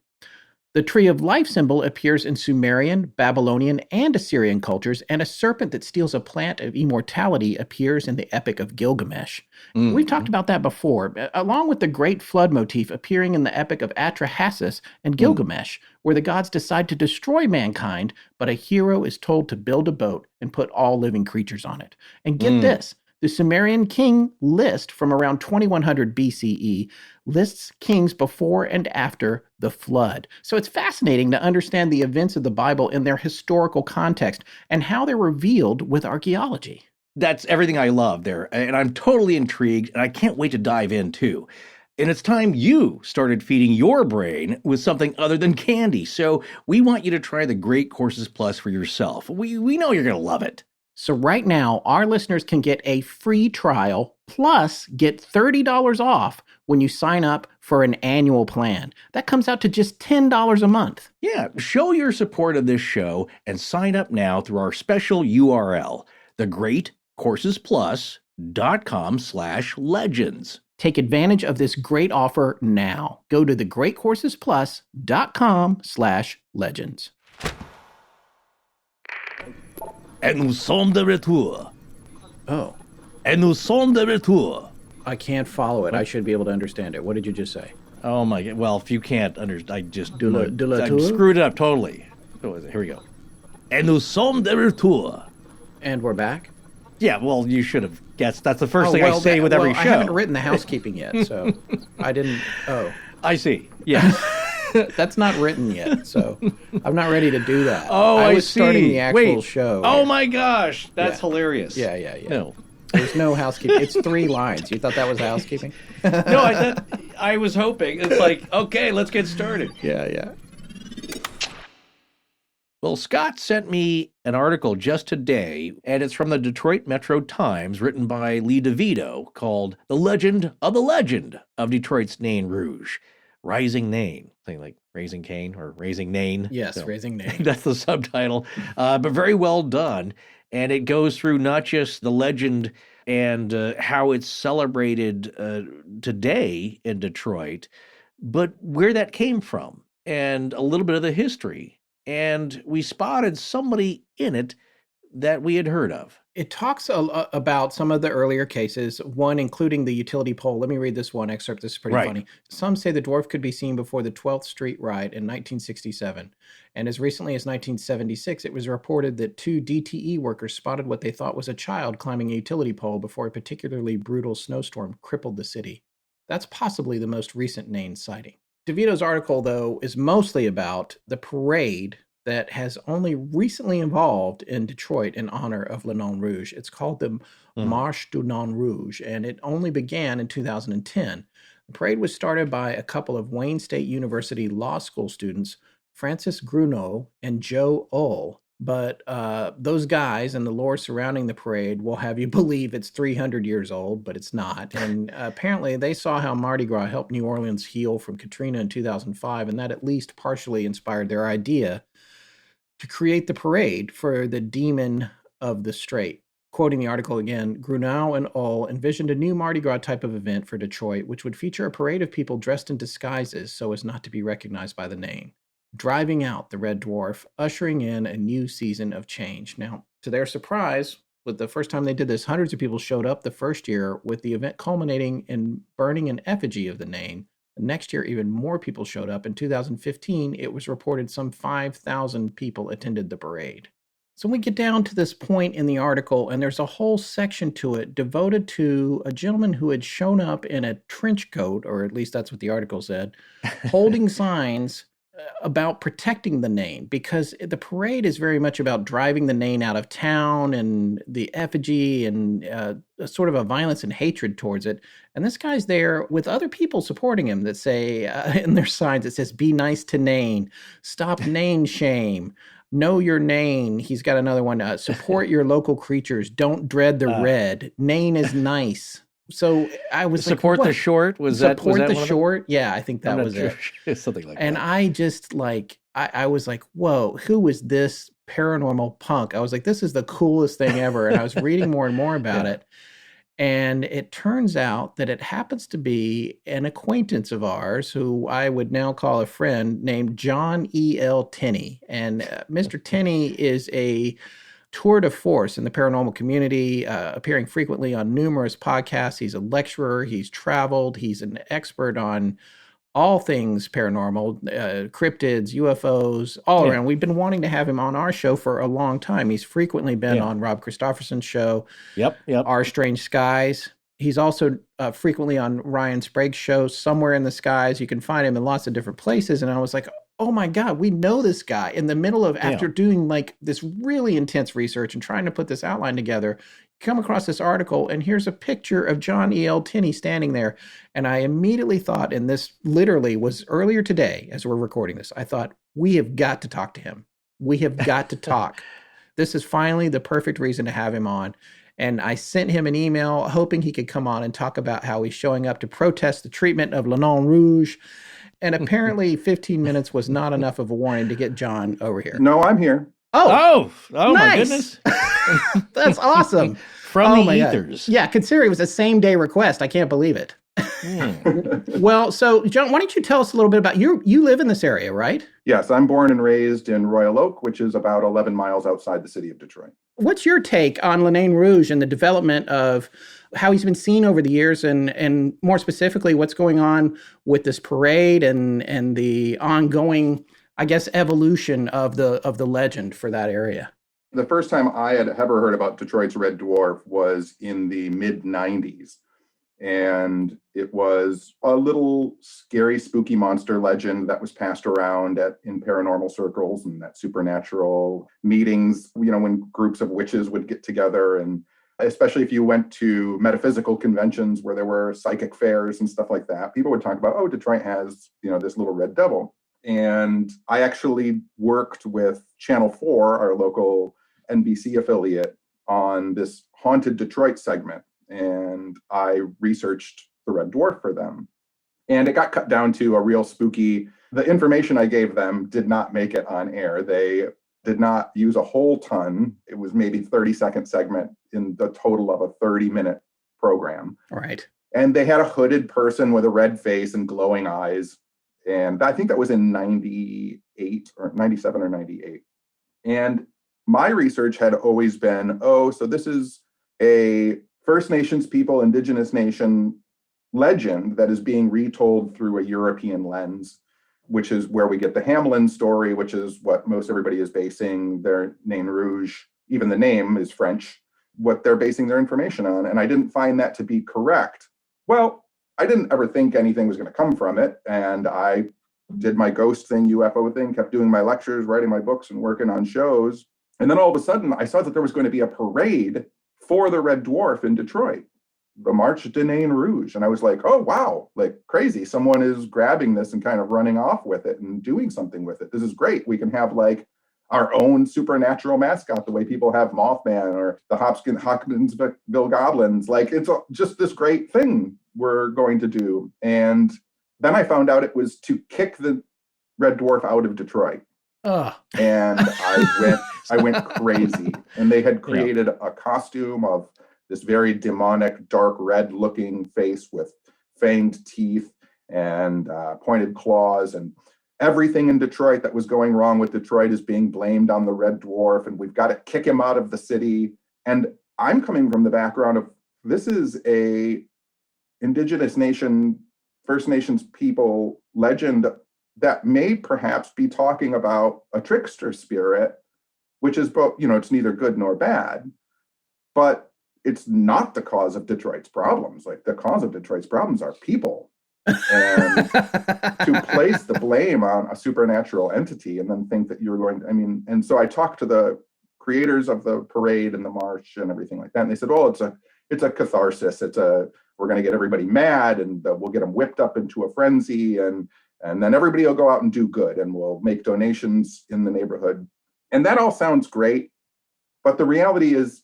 The Tree of Life symbol appears in Sumerian, Babylonian, and Assyrian cultures, and a serpent that steals a plant of immortality appears in the Epic of Gilgamesh. We've talked about that before, along with the Great Flood motif appearing in the Epic of Atrahasis and Gilgamesh, where the gods decide to destroy mankind, but a hero is told to build a boat and put all living creatures on it. And get this. The Sumerian king list from around 2100 BCE lists kings before and after the flood. So it's fascinating to understand the events of the Bible in their historical context and how they're revealed with archaeology. That's everything I love there, and I'm totally intrigued, and I can't wait to dive in, too. And it's time you started feeding your brain with something other than candy, so we want you to try the Great Courses Plus for yourself. We know you're going to love it. So right now, our listeners can get a free trial plus get $30 off when you sign up for an annual plan. That comes out to just $10 a month. Yeah, show your support of this show and sign up now through our special URL, thegreatcoursesplus.com/legends. Take advantage of this great offer now. Go to thegreatcoursesplus.com/legends. Et nous sommes de retour. Oh, Et nous sommes de retour. I can't follow it. I should be able to understand it. What did you just say? Oh my God. Well, if you can't understand, I just De la I tour? screwed it up totally. What was it? Here we go. Et nous sommes de retour. And we're back? Yeah, well, you should have guessed. That's the first thing I say with every show. I haven't written the housekeeping yet, so I didn't. Oh, I see. Yes. that's not written yet, so I'm not ready to do that. Oh, I was see. starting the actual Wait. show. Oh my gosh, that's Yeah. hilarious. Yeah. No. There's no housekeeping. It's 3 lines. You thought that was housekeeping? No, I was hoping. It's like, okay, let's get started. Yeah. Well, Scott sent me an article just today, and it's from the Detroit Metro Times, written by Lee DeVito, called The Legend of Detroit's Nain Rouge. Rising Nain. Something like Raising Cane or Raising Nain. Yes, So, Raising Nain. That's the subtitle, but very well done. And it goes through not just the legend and how it's celebrated today in Detroit, but where that came from and a little bit of the history. And we spotted somebody in it that we had heard of. It talks about some of the earlier cases, one including the utility pole. Let me read this one excerpt. This is pretty funny. Some say the dwarf could be seen before the 12th Street riot in 1967. And as recently as 1976, it was reported that 2 DTE workers spotted what they thought was a child climbing a utility pole before a particularly brutal snowstorm crippled the city. That's possibly the most recent Nain sighting. DeVito's article, though, is mostly about the parade that has only recently evolved in Detroit in honor of Le Non Rouge. It's called the Marche du Non Rouge, and it only began in 2010. The parade was started by a couple of Wayne State University law school students, Francis Grunow and Joe Ull. But those guys and the lore surrounding the parade will have you believe it's 300 years old, but it's not. And apparently they saw how Mardi Gras helped New Orleans heal from Katrina in 2005, and that at least partially inspired their idea to create the parade for the demon of the Strait. Quoting the article again, Grunow and Ull envisioned a new Mardi Gras type of event for Detroit, which would feature a parade of people dressed in disguises so as not to be recognized by the Nain, driving out the Red Dwarf, ushering in a new season of change. Now, to their surprise, with the first time they did this, hundreds of people showed up the first year, with the event culminating in burning an effigy of the Nain. The next year, even more people showed up. In 2015, it was reported some 5,000 people attended the parade. So we get down to this point in the article, and there's a whole section to it devoted to a gentleman who had shown up in a trench coat, or at least that's what the article said, holding signs about protecting the Nain, because the parade is very much about driving the Nain out of town and the effigy and a sort of a violence and hatred towards it. And this guy's there with other people supporting him that say in their signs, it says, "Be nice to Nain, stop Nain shame, know your Nain." He's got another one, support your local creatures, don't dread the red, Nain is nice. So I was support like, the short. Was support that the short? Yeah, I think that was it. Something like and that. I just I was like, whoa, who is this paranormal punk? I was like, this is the coolest thing ever. And I was reading more and more about it. And it turns out that it happens to be an acquaintance of ours who I would now call a friend named John E.L. Tenney. And Mr. Tenney is a tour de force in the paranormal community, appearing frequently on numerous podcasts. He's a lecturer. He's traveled. He's an expert on all things paranormal, cryptids, UFOs, all around. We've been wanting to have him on our show for a long time. He's frequently been on Rob Christopherson's show, Our Strange Skies. He's also frequently on Ryan Sprague's show, Somewhere in the Skies. You can find him in lots of different places. And I was like, oh my God, we know this guy. In the middle of, after doing like this really intense research and trying to put this outline together, come across this article, and here's a picture of John E.L. Tenney standing there. And I immediately thought, and this literally was earlier today as we're recording this, I thought, we have got to talk to him. We have got to talk. This is finally the perfect reason to have him on. And I sent him an email hoping he could come on and talk about how he's showing up to protest the treatment of Nain Rouge. And apparently 15 minutes was not enough of a warning to get John over here. No, I'm here. Oh, nice. My goodness. That's awesome. From the ethers. God. Yeah, consider it was a same day request. I can't believe it. Well, so John, why don't you tell us a little bit about you live in this area, right? Yes, I'm born and raised in Royal Oak, which is about 11 miles outside the city of Detroit. What's your take on Nain Rouge and the development of how he's been seen over the years, and more specifically, what's going on with this parade and the ongoing, I guess, evolution of the legend for that area? The first time I had ever heard about Detroit's Red Dwarf was in the mid-90s. And it was a little scary, spooky monster legend that was passed around in paranormal circles and at supernatural meetings, when groups of witches would get together. And especially if you went to metaphysical conventions where there were psychic fairs and stuff like that, people would talk about, oh, Detroit has, this little red devil. And I actually worked with Channel 4, our local NBC affiliate, on this Haunted Detroit segment. And I researched the Red Dwarf for them. And it got cut down to a real spooky, the information I gave them did not make it on air. They did not use a whole ton. It was maybe 30-second segment in the total of a 30-minute program. Right. And they had a hooded person with a red face and glowing eyes. And I think that was in 98 or 97 or 98. And my research had always been, so this is a First Nations people, Indigenous nation legend that is being retold through a European lens, which is where we get the Hamlin story, which is what most everybody is basing their Nain Rouge, even the name is French, what they're basing their information on. And I didn't find that to be correct. Well, I didn't ever think anything was going to come from it. And I did my ghost thing, UFO thing, kept doing my lectures, writing my books and working on shows. And then all of a sudden I saw that there was going to be a parade for the Red Dwarf in Detroit, the March de Nain Rouge. And I was like, oh, wow, like crazy. Someone is grabbing this and kind of running off with it and doing something with it. This is great. We can have like our own supernatural mascot, the way people have Mothman or the Hopkinsville Goblins. Like it's just this great thing we're going to do. And then I found out it was to kick the Red Dwarf out of Detroit. And I went crazy. And they had created a costume of this very demonic, dark red looking face with fanged teeth and pointed claws. And everything in Detroit that was going wrong with Detroit is being blamed on the Red Dwarf. And we've got to kick him out of the city. And I'm coming from the background of this is a Indigenous nation, First Nations people legend that may perhaps be talking about a trickster spirit, which is both, it's neither good nor bad, but it's not the cause of Detroit's problems. Like the cause of Detroit's problems are people. And to place the blame on a supernatural entity and then think that you're going to, and so I talked to the creators of the parade and the march and everything like that. And they said, well, it's a catharsis. We're going to get everybody mad and we'll get them whipped up into a frenzy and then everybody will go out and do good and we'll make donations in the neighborhood. And that all sounds great. But the reality is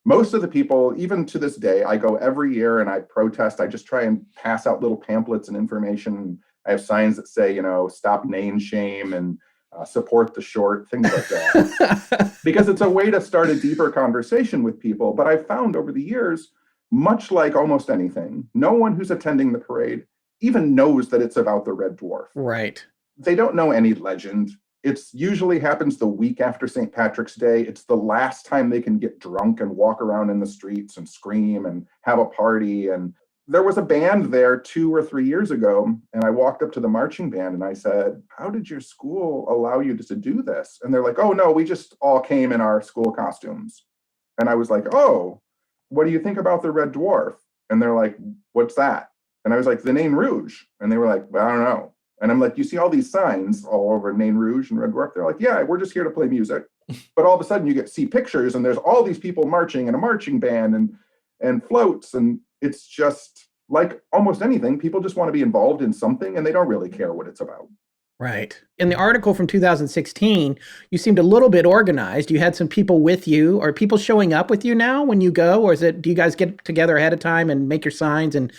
most of the people, even to this day, I go every year and I protest. I just try and pass out little pamphlets and information. I have signs that say, stop name shame and support the short, things like that. Because it's a way to start a deeper conversation with people. But I've found over the years, much like almost anything, no one who's attending the parade even knows that it's about the Red Dwarf. Right. They don't know any legend. It's usually happens the week after St. Patrick's Day. It's the last time they can get drunk and walk around in the streets and scream and have a party. And there was a band there 2 or 3 years ago, and I walked up to the marching band and I said, "How did your school allow you to do this?" And they're like, "Oh, no, we just all came in our school costumes." And I was like, "Oh, what do you think about the Red Dwarf?" And they're like, "What's that?" And I was like, "The Nain Rouge." And they were like, "Well, I don't know." And I'm like, "You see all these signs all over Nain Rouge and Red Dwarf?" They're like, "Yeah, we're just here to play music." But all of a sudden you see pictures and there's all these people marching in a marching band and floats. And it's just like almost anything, people just want to be involved in something and they don't really care what it's about. Right. In the article from 2016, you seemed a little bit organized. You had some people with you. Are people showing up with you now when you go? Or do you guys get together ahead of time and make your signs and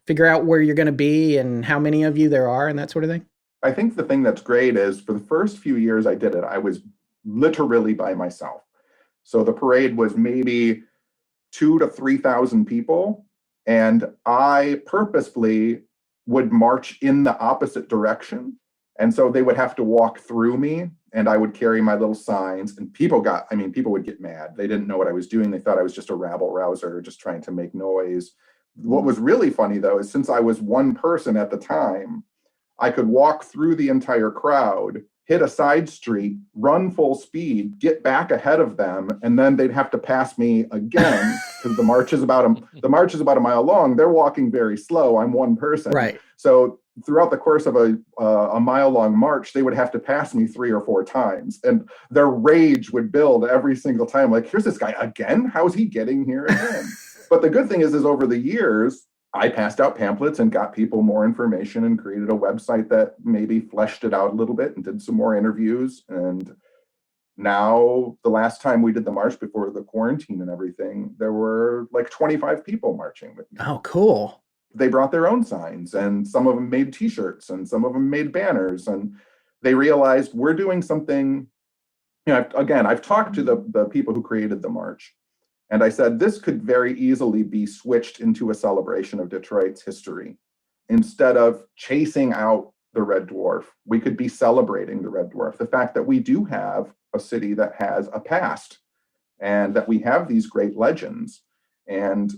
figure out where you're going to be and how many of you there are and that sort of thing? I think the thing that's great is for the first few years I did it, I was literally by myself. So the parade was maybe 2,000 to 3,000 people. And I purposefully would march in the opposite direction. And so they would have to walk through me and I would carry my little signs, and people would get mad. They didn't know what I was doing. They thought I was just a rabble rouser, just trying to make noise. What was really funny though, is since I was one person at the time, I could walk through the entire crowd, hit a side street, run full speed, get back ahead of them, and then they'd have to pass me again because the march is about a mile long. They're walking very slow. I'm one person. Right. So throughout the course of a mile-long march, they would have to pass me 3 or 4 times, and their rage would build every single time. Like, here's this guy again? How's he getting here again? But the good thing is over the years, I passed out pamphlets and got people more information and created a website that maybe fleshed it out a little bit and did some more interviews. And now, the last time we did the march before the quarantine and everything, there were like 25 people marching with me. Oh, cool. They brought their own signs, and some of them made t-shirts and some of them made banners, and they realized we're doing something. I've talked to the people who created the march, and I said, this could very easily be switched into a celebration of Detroit's history. Instead of chasing out the Red Dwarf, we could be celebrating the Red Dwarf. The fact that we do have a city that has a past and that we have these great legends, and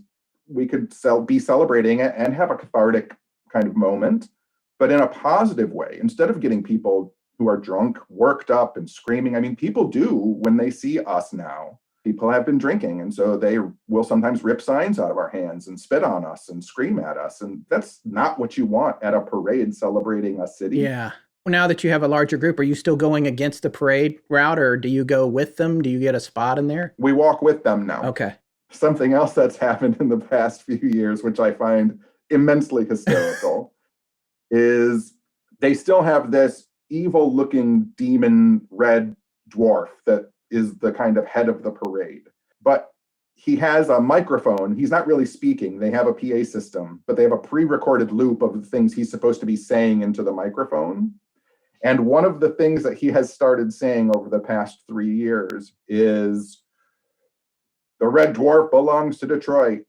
we could be celebrating it and have a cathartic kind of moment, but in a positive way. Instead of getting people who are drunk, worked up and screaming. I mean, people do when they see us now. People have been drinking, and so they will sometimes rip signs out of our hands and spit on us and scream at us. And that's not what you want at a parade celebrating a city. Yeah. Well, now that you have a larger group, are you still going against the parade route, or do you go with them? Do you get a spot in there? We walk with them now. Okay. Something else that's happened in the past few years, which I find immensely hysterical, is they still have this evil-looking demon red dwarf that is the kind of head of the parade. But he has a microphone. He's not really speaking. They have a PA system, but they have a pre-recorded loop of the things he's supposed to be saying into the microphone. And one of the things that he has started saying over the past 3 years is, the Red Dwarf belongs to Detroit.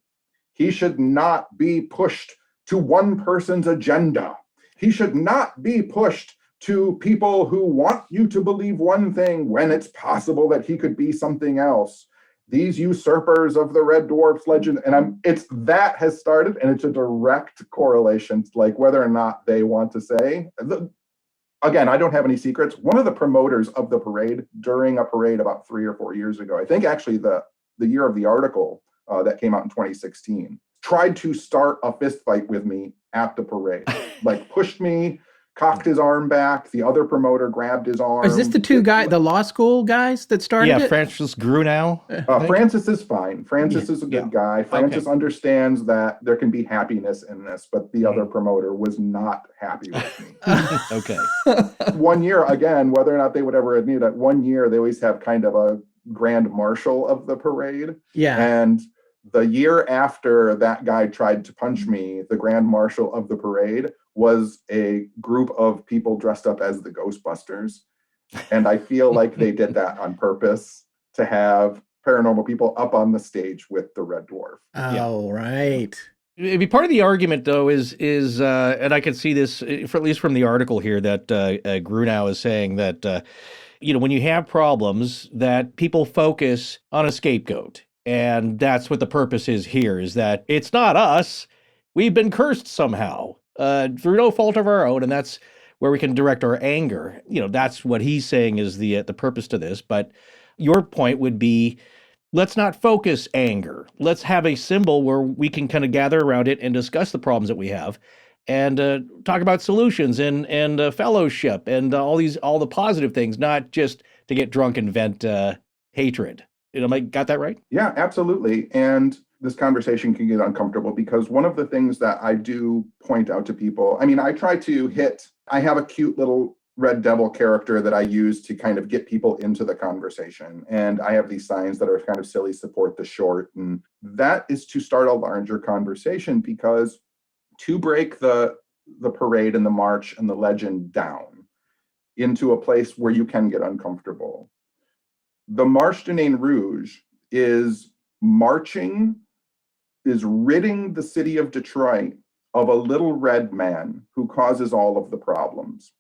He should not be pushed to one person's agenda. He should not be pushed to people who want you to believe one thing when it's possible that he could be something else. These usurpers of the Red Dwarf's legend. And that has started, and it's a direct correlation to like whether or not they want to say. Again, I don't have any secrets. One of the promoters of the parade during a parade about 3 or 4 years ago, I think actually the year of the article that came out in 2016, tried to start a fist fight with me at the parade. Like pushed me, cocked his arm back. The other promoter grabbed his arm. Is this the two the law school guys that started it? Yeah, Francis Grunow. Francis is fine. Francis is a good guy. Francis understands that there can be happiness in this, but the other promoter was not happy with me. Okay. 1 year, again, whether or not they would ever admit it, 1 year they always have kind of a grand marshal of the parade. Yeah. And the year after that guy tried to punch me, the grand marshal of the parade was a group of people dressed up as the Ghostbusters. And I feel like they did that on purpose to have paranormal people up on the stage with the Red Dwarf. Oh, right. Maybe part of the argument, though, is and I can see this, at least from the article here, that Grunow is saying that, when you have problems, that people focus on a scapegoat. And that's what the purpose is here, is that it's not us. We've been cursed somehow through no fault of our own. And that's where we can direct our anger. That's what he's saying is the purpose to this. But your point would be, let's not focus anger. Let's have a symbol where we can kind of gather around it and discuss the problems that we have and talk about solutions and fellowship and all the positive things, not just to get drunk and vent hatred. Am I got that right? Yeah, absolutely. And this conversation can get uncomfortable because one of the things that I do point out to people, I have a cute little Red Devil character that I use to kind of get people into the conversation. And I have these signs that are kind of silly, support the short. And that is to start a larger conversation, because to break the parade and the march and the legend down into a place where you can get uncomfortable. The Marche de Nain Rouge is ridding the city of Detroit of a little red man who causes all of the problems.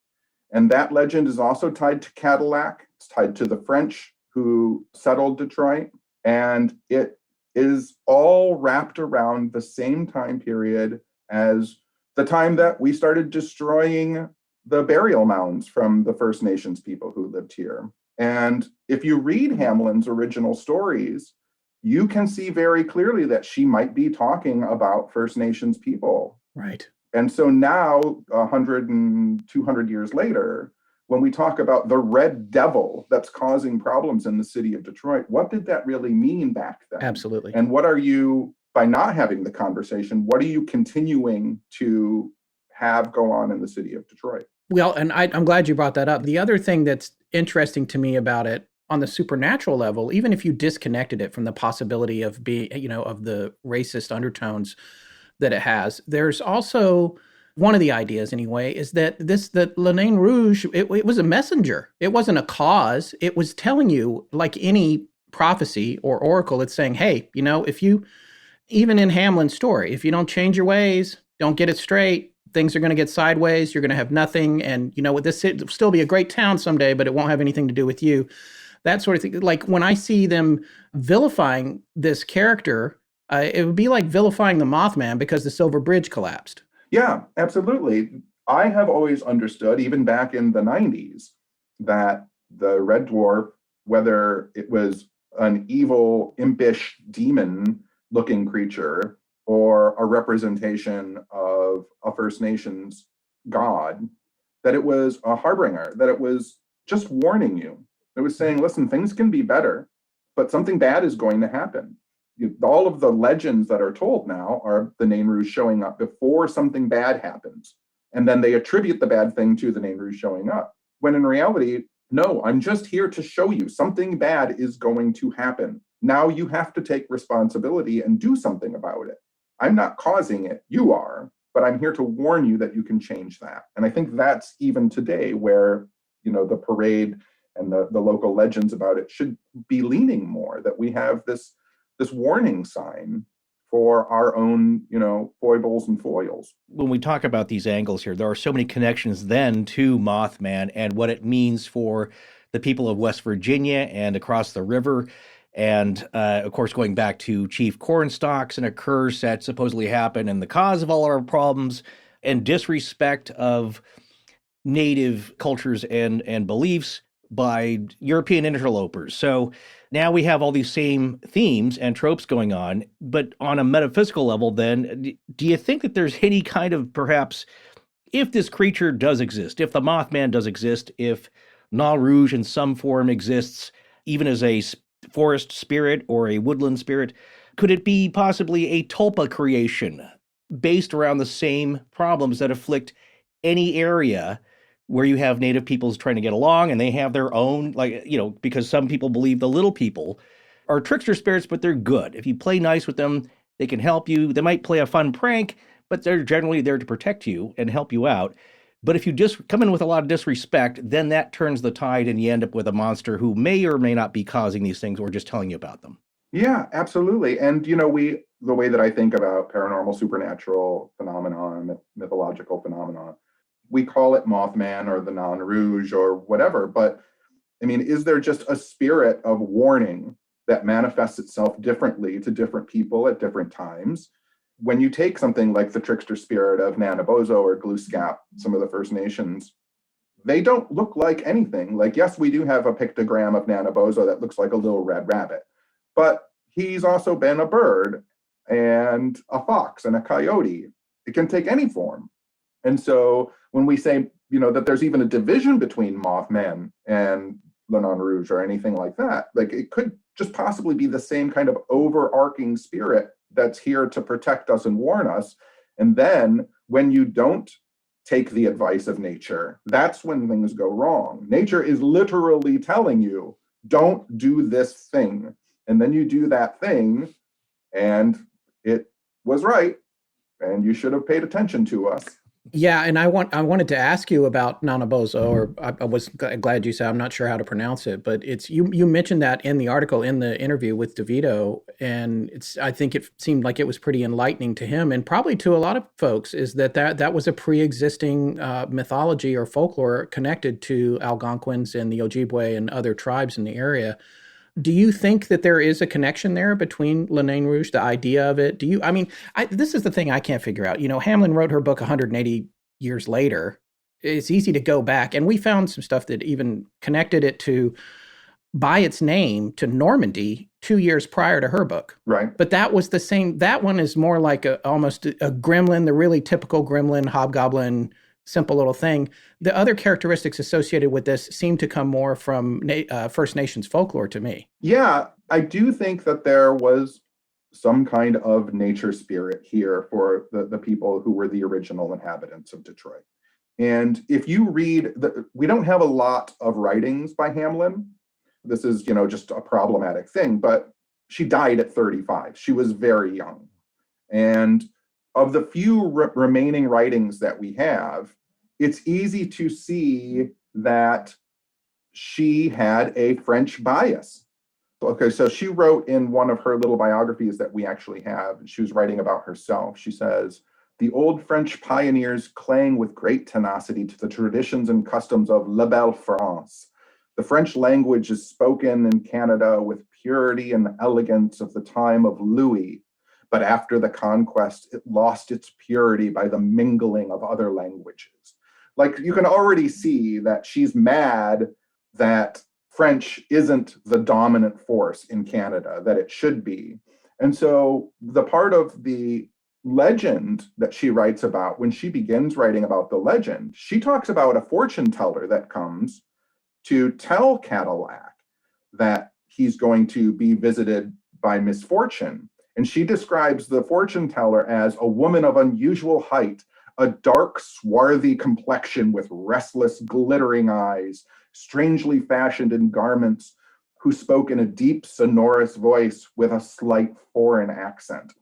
And that legend is also tied to Cadillac. It's tied to the French who settled Detroit. And it is all wrapped around the same time period as the time that we started destroying the burial mounds from the First Nations people who lived here. And if you read Hamlin's original stories, you can see very clearly that she might be talking about First Nations people. Right. And so now, 100 and 200 years later, when we talk about the Red Devil that's causing problems in the city of Detroit, what did that really mean back then? Absolutely. And what are you, by not having the conversation, what are you continuing to have go on in the city of Detroit? Well, and I'm glad you brought that up. The other thing that's interesting to me about it on the supernatural level, even if you disconnected it from the possibility of being, of the racist undertones that it has, there's also one of the ideas anyway, is that the Nain Rouge, it was a messenger. It wasn't a cause. It was telling you, like any prophecy or oracle, it's saying, hey, if you, even in Hamlin's story, if you don't change your ways, don't get it straight, things are going to get sideways, you're going to have nothing. And this will still be a great town someday, but it won't have anything to do with you. That sort of thing. Like when I see them vilifying this character, it would be like vilifying the Mothman because the Silver Bridge collapsed. Yeah, absolutely. I have always understood, even back in the 90s, that the Red Dwarf, whether it was an evil, impish, demon-looking creature or a representation of a First Nations god, that it was a harbinger, that it was just warning you. It was saying, listen, things can be better, but something bad is going to happen. All of the legends that are told now are the Nain Rouge showing up before something bad happens. And then they attribute the bad thing to the Nain Rouge showing up. When in reality, no, I'm just here to show you something bad is going to happen. Now you have to take responsibility and do something about it. I'm not causing it, you are, but I'm here to warn you that you can change that. And I think that's even today where, the parade and the local legends about it should be leaning more, that we have this warning sign for our own, foibles and foils. When we talk about these angles here, there are so many connections then to Mothman and what it means for the people of West Virginia and across the river. And, of course, going back to Chief Cornstalks and a curse that supposedly happened and the cause of all our problems and disrespect of native cultures and beliefs by European interlopers. So now we have all these same themes and tropes going on, but on a metaphysical level, then, do you think that there's any kind of, perhaps, if this creature does exist, if the Mothman does exist, if Non-Rouge in some form exists, even as a forest spirit or a woodland spirit, could it be possibly a tulpa creation based around the same problems that afflict any area where you have native peoples trying to get along and they have their own, because some people believe the little people are trickster spirits, but they're good. If you play nice with them, they can help you. They might play a fun prank, but they're generally there to protect you and help you out. But if you just come in with a lot of disrespect, then that turns the tide and you end up with a monster who may or may not be causing these things or just telling you about them. Yeah, absolutely. And, the way that I think about paranormal, supernatural phenomenon, mythological phenomenon, we call it Mothman or the Nain Rouge or whatever. But I mean, is there just a spirit of warning that manifests itself differently to different people at different times? When you take something like the trickster spirit of Nanabozo or Glooscap, some of the First Nations, they don't look like anything. Like, yes, we do have a pictogram of Nanabozo that looks like a little red rabbit, but he's also been a bird and a fox and a coyote. It can take any form. And so when we say, that there's even a division between Mothman and the Nain Rouge or anything like that, like it could just possibly be the same kind of overarching spirit that's here to protect us and warn us. And then when you don't take the advice of nature, that's when things go wrong. Nature is literally telling you, don't do this thing. And then you do that thing, and it was right, and you should have paid attention to us. Yeah, and I wanted to ask you about Nanabozo, or I was glad you said, I'm not sure how to pronounce it, but it's you mentioned that in the article, in the interview with DeVito, and I think it seemed like it was pretty enlightening to him, and probably to a lot of folks, is that was a pre-existing mythology or folklore connected to Algonquins and the Ojibwe and other tribes in the area. Do you think that there is a connection there between Le Nain Rouge, the idea of it? This is the thing I can't figure out. Hamlin wrote her book 180 years later. It's easy to go back, and we found some stuff that even connected it by its name to Normandy 2 years prior to her book. Right. But that was the same. That one is more like almost a gremlin, the really typical gremlin, hobgoblin, simple little thing. The other characteristics associated with this seem to come more from First Nations folklore to me. Yeah, I do think that there was some kind of nature spirit here for the people who were the original inhabitants of Detroit. And if you read, we don't have a lot of writings by Hamlin. This is, just a problematic thing, but she died at 35. She was very young. And of the few remaining writings that we have, it's easy to see that she had a French bias. Okay, so she wrote in one of her little biographies that we actually have, she was writing about herself. She says, "The old French pioneers cling with great tenacity to the traditions and customs of La Belle France. The French language is spoken in Canada with purity and elegance of the time of Louis. But after the conquest, it lost its purity by the mingling of other languages." Like, you can already see that she's mad that French isn't the dominant force in Canada, that it should be. And so the part of the legend that she writes about, when she begins writing about the legend, she talks about a fortune teller that comes to tell Cadillac that he's going to be visited by misfortune. And she describes the fortune teller as a woman of unusual height, a dark, swarthy complexion with restless, glittering eyes, strangely fashioned in garments, who spoke in a deep, sonorous voice with a slight foreign accent.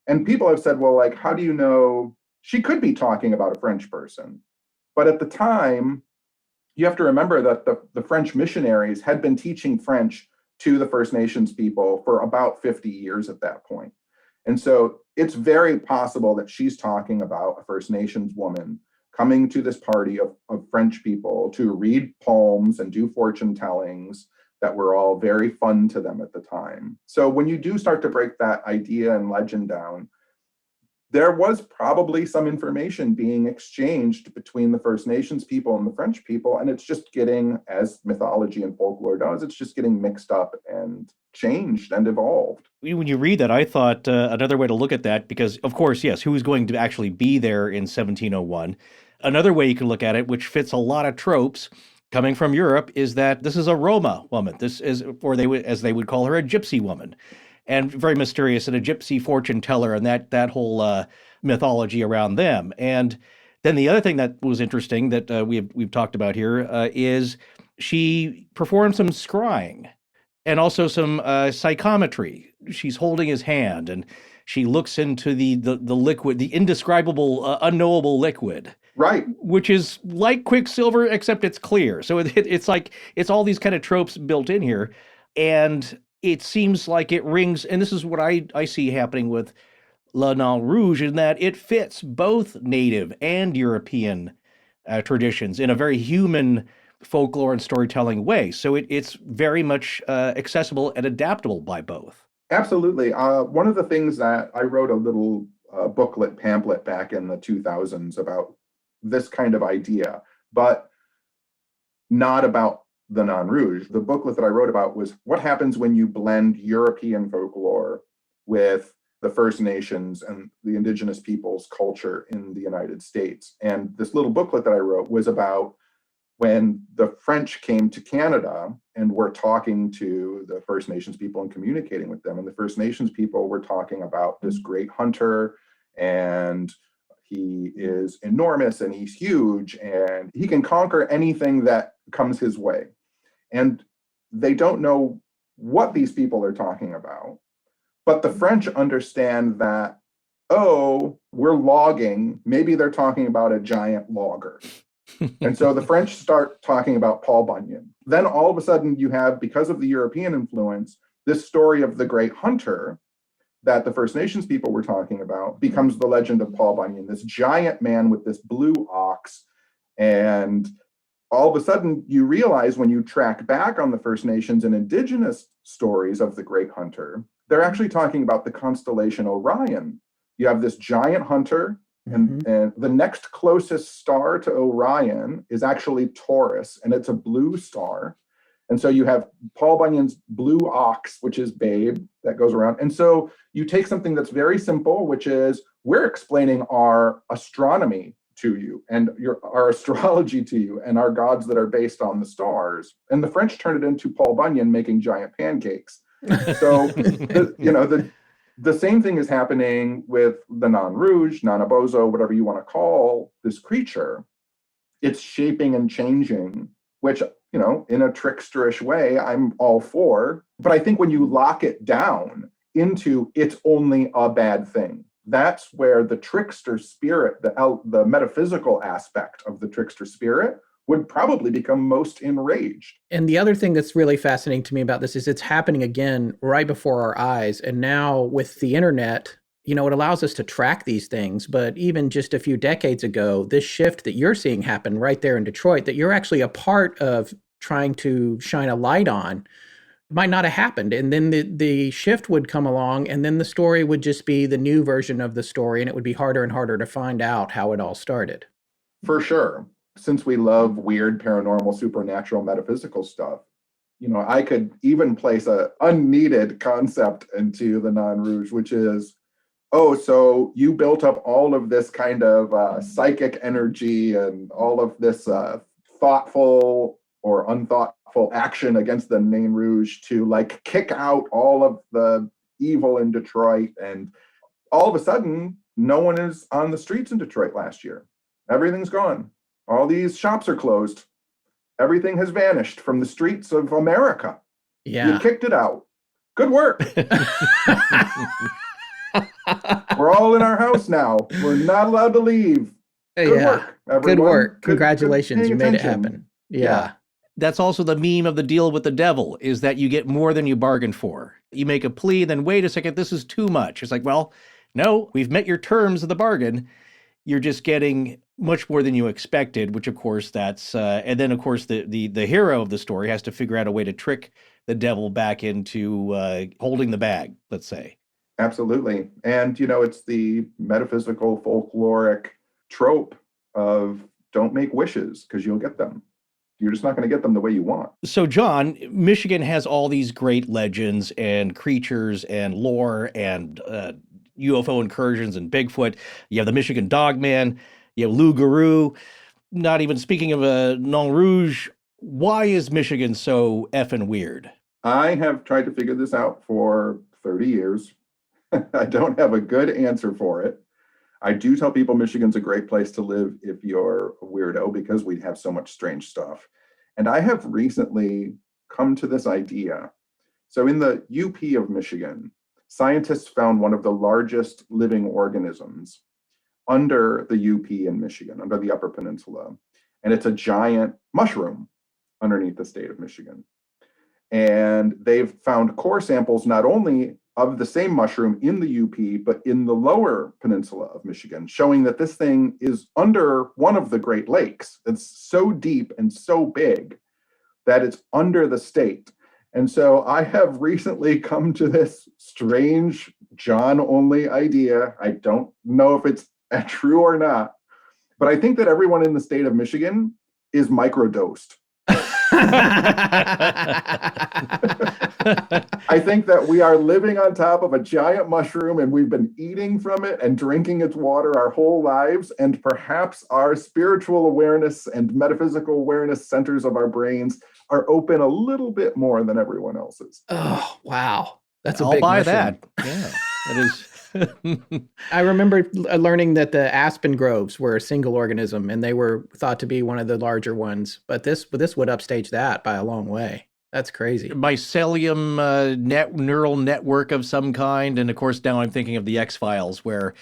And people have said, well, like, how do you know? She could be talking about a French person. But at the time, you have to remember that the French missionaries had been teaching French to the First Nations people for about 50 years at that point. And so it's very possible that she's talking about a First Nations woman coming to this party of French people to read poems and do fortune tellings that were all very fun to them at the time. So when you do start to break that idea and legend down, there was probably some information being exchanged between the First Nations people and the French people, and it's just getting, as mythology and folklore does, it's just getting mixed up and changed and evolved. When you read that, I thought another way to look at that, because, of course, yes, who's going to actually be there in 1701? Another way you can look at it, which fits a lot of tropes coming from Europe, is that this is a Roma woman. This is, or they would, as they would call her, a gypsy woman. And very mysterious, and a gypsy fortune teller, and that whole mythology around them. And then the other thing that was interesting that we've talked about here is she performed some scrying and also some psychometry. She's holding his hand, and she looks into the liquid, the indescribable, unknowable liquid. Right. which is like Quicksilver, except it's clear. So it's like, it's all these kind of tropes built in here. And it seems like it rings, and this is what I see happening with Nain Rouge, in that it fits both native and European traditions in a very human folklore and storytelling way. So it's very much accessible and adaptable by both. Absolutely. One of the things that I wrote a little booklet pamphlet back in the 2000s about this kind of idea, but not about the Nain Rouge. The booklet that I wrote about was what happens when you blend European folklore with the First Nations and the indigenous peoples' culture in the United States. And this little booklet that I wrote was about when the French came to Canada and were talking to the First Nations people and communicating with them. And the First Nations people were talking about this great hunter, and he is enormous and he's huge and he can conquer anything that comes his way. And they don't know what these people are talking about. But the French understand that, oh, we're logging. Maybe they're talking about a giant logger. And so the French start talking about Paul Bunyan. Then all of a sudden you have, because of the European influence, this story of the great hunter that the First Nations people were talking about becomes the legend of Paul Bunyan, this giant man with this blue ox. And all of a sudden you realize when you track back on the First Nations and indigenous stories of the great hunter, they're actually talking about the constellation Orion. You have this giant hunter, and the next closest star to Orion is actually Taurus, and it's a blue star. And so you have Paul Bunyan's blue ox, which is Babe, that goes around. And so you take something that's very simple, which is we're explaining our astronomy to you and our astrology to you and our gods that are based on the stars. And the French turned it into Paul Bunyan making giant pancakes. So, the same thing is happening with the Nain Rouge, Nanabozo, whatever you want to call this creature. It's shaping and changing, which, in a tricksterish way, I'm all for. But I think when you lock it down into it's only a bad thing, that's where the trickster spirit, the metaphysical aspect of the trickster spirit, would probably become most enraged. And the other thing that's really fascinating to me about this is it's happening again right before our eyes. And now with the internet, it allows us to track these things. But even just a few decades ago, this shift that you're seeing happen right there in Detroit, that you're actually a part of trying to shine a light on, might not have happened. And then the shift would come along, and then the story would just be the new version of the story, and it would be harder and harder to find out how it all started. For sure. Since we love weird, paranormal, supernatural, metaphysical stuff, I could even place a unneeded concept into the Nain Rouge, which is, so you built up all of this kind of psychic energy and all of this thoughtful or unthoughtful action against the Nain Rouge to kick out all of the evil in Detroit. And all of a sudden, no one is on the streets in Detroit last year. Everything's gone. All these shops are closed. Everything has vanished from the streets of America. Yeah. You kicked it out. Good work. We're all in our house now. We're not allowed to leave. Good work, everyone. Good work. Congratulations. You made it happen. Yeah. That's also the meme of the deal with the devil, is that you get more than you bargained for. You make a plea, then wait a second, this is too much. It's like, well, no, we've met your terms of the bargain. You're just getting much more than you expected, which of course that's, and then of course the hero of the story has to figure out a way to trick the devil back into holding the bag, let's say. Absolutely. And, it's the metaphysical folkloric trope of don't make wishes because you'll get them. You're just not going to get them the way you want. So, John, Michigan has all these great legends and creatures and lore and UFO incursions and Bigfoot. You have the Michigan Dogman. You have Loup Garou. Not even speaking of Nain Rouge. Why is Michigan so effing weird? I have tried to figure this out for 30 years. I don't have a good answer for it. I do tell people Michigan's a great place to live if you're a weirdo because we have so much strange stuff. And I have recently come to this idea. So in the UP of Michigan, scientists found one of the largest living organisms under the UP in Michigan, under the Upper Peninsula. And it's a giant mushroom underneath the state of Michigan. And they've found core samples not only of the same mushroom in the UP, but in the lower peninsula of Michigan, showing that this thing is under one of the Great Lakes. It's so deep and so big that it's under the state. And so I have recently come to this strange John-only idea. I don't know if it's true or not, but I think that everyone in the state of Michigan is microdosed. I think that we are living on top of a giant mushroom and we've been eating from it and drinking its water our whole lives. And perhaps our spiritual awareness and metaphysical awareness centers of our brains are open a little bit more than everyone else's. Oh, wow. That's a I'll big buy mushroom. that. Yeah, it is. I remember learning that the aspen groves were a single organism and they were thought to be one of the larger ones, but this would upstage that by a long way. That's crazy. Mycelium neural network of some kind. And of course, now I'm thinking of the X-Files, where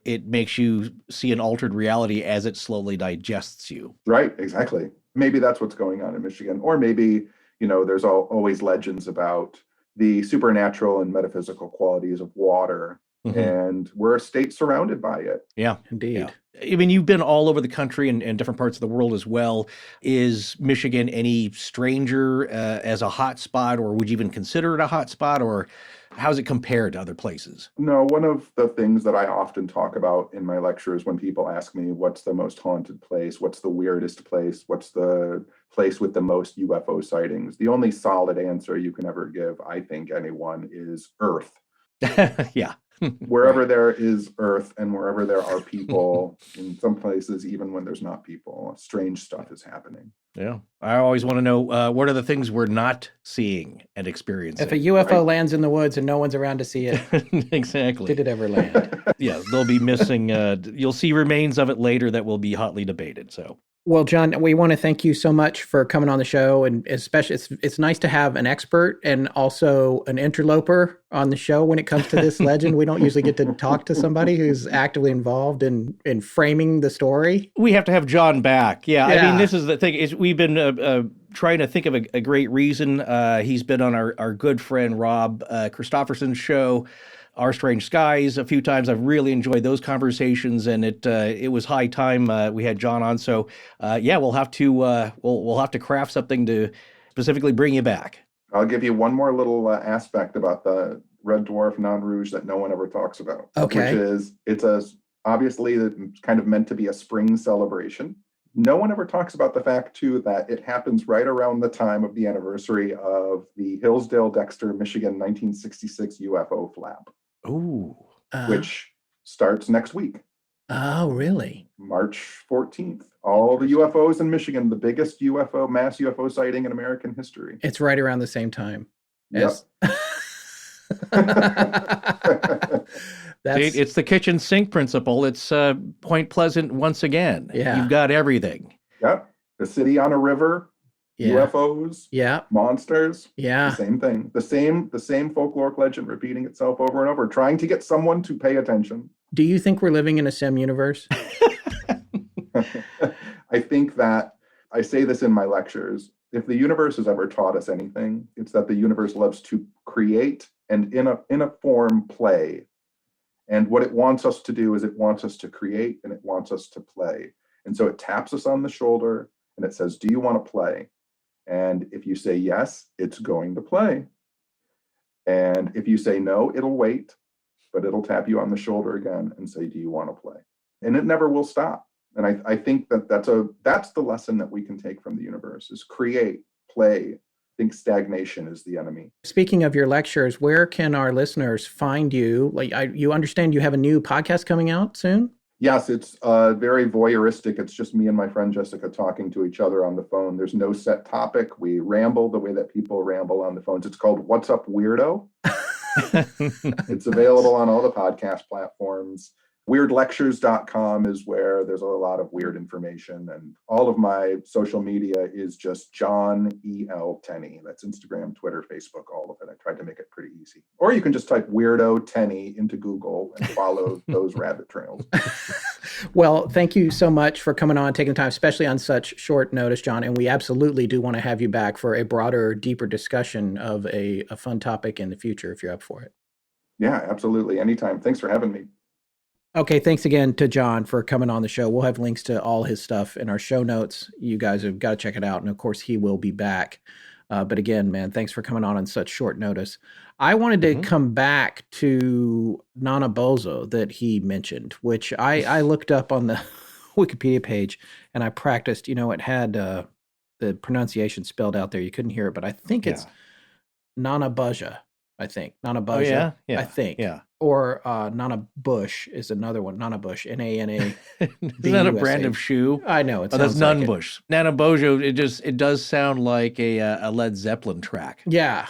it makes you see an altered reality as it slowly digests you. Right, exactly. Maybe that's what's going on in Michigan. Or maybe, there's always legends about the supernatural and metaphysical qualities of water. Mm-hmm. And we're a state surrounded by it. Yeah, indeed. Yeah. I mean, you've been all over the country and different parts of the world as well. Is Michigan any stranger as a hot spot, or would you even consider it a hot spot, or how's it compared to other places? No, one of the things that I often talk about in my lectures when people ask me, what's the most haunted place? What's the weirdest place? What's the place with the most UFO sightings? The only solid answer you can ever give, I think, anyone, is Earth. Yeah. Wherever there is Earth and wherever there are people, in some places, even when there's not people, strange stuff is happening. Yeah. I always want to know, what are the things we're not seeing and experiencing? If a UFO lands in the woods and no one's around to see it. Exactly. Did it ever land? Yeah, they'll be missing. You'll see remains of it later that will be hotly debated. So. Well, John, we want to thank you so much for coming on the show, and especially it's nice to have an expert and also an interloper on the show when it comes to this legend. We don't usually get to talk to somebody who's actively involved in framing the story. We have to have John back. Yeah. I mean, this is the thing. We've been trying to think of a great reason. He's been on our good friend Rob Christofferson's show, Our Strange Skies, a few times. I've really enjoyed those conversations, and it was high time we had John on. So we'll have to we'll have to craft something to specifically bring you back. I'll give you one more little aspect about the Red Dwarf Non-Rouge that no one ever talks about. Okay. Which is obviously it's kind of meant to be a spring celebration. No one ever talks about the fact, too, that it happens right around the time of the anniversary of the Hillsdale-Dexter, Michigan 1966 UFO flap. Ooh. Which starts next week. Oh, really? March 14th. All the UFOs in Michigan, the biggest mass UFO sighting in American history. It's right around the same time. Yep. It's the kitchen sink principle. It's Point Pleasant once again. Yeah. You've got everything. Yep. The city on a river. Yeah. UFOs, yeah, monsters, yeah, the same thing. The same folkloric legend repeating itself over and over, trying to get someone to pay attention. Do you think we're living in a sim universe? I think that I say this in my lectures. If the universe has ever taught us anything, it's that the universe loves to create and in a form play. And what it wants us to do is it wants us to create and it wants us to play. And so it taps us on the shoulder and it says, do you want to play? And if you say yes, it's going to play. And if you say no, it'll wait, but it'll tap you on the shoulder again and say, do you want to play? And it never will stop. And I think that's the lesson that we can take from the universe is create, play. I think stagnation is the enemy. Speaking of your lectures, where can our listeners find you? You understand you have a new podcast coming out soon? Yes, it's very voyeuristic. It's just me and my friend Jessica talking to each other on the phone. There's no set topic. We ramble the way that people ramble on the phones. It's called What's Up, Weirdo? It's available on all the podcast platforms. Weirdlectures.com is where there's a lot of weird information, and all of my social media is just John E.L. Tenney. That's Instagram, Twitter, Facebook, all of it. I tried to make it pretty easy. Or you can just type Weirdo Tenney into Google and follow those rabbit trails. Well, thank you so much for coming on, taking the time, especially on such short notice, John. And we absolutely do want to have you back for a broader, deeper discussion of a fun topic in the future, if you're up for it. Yeah, absolutely. Anytime. Thanks for having me. Okay, thanks again to John for coming on the show. We'll have links to all his stuff in our show notes. You guys have got to check it out. And of course, he will be back. But again, man, thanks for coming on such short notice. I wanted to come back to Nana Bozo that he mentioned, which I looked up on the Wikipedia page and I practiced. You know, it had the pronunciation spelled out there. You couldn't hear it, but I think it's Nana Baja. I think Nana Baja. Oh, yeah? I think. Yeah. Or Nana Bush is another one. Nana Bush, Nana. Isn't that a brand of shoe? I know. It that's sounds Nun like Bush. Nana Bojo. It does sound like a Led Zeppelin track. Yeah.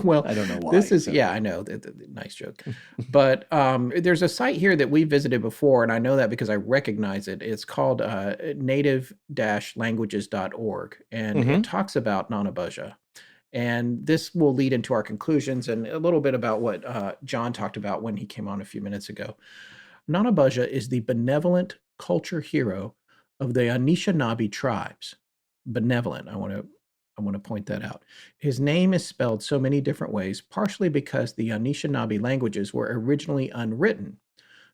Well, I don't know why. This is I know. Nice joke. But there's a site here that we visited before, and I know that because I recognize it. It's called native-languages.org, and it talks about Nana Baja. And this will lead into our conclusions and a little bit about what John talked about when he came on a few minutes ago. Nana Baja is the benevolent culture hero of the Anishinaabe tribes. Benevolent, I want to point that out. His name is spelled so many different ways, partially because the Anishinaabe languages were originally unwritten,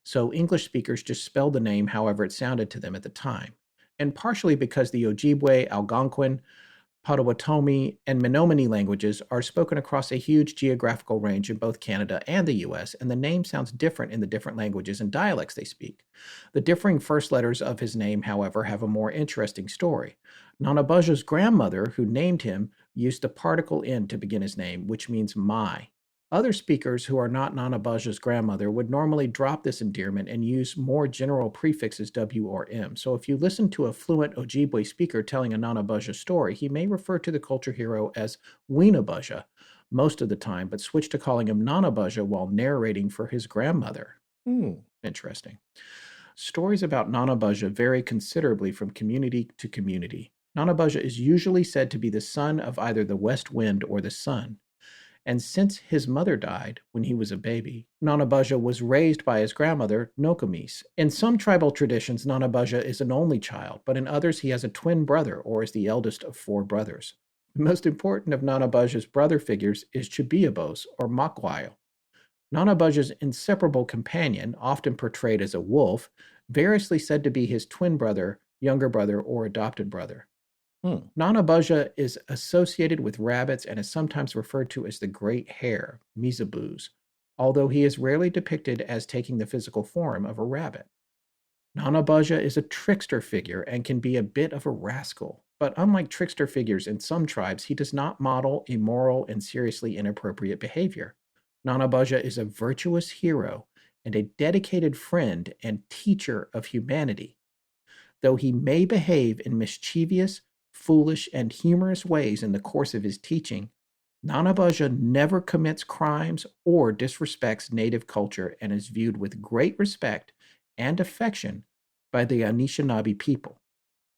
so English speakers just spelled the name however it sounded to them at the time, and partially because the Ojibwe, Algonquin, Potawatomi, and Menominee languages are spoken across a huge geographical range in both Canada and the U.S., and the name sounds different in the different languages and dialects they speak. The differing first letters of his name, however, have a more interesting story. Nana Baja's grandmother, who named him, used the particle in to begin his name, which means my. Other speakers who are not Nana Baja's grandmother would normally drop this endearment and use more general prefixes W or M. So if you listen to a fluent Ojibwe speaker telling a Nana Baja story, he may refer to the culture hero as Weena Baja most of the time, but switch to calling him Nana Baja while narrating for his grandmother. Interesting. Stories about Nana Baja vary considerably from community to community. Nana Baja is usually said to be the son of either the west wind or the sun. And since his mother died when he was a baby, Nana Baja was raised by his grandmother, Nokomis. In some tribal traditions, Nana Baja is an only child, but in others he has a twin brother or is the eldest of 4 brothers. The most important of Nana Baja's brother figures is Chibiabos, or Makwayo. Nana Baja's inseparable companion, often portrayed as a wolf, variously said to be his twin brother, younger brother, or adopted brother. Nana Baja is associated with rabbits and is sometimes referred to as the Great Hare, Mizabuz, although he is rarely depicted as taking the physical form of a rabbit. Nana Baja is a trickster figure and can be a bit of a rascal, but unlike trickster figures in some tribes, he does not model immoral and seriously inappropriate behavior. Nana Baja is a virtuous hero and a dedicated friend and teacher of humanity. Though he may behave in mischievous, foolish, and humorous ways in the course of his teaching, Nana Baja never commits crimes or disrespects native culture and is viewed with great respect and affection by the Anishinaabe people.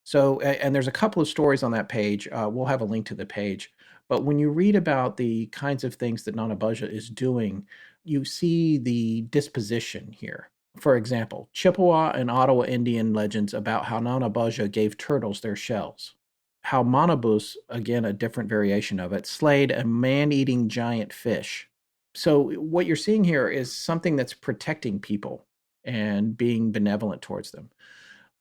So, and there's a couple of stories on that page. We'll have a link to the page. But when you read about the kinds of things that Nana Baja is doing, you see the disposition here. For example, Chippewa and Ottawa Indian legends about how Nana Baja gave turtles their shells. How Manabus, again a different variation of it, slayed a man-eating giant fish. So what you're seeing here is something that's protecting people and being benevolent towards them,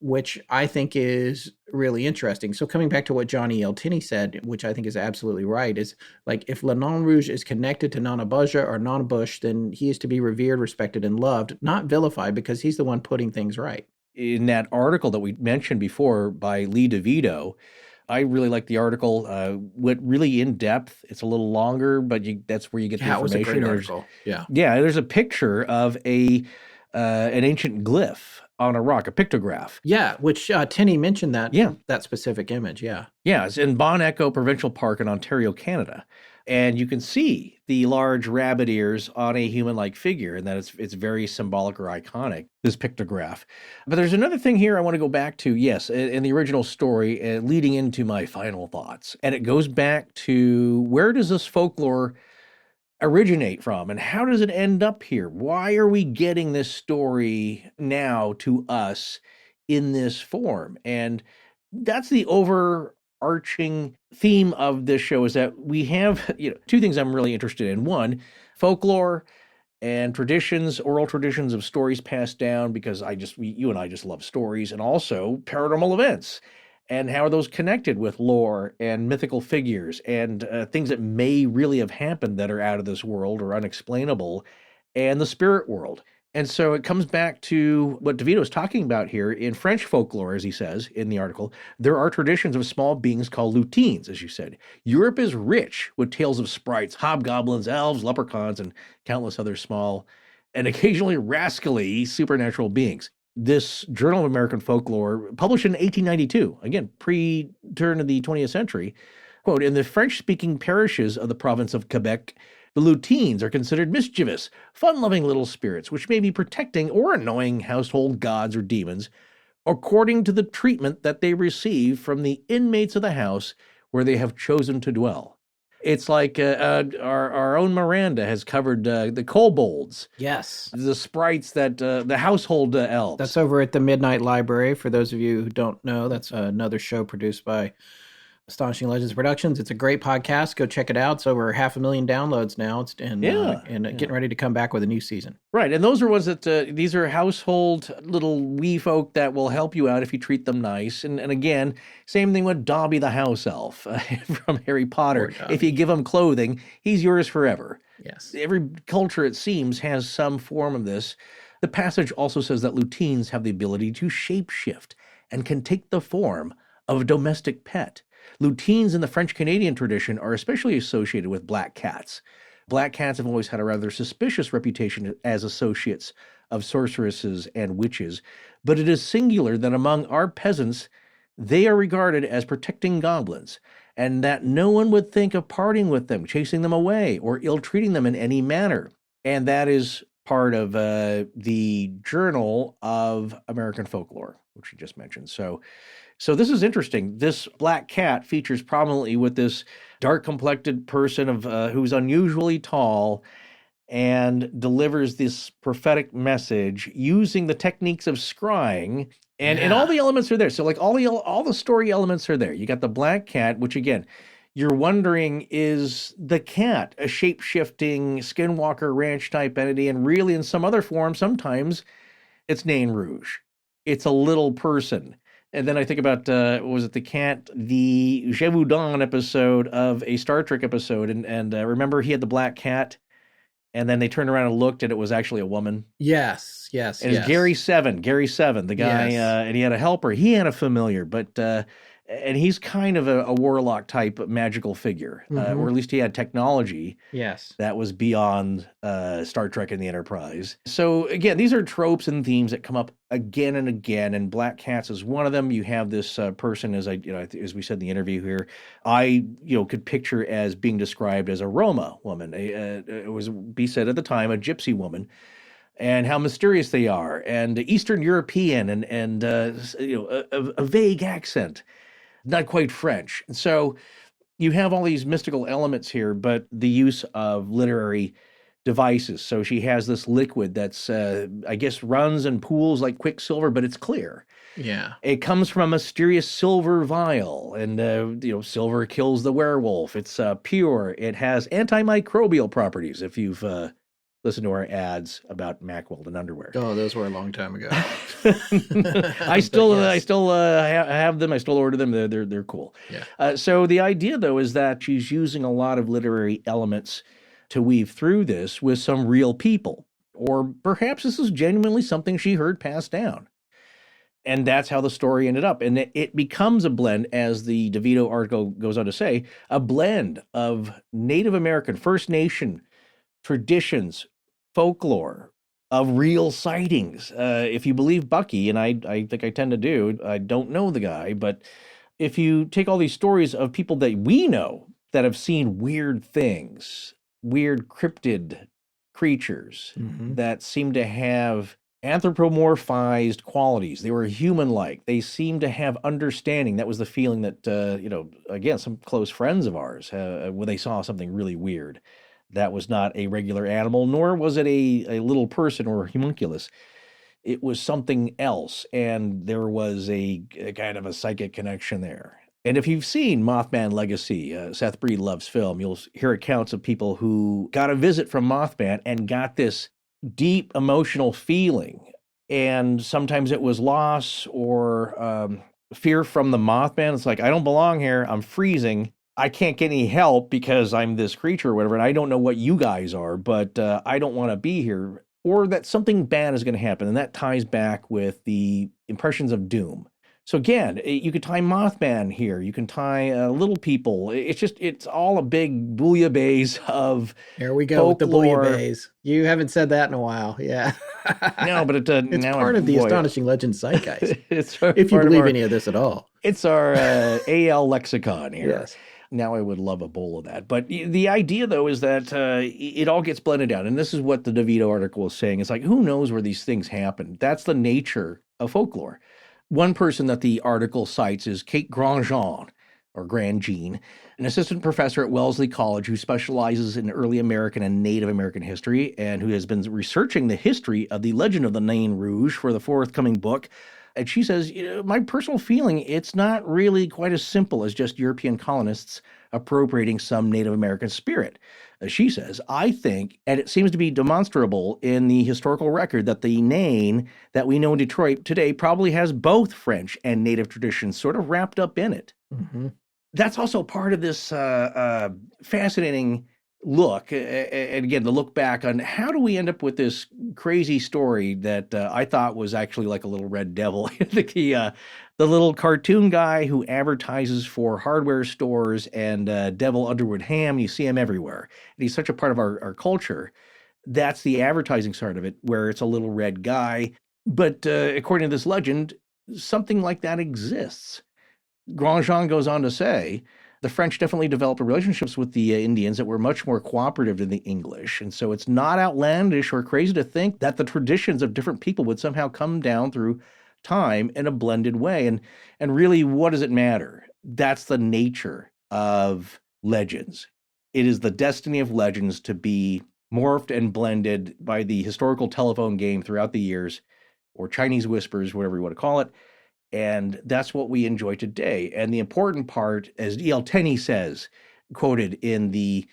which I think is really interesting. So coming back to what Johnny L. Tinney said, which I think is absolutely right, is like if Nain Rouge is connected to Nana Baja or Nana Bush, then he is to be revered, respected, and loved, not vilified, because he's the one putting things right. In that article that we mentioned before by Lee DeVito, I really like the article. Went really in depth. It's a little longer, but that's where you get the information. It was a great article. Yeah. There's a picture of an ancient glyph on a rock, a pictograph. Yeah, which Tinney mentioned that. Yeah, that specific image. Yeah. Yeah, it's in Bon Echo Provincial Park in Ontario, Canada. And you can see the large rabbit ears on a human-like figure, and that it's very symbolic or iconic, this pictograph. But there's another thing here I want to go back to, yes, in the original story, leading into my final thoughts. And it goes back to, where does this folklore originate from, and how does it end up here? Why are we getting this story now to us in this form? And that's the overarching theme of this show, is that we have, two things I'm really interested in. One, folklore and traditions, oral traditions of stories passed down, because you and I just love stories, and also paranormal events. And how are those connected with lore and mythical figures and things that may really have happened that are out of this world or unexplainable, and the spirit world. And so it comes back to what DeVito is talking about here. In French folklore, as he says in the article, there are traditions of small beings called lutines, as you said. Europe is rich with tales of sprites, hobgoblins, elves, leprechauns, and countless other small and occasionally rascally supernatural beings. This Journal of American Folklore, published in 1892, again, pre-turn of the 20th century, quote, in the French-speaking parishes of the province of Quebec, the lutines are considered mischievous, fun-loving little spirits, which may be protecting or annoying household gods or demons, according to the treatment that they receive from the inmates of the house where they have chosen to dwell. It's like our own Miranda has covered the kobolds. Yes. The sprites that the household elves. That's over at the Midnight Library. For those of you who don't know, that's another show produced by Astonishing Legends Productions. It's a great podcast. Go check it out. It's over 500,000 downloads now. It's getting ready to come back with a new season. Right, and those are ones that these are household little wee folk that will help you out if you treat them nice. And again, same thing with Dobby the house elf from Harry Potter. If you give him clothing, he's yours forever. Yes. Every culture, it seems, has some form of this. The passage also says that lutines have the ability to shapeshift and can take the form of a domestic pet. Lutines in the French-Canadian tradition are especially associated with black cats. Black cats have always had a rather suspicious reputation as associates of sorceresses and witches, but it is singular that among our peasants, they are regarded as protecting goblins, and that no one would think of parting with them, chasing them away, or ill-treating them in any manner. And that is part of the Journal of American Folklore, which you just mentioned. So this is interesting. This black cat features prominently with this dark-complected person who's unusually tall and delivers this prophetic message using the techniques of scrying, and all the elements are there. So like all the story elements are there. You got the black cat, which again, you're wondering, is the cat a shape-shifting skinwalker ranch type entity? And really, in some other form, sometimes it's Nain Rouge. It's a little person. And then I think about, was it the cat, the Gévaudan episode of a Star Trek episode, and remember he had the black cat, and then they turned around and looked, and it was actually a woman. Yes. And it's Gary Seven, the guy, and he had a helper. He had a familiar, but and he's kind of a warlock type magical figure, or at least he had technology. Yes, that was beyond Star Trek and the Enterprise. So again, these are tropes and themes that come up again and again, and black cats is one of them. You have this person, as we said in the interview here, I could picture as being described as a Roma woman. It was be said at the time a gypsy woman. And how mysterious they are, and Eastern European, and a vague accent, not quite French. And so you have all these mystical elements here, but the use of literary devices. So she has this liquid that's, I guess, runs and pools like quicksilver, but it's clear. Yeah. It comes from a mysterious silver vial, and silver kills the werewolf. It's pure. It has antimicrobial properties. If you've listen to our ads about Mack Weldon underwear. Oh, those were a long time ago. I still have them. I still order them. They're cool. Yeah. So the idea, though, is that she's using a lot of literary elements to weave through this with some real people, or perhaps this is genuinely something she heard passed down. And that's how the story ended up. And it becomes a blend, as the DeVito article goes on to say, a blend of Native American, First Nation traditions, folklore, of real sightings. If you believe Bucky, and I think I tend to do, I don't know the guy, but if you take all these stories of people that we know that have seen weird things, weird cryptid creatures that seem to have anthropomorphized qualities. They were human-like. They seemed to have understanding. That was the feeling that, again, some close friends of ours, when they saw something really weird, that was not a regular animal, nor was it a little person or a homunculus. It was something else, and there was a kind of a psychic connection there. And if you've seen Mothman Legacy, Seth Breed loves film, you'll hear accounts of people who got a visit from Mothman and got this deep emotional feeling. And sometimes it was loss or fear from the Mothman. It's like, I don't belong here. I'm freezing. I can't get any help because I'm this creature or whatever. And I don't know what you guys are, but I don't want to be here. Or that something bad is going to happen. And that ties back with the impressions of doom. So again, you could tie Mothman here. You can tie Little People. It's all a big bouillabaisse of There we go folklore. with the bouillabaisse. You haven't said that in a while. Yeah. No, but it's now part of the Astonishing Legends zeitgeist. It's if you believe any of this at all. It's our AL lexicon here. Yes. Now I would love a bowl of that. But the idea, though, is that it all gets blended down. And this is what the DeVito article is saying. It's like, who knows where these things happen? That's the nature of folklore. One person that the article cites is Kate Grandjean, or Grandjean, an assistant professor at Wellesley College who specializes in early American and Native American history and who has been researching the history of the legend of the Nain Rouge for the forthcoming book. And she says, my personal feeling, it's not really quite as simple as just European colonists appropriating some Native American spirit. She says, I think, and it seems to be demonstrable in the historical record, that the Nain that we know in Detroit today probably has both French and Native traditions sort of wrapped up in it. Mm-hmm. That's also part of this fascinating look, and again, the look back on how do we end up with this crazy story that I thought was actually like a little red devil. The little cartoon guy who advertises for hardware stores and Devil Underwood ham, you see him everywhere. And he's such a part of our culture. That's the advertising side of it, where it's a little red guy. But according to this legend, something like that exists. Grandjean goes on to say, the French definitely developed relationships with the Indians that were much more cooperative than the English. And so it's not outlandish or crazy to think that the traditions of different people would somehow come down through time in a blended way. And really, what does it matter? That's the nature of legends. It is the destiny of legends to be morphed and blended by the historical telephone game throughout the years, or Chinese whispers, whatever you want to call it. And that's what we enjoy today. And the important part, as E.L. Tenney says, quoted in the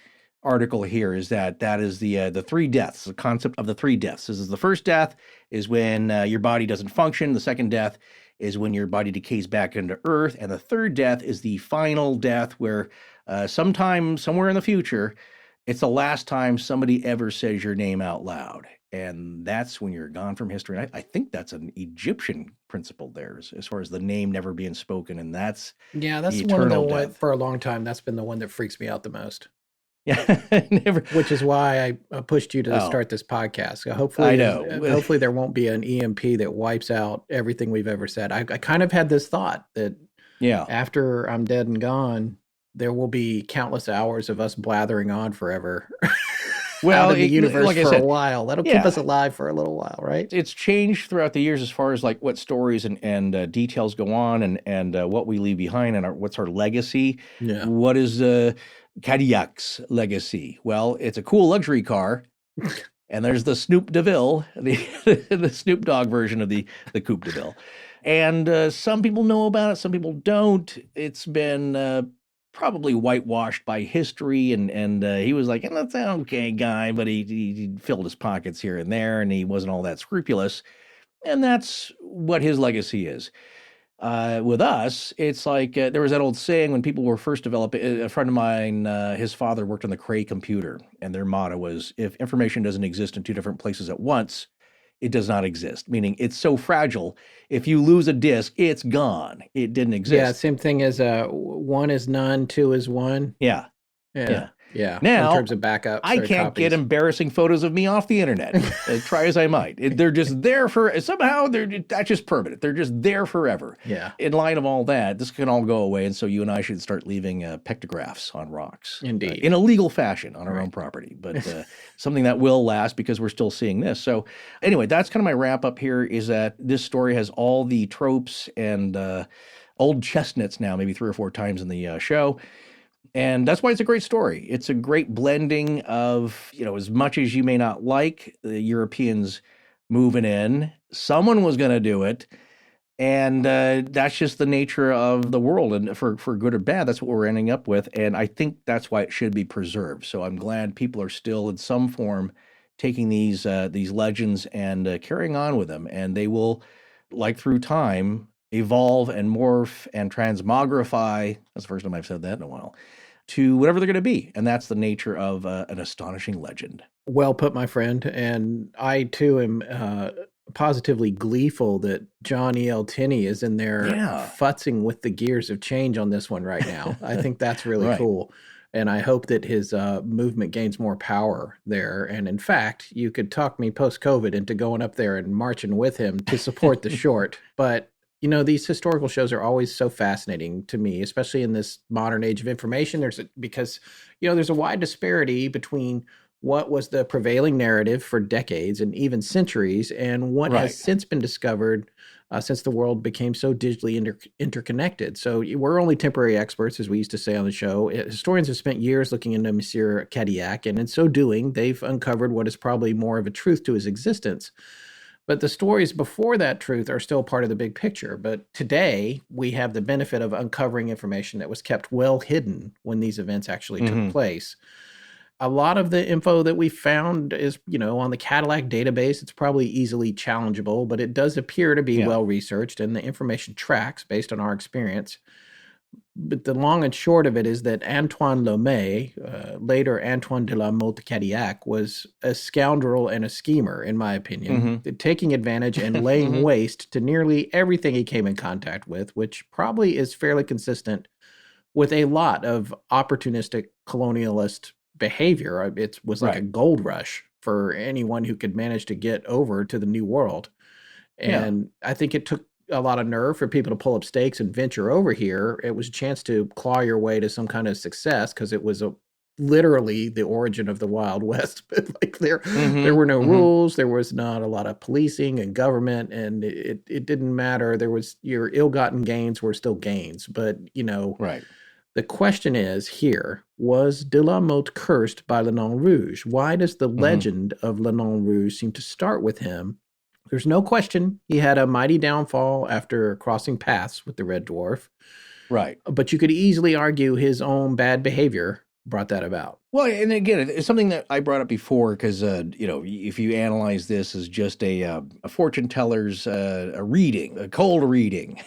article here, is that is the three deaths, the concept of the three deaths. This is the first death is when your body doesn't function. The second death is when your body decays back into earth. And the third death is the final death where sometime, somewhere in the future, it's the last time somebody ever says your name out loud. And that's when you're gone from history. I think that's an Egyptian principle there, as far as the name never being spoken. And that's one of the one for a long time. That's been the one that freaks me out the most. Yeah, which is why I pushed you to start this podcast. Hopefully, I know. Hopefully, there won't be an EMP that wipes out everything we've ever said. I kind of had this thought that after I'm dead and gone, there will be countless hours of us blathering on forever. Out of the universe like for a while. That'll keep us alive for a little while, right? It's changed throughout the years as far as like what stories and details go on and what we leave behind and what's our legacy. Yeah. What is Cadillac's legacy? Well, it's a cool luxury car. And there's the Snoop DeVille, the Snoop Dogg version of the Coupe DeVille. And some people know about it, some people don't. It's been probably whitewashed by history, and he was like, that's an okay guy, but he filled his pockets here and there, and he wasn't all that scrupulous, and that's what his legacy is. With us, it's like there was that old saying when people were first developing. A friend of mine, his father worked on the Cray computer, and their motto was, if information doesn't exist in two different places at once, it does not exist, meaning it's so fragile. If you lose a disk, it's gone. It didn't exist. Yeah, same thing as one is none, two is one. Yeah. Yeah. Now, in terms of backups, I can't get embarrassing photos of me off the internet, try as I might. They're just there somehow that's just permanent. They're just there forever. Yeah. In light of all that, this can all go away. And so you and I should start leaving pictographs on rocks. Indeed. In a legal fashion on our own property, but something that will last because we're still seeing this. So anyway, that's kind of my wrap up here, is that this story has all the tropes and old chestnuts now, maybe 3 or 4 times in the show. And that's why it's a great story. It's a great blending of, as much as you may not like the Europeans moving in, someone was going to do it. And that's just the nature of the world. And for good or bad, that's what we're ending up with. And I think that's why it should be preserved. So I'm glad people are still in some form taking these legends and carrying on with them. And they will, like through time, evolve and morph and transmogrify. That's the first time I've said that in a while. To whatever they're going to be. And that's the nature of an astonishing legend. Well put, my friend. And I, too, am positively gleeful that John E.L. Tinney is in there futzing with the gears of change on this one right now. I think that's really cool. And I hope that his movement gains more power there. And in fact, you could talk me post-COVID into going up there and marching with him to support the short. But these historical shows are always so fascinating to me, especially in this modern age of information. Because there's a wide disparity between what was the prevailing narrative for decades and even centuries and what has since been discovered since the world became so digitally interconnected. So we're only temporary experts, as we used to say on the show. Historians have spent years looking into Monsieur Cadillac, and in so doing, they've uncovered what is probably more of a truth to his existence. But the stories before that truth are still part of the big picture. But today, we have the benefit of uncovering information that was kept well hidden when these events actually took place. A lot of the info that we found is, on the Cadillac database. It's probably easily challengeable, but it does appear to be well researched, and the information tracks based on our experience. But the long and short of it is that Antoine Lomé, later Antoine de la Mothe Cadillac, was a scoundrel and a schemer, in my opinion, taking advantage and laying waste to nearly everything he came in contact with, which probably is fairly consistent with a lot of opportunistic colonialist behavior. It was like a gold rush for anyone who could manage to get over to the New World. And I think it took a lot of nerve for people to pull up stakes and venture over here. It was a chance to claw your way to some kind of success because it was literally the origin of the Wild West. Like there were no rules. There was not a lot of policing and government, and it didn't matter. There was your ill-gotten gains were still gains, but the question is here, was de la Motte cursed by le Nain Rouge? Why does the legend of le Nain Rouge seem to start with him? There's no question he had a mighty downfall after crossing paths with the Red Dwarf. Right. But you could easily argue his own bad behavior brought that about. Well, and again, it's something that I brought up before because, if you analyze this as just a fortune teller's a reading, a cold reading,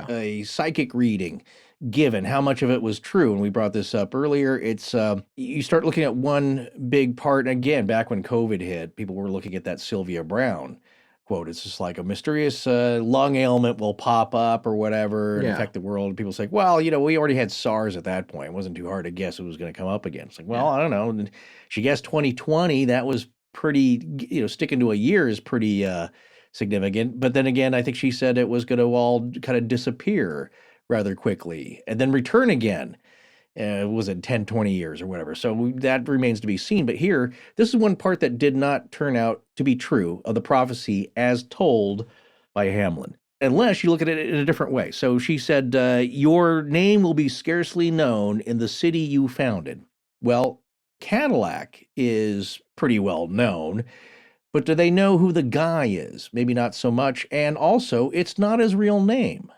a psychic reading, given how much of it was true, and we brought this up earlier, it's you start looking at one big part, and again, back when COVID hit, people were looking at that Sylvia Browne quote. It's just like a mysterious lung ailment will pop up or whatever and affect the world. People say, well, we already had SARS at that point. It wasn't too hard to guess it was going to come up again. It's like, well, I don't know. And she guessed 2020. That was pretty, sticking to a year is pretty significant. But then again, I think she said it was going to all kind of disappear rather quickly and then return again. Was it 10, 20 years or whatever? So that remains to be seen. But here, this is one part that did not turn out to be true of the prophecy as told by Hamlin, unless you look at it in a different way. So she said, your name will be scarcely known in the city you founded. Well, Cadillac is pretty well known, but do they know who the guy is? Maybe not so much. And also, it's not his real name.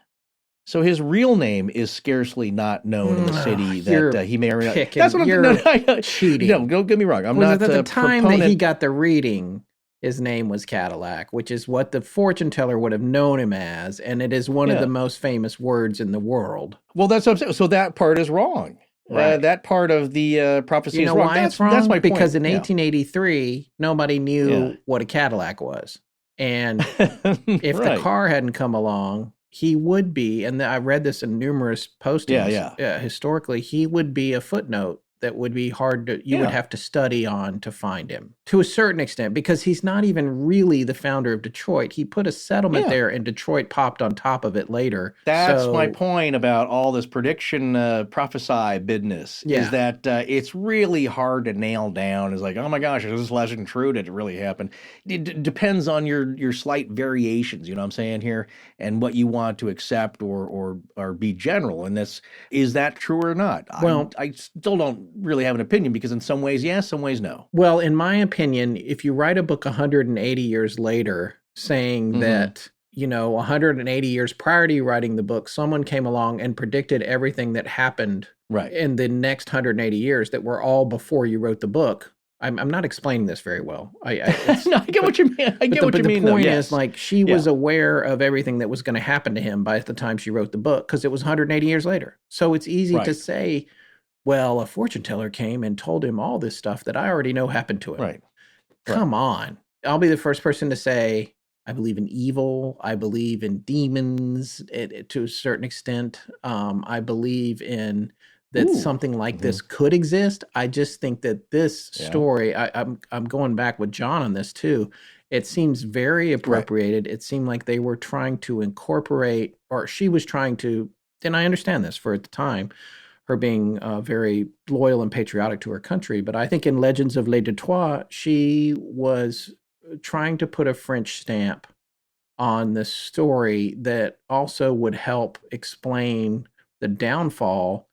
So his real name is scarcely not known in the city that he may or may not. That's what I'm cheating. No, don't get me wrong. I'm not at the time that he got the reading. His name was Cadillac, which is what the fortune teller would have known him as, and it is one of the most famous words in the world. Well, that's what I'm saying. So that part is wrong. Right. That part of the prophecy is wrong. Why it's wrong? That's my point. Because in 1883, nobody knew what a Cadillac was, and if the car hadn't come along, he would be, and I read this in numerous postings, historically, he would be a footnote that would be hard to, you Yeah. would have to study on to find him to a certain extent, because he's not even really the founder of Detroit. He put a settlement Yeah. there and Detroit popped on top of it later. That's my So- point about all this prediction, prophesy business, Yeah. is that it's really hard to nail down. It's like, oh my gosh, is this legend true? Did it really happen? It depends on your slight variations, you know what I'm saying here, and what you want to accept or be general. And this, is that true or not? Well- I still don't really have an opinion, because in some ways, yes, some ways, no. Well, in my opinion, if you write a book 180 years later saying that, 180 years prior to you writing the book, someone came along and predicted everything that happened Right. in the next 180 years that were all before you wrote the book. I'm not explaining this very well. No, I get what you mean. I get what you mean. The though, point yes. is, like, she was aware of everything that was going to happen to him by the time she wrote the book, because it was 180 years later. So it's easy to Right. say, well, a fortune teller came and told him all this stuff that I already know happened to him. Right. Come on. I'll be the first person to say, I believe in evil. I believe in demons to a certain extent. I believe in that Ooh. something like this could exist. I just think that this Yeah. story, I'm going back with John on this too. It seems very appropriated. It seemed like they were trying to incorporate, or she was trying to, and I understand this for at the time, her being very loyal and patriotic to her country. But I think in Legends of Les Detroit, she was trying to put a French stamp on this story that also would help explain the downfall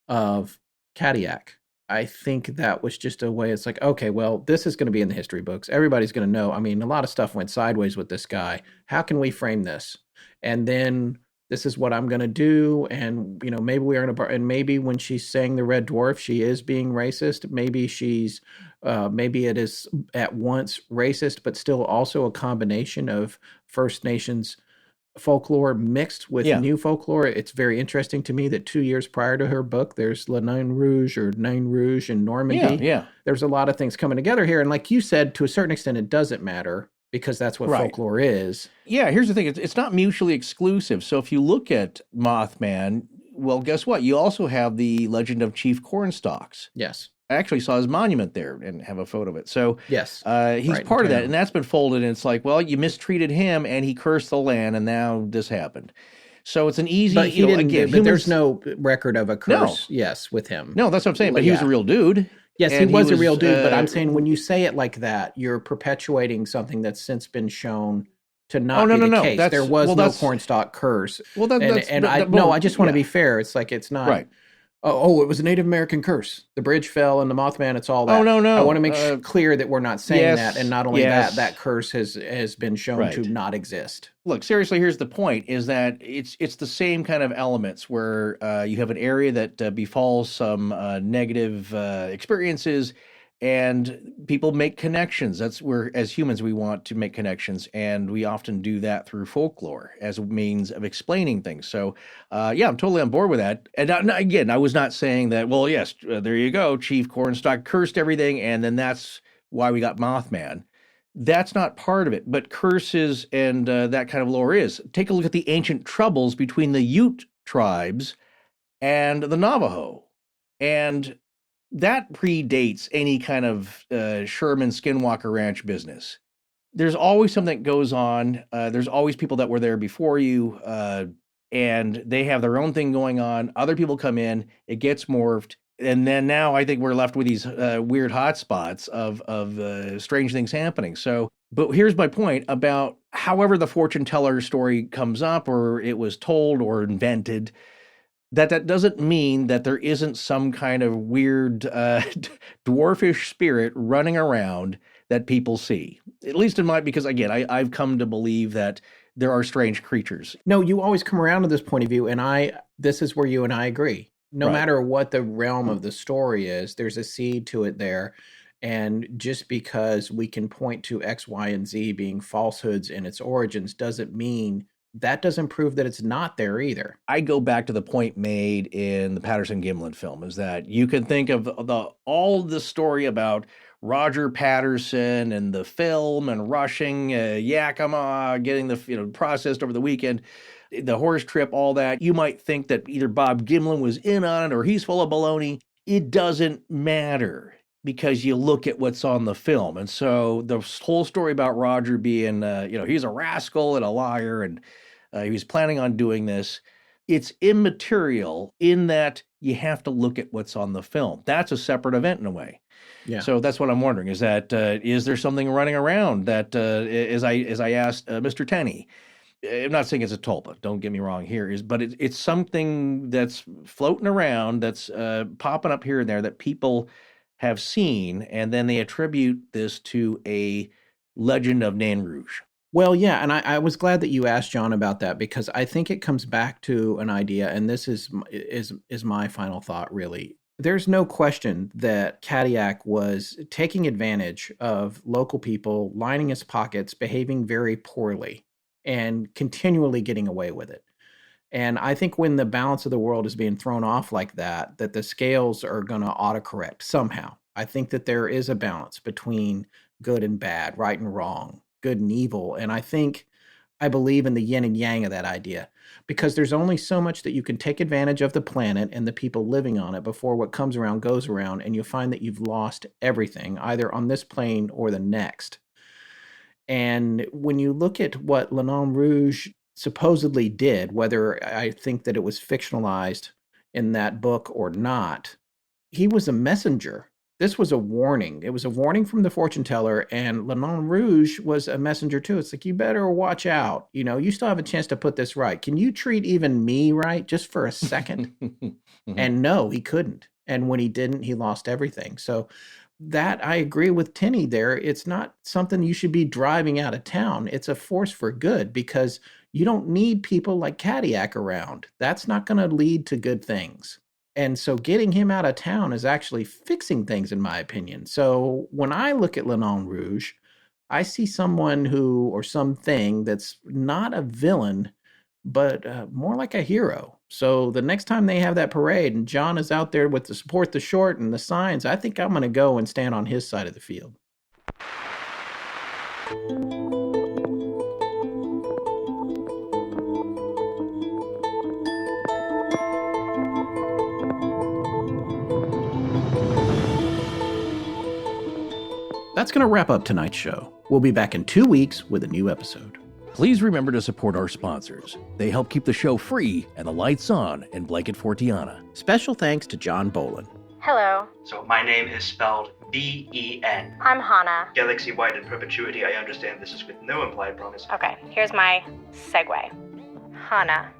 of Cadillac. I think that was just a way, it's like, okay, well, this is going to be in the history books. Everybody's going to know. I mean, a lot of stuff went sideways with this guy. How can we frame this? And then this is what I'm going to do. And, maybe we are going to, and maybe when she's saying the Red Dwarf, she is being racist. Maybe maybe it is at once racist, but still also a combination of First Nations folklore mixed with new folklore. It's very interesting to me that 2 years prior to her book, there's Nain Rouge in Normandy. Yeah. There's a lot of things coming together here. And like you said, to a certain extent, it doesn't matter because that's what folklore is. Yeah, here's the thing. It's not mutually exclusive. So if you look at Mothman, well, guess what? You also have the legend of Chief Cornstalks. Yes. I actually saw his monument there and have a photo of it. So yes, he's part of that. And that's been folded. And it's like, well, you mistreated him and he cursed the land and now this happened. So it's an easy, but he didn't, again, but there's no record of a curse. No. Yes, with him. No, that's what I'm saying. But he was a real dude. Yes, he was a real dude. But I'm saying when you say it like that, you're perpetuating something that's since been shown to not be the case. There was no cornstalk curse. Well, I just want to be fair. It's like, it's not. Right. Oh, it was a Native American curse. The bridge fell and the Mothman, it's all that. Oh, no. I want to make clear that we're not saying that. And not only that curse has been shown to not exist. Look, seriously, here's the point, is that it's the same kind of elements where you have an area that befalls some negative experiences, and people make connections. That's where, as humans, we want to make connections, and we often do that through folklore as a means of explaining things. So, I'm totally on board with that. And again, I was not saying that, well, yes, there you go, Chief Cornstalk cursed everything, and then that's why we got Mothman. That's not part of it, but curses and that kind of lore is. Take a look at the ancient troubles between the Ute tribes and the Navajo, and that predates any kind of Sherman Skinwalker Ranch business. There's always something that goes on. There's always people that were there before you, and they have their own thing going on. Other people come in, it gets morphed, and then now I think we're left with these weird hotspots of strange things happening. So, but here's my point about however the fortune teller story comes up, or it was told or invented, that doesn't mean that there isn't some kind of weird dwarfish spirit running around that people see. At least in my, because again, I've come to believe that there are strange creatures. No, you always come around to this point of view, and this is where you and I agree. No matter what the realm of the story is, there's a seed to it there. And just because we can point to X, Y, and Z being falsehoods in its origins doesn't mean that doesn't prove that it's not there either. I go back to the point made in the Patterson-Gimlin film, is that you can think of all the story about Roger Patterson and the film and rushing Yakima, getting the processed over the weekend, the horse trip, all that. You might think that either Bob Gimlin was in on it or he's full of baloney. it doesn't matter because you look at what's on the film. And so the whole story about Roger being, he's a rascal and a liar, and he was planning on doing this. It's immaterial in that you have to look at what's on the film. That's a separate event in a way. Yeah. So that's what I'm wondering, is that is there something running around that, as I asked Mr. Tenney, I'm not saying it's a tulpa, don't get me wrong here, but it's something that's floating around, that's popping up here and there that people have seen, and then they attribute this to a legend of Nain Rouge. Well, yeah, and I was glad that you asked John about that, because I think it comes back to an idea, and this is my final thought, really. There's no question that Cadillac was taking advantage of local people, lining his pockets, behaving very poorly, and continually getting away with it. And I think when the balance of the world is being thrown off like that the scales are going to autocorrect somehow. I think that there is a balance between good and bad, right and wrong, good and evil. And I believe in the yin and yang of that idea, because there's only so much that you can take advantage of the planet and the people living on it before what comes around goes around, and you'll find that you've lost everything, either on this plane or the next. And when you look at what Nain Rouge supposedly did, whether I think that it was fictionalized in that book or not, he was a messenger. This was a warning. It was a warning from the fortune teller, and Nain Rouge was a messenger too. It's like, you better watch out. You still have a chance to put this right. Can you treat even me right just for a second? And no, he couldn't. And when he didn't, he lost everything. So that, I agree with Tenney there. It's not something you should be driving out of town. It's a force for good, because you don't need people like Cadillac around. That's not going to lead to good things. And so getting him out of town is actually fixing things, in my opinion. So when I look at Nain Rouge, I see someone or something that's not a villain, but more like a hero. So the next time they have that parade and John is out there with the support the short and the signs, I think I'm going to go and stand on his side of the field. That's going to wrap up tonight's show. We'll be back in 2 weeks with a new episode. Please remember to support our sponsors. They help keep the show free and the lights on in Blanket Fortiana. Special thanks to John Bolin. Hello. So my name is spelled B-E-N. I'm Hannah. Galaxy-wide in perpetuity. I understand this is with no implied promise. Okay, here's my segue. Hannah.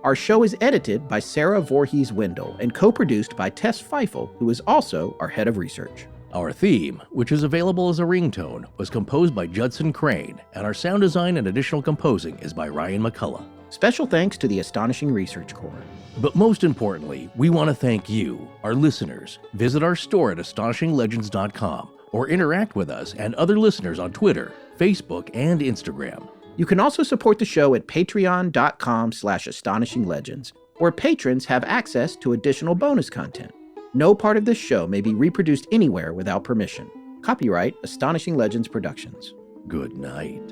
Our show is edited by Sarah Voorhees Wendell and co-produced by Tess Feifel, who is also our head of research. Our theme, which is available as a ringtone, was composed by Judson Crane, and our sound design and additional composing is by Ryan McCullough. Special thanks to the Astonishing Research Corps. But most importantly, we want to thank you, our listeners. Visit our store at astonishinglegends.com or interact with us and other listeners on Twitter, Facebook, and Instagram. You can also support the show at patreon.com/astonishinglegends, where patrons have access to additional bonus content. No part of this show may be reproduced anywhere without permission. Copyright Astonishing Legends Productions. Good night.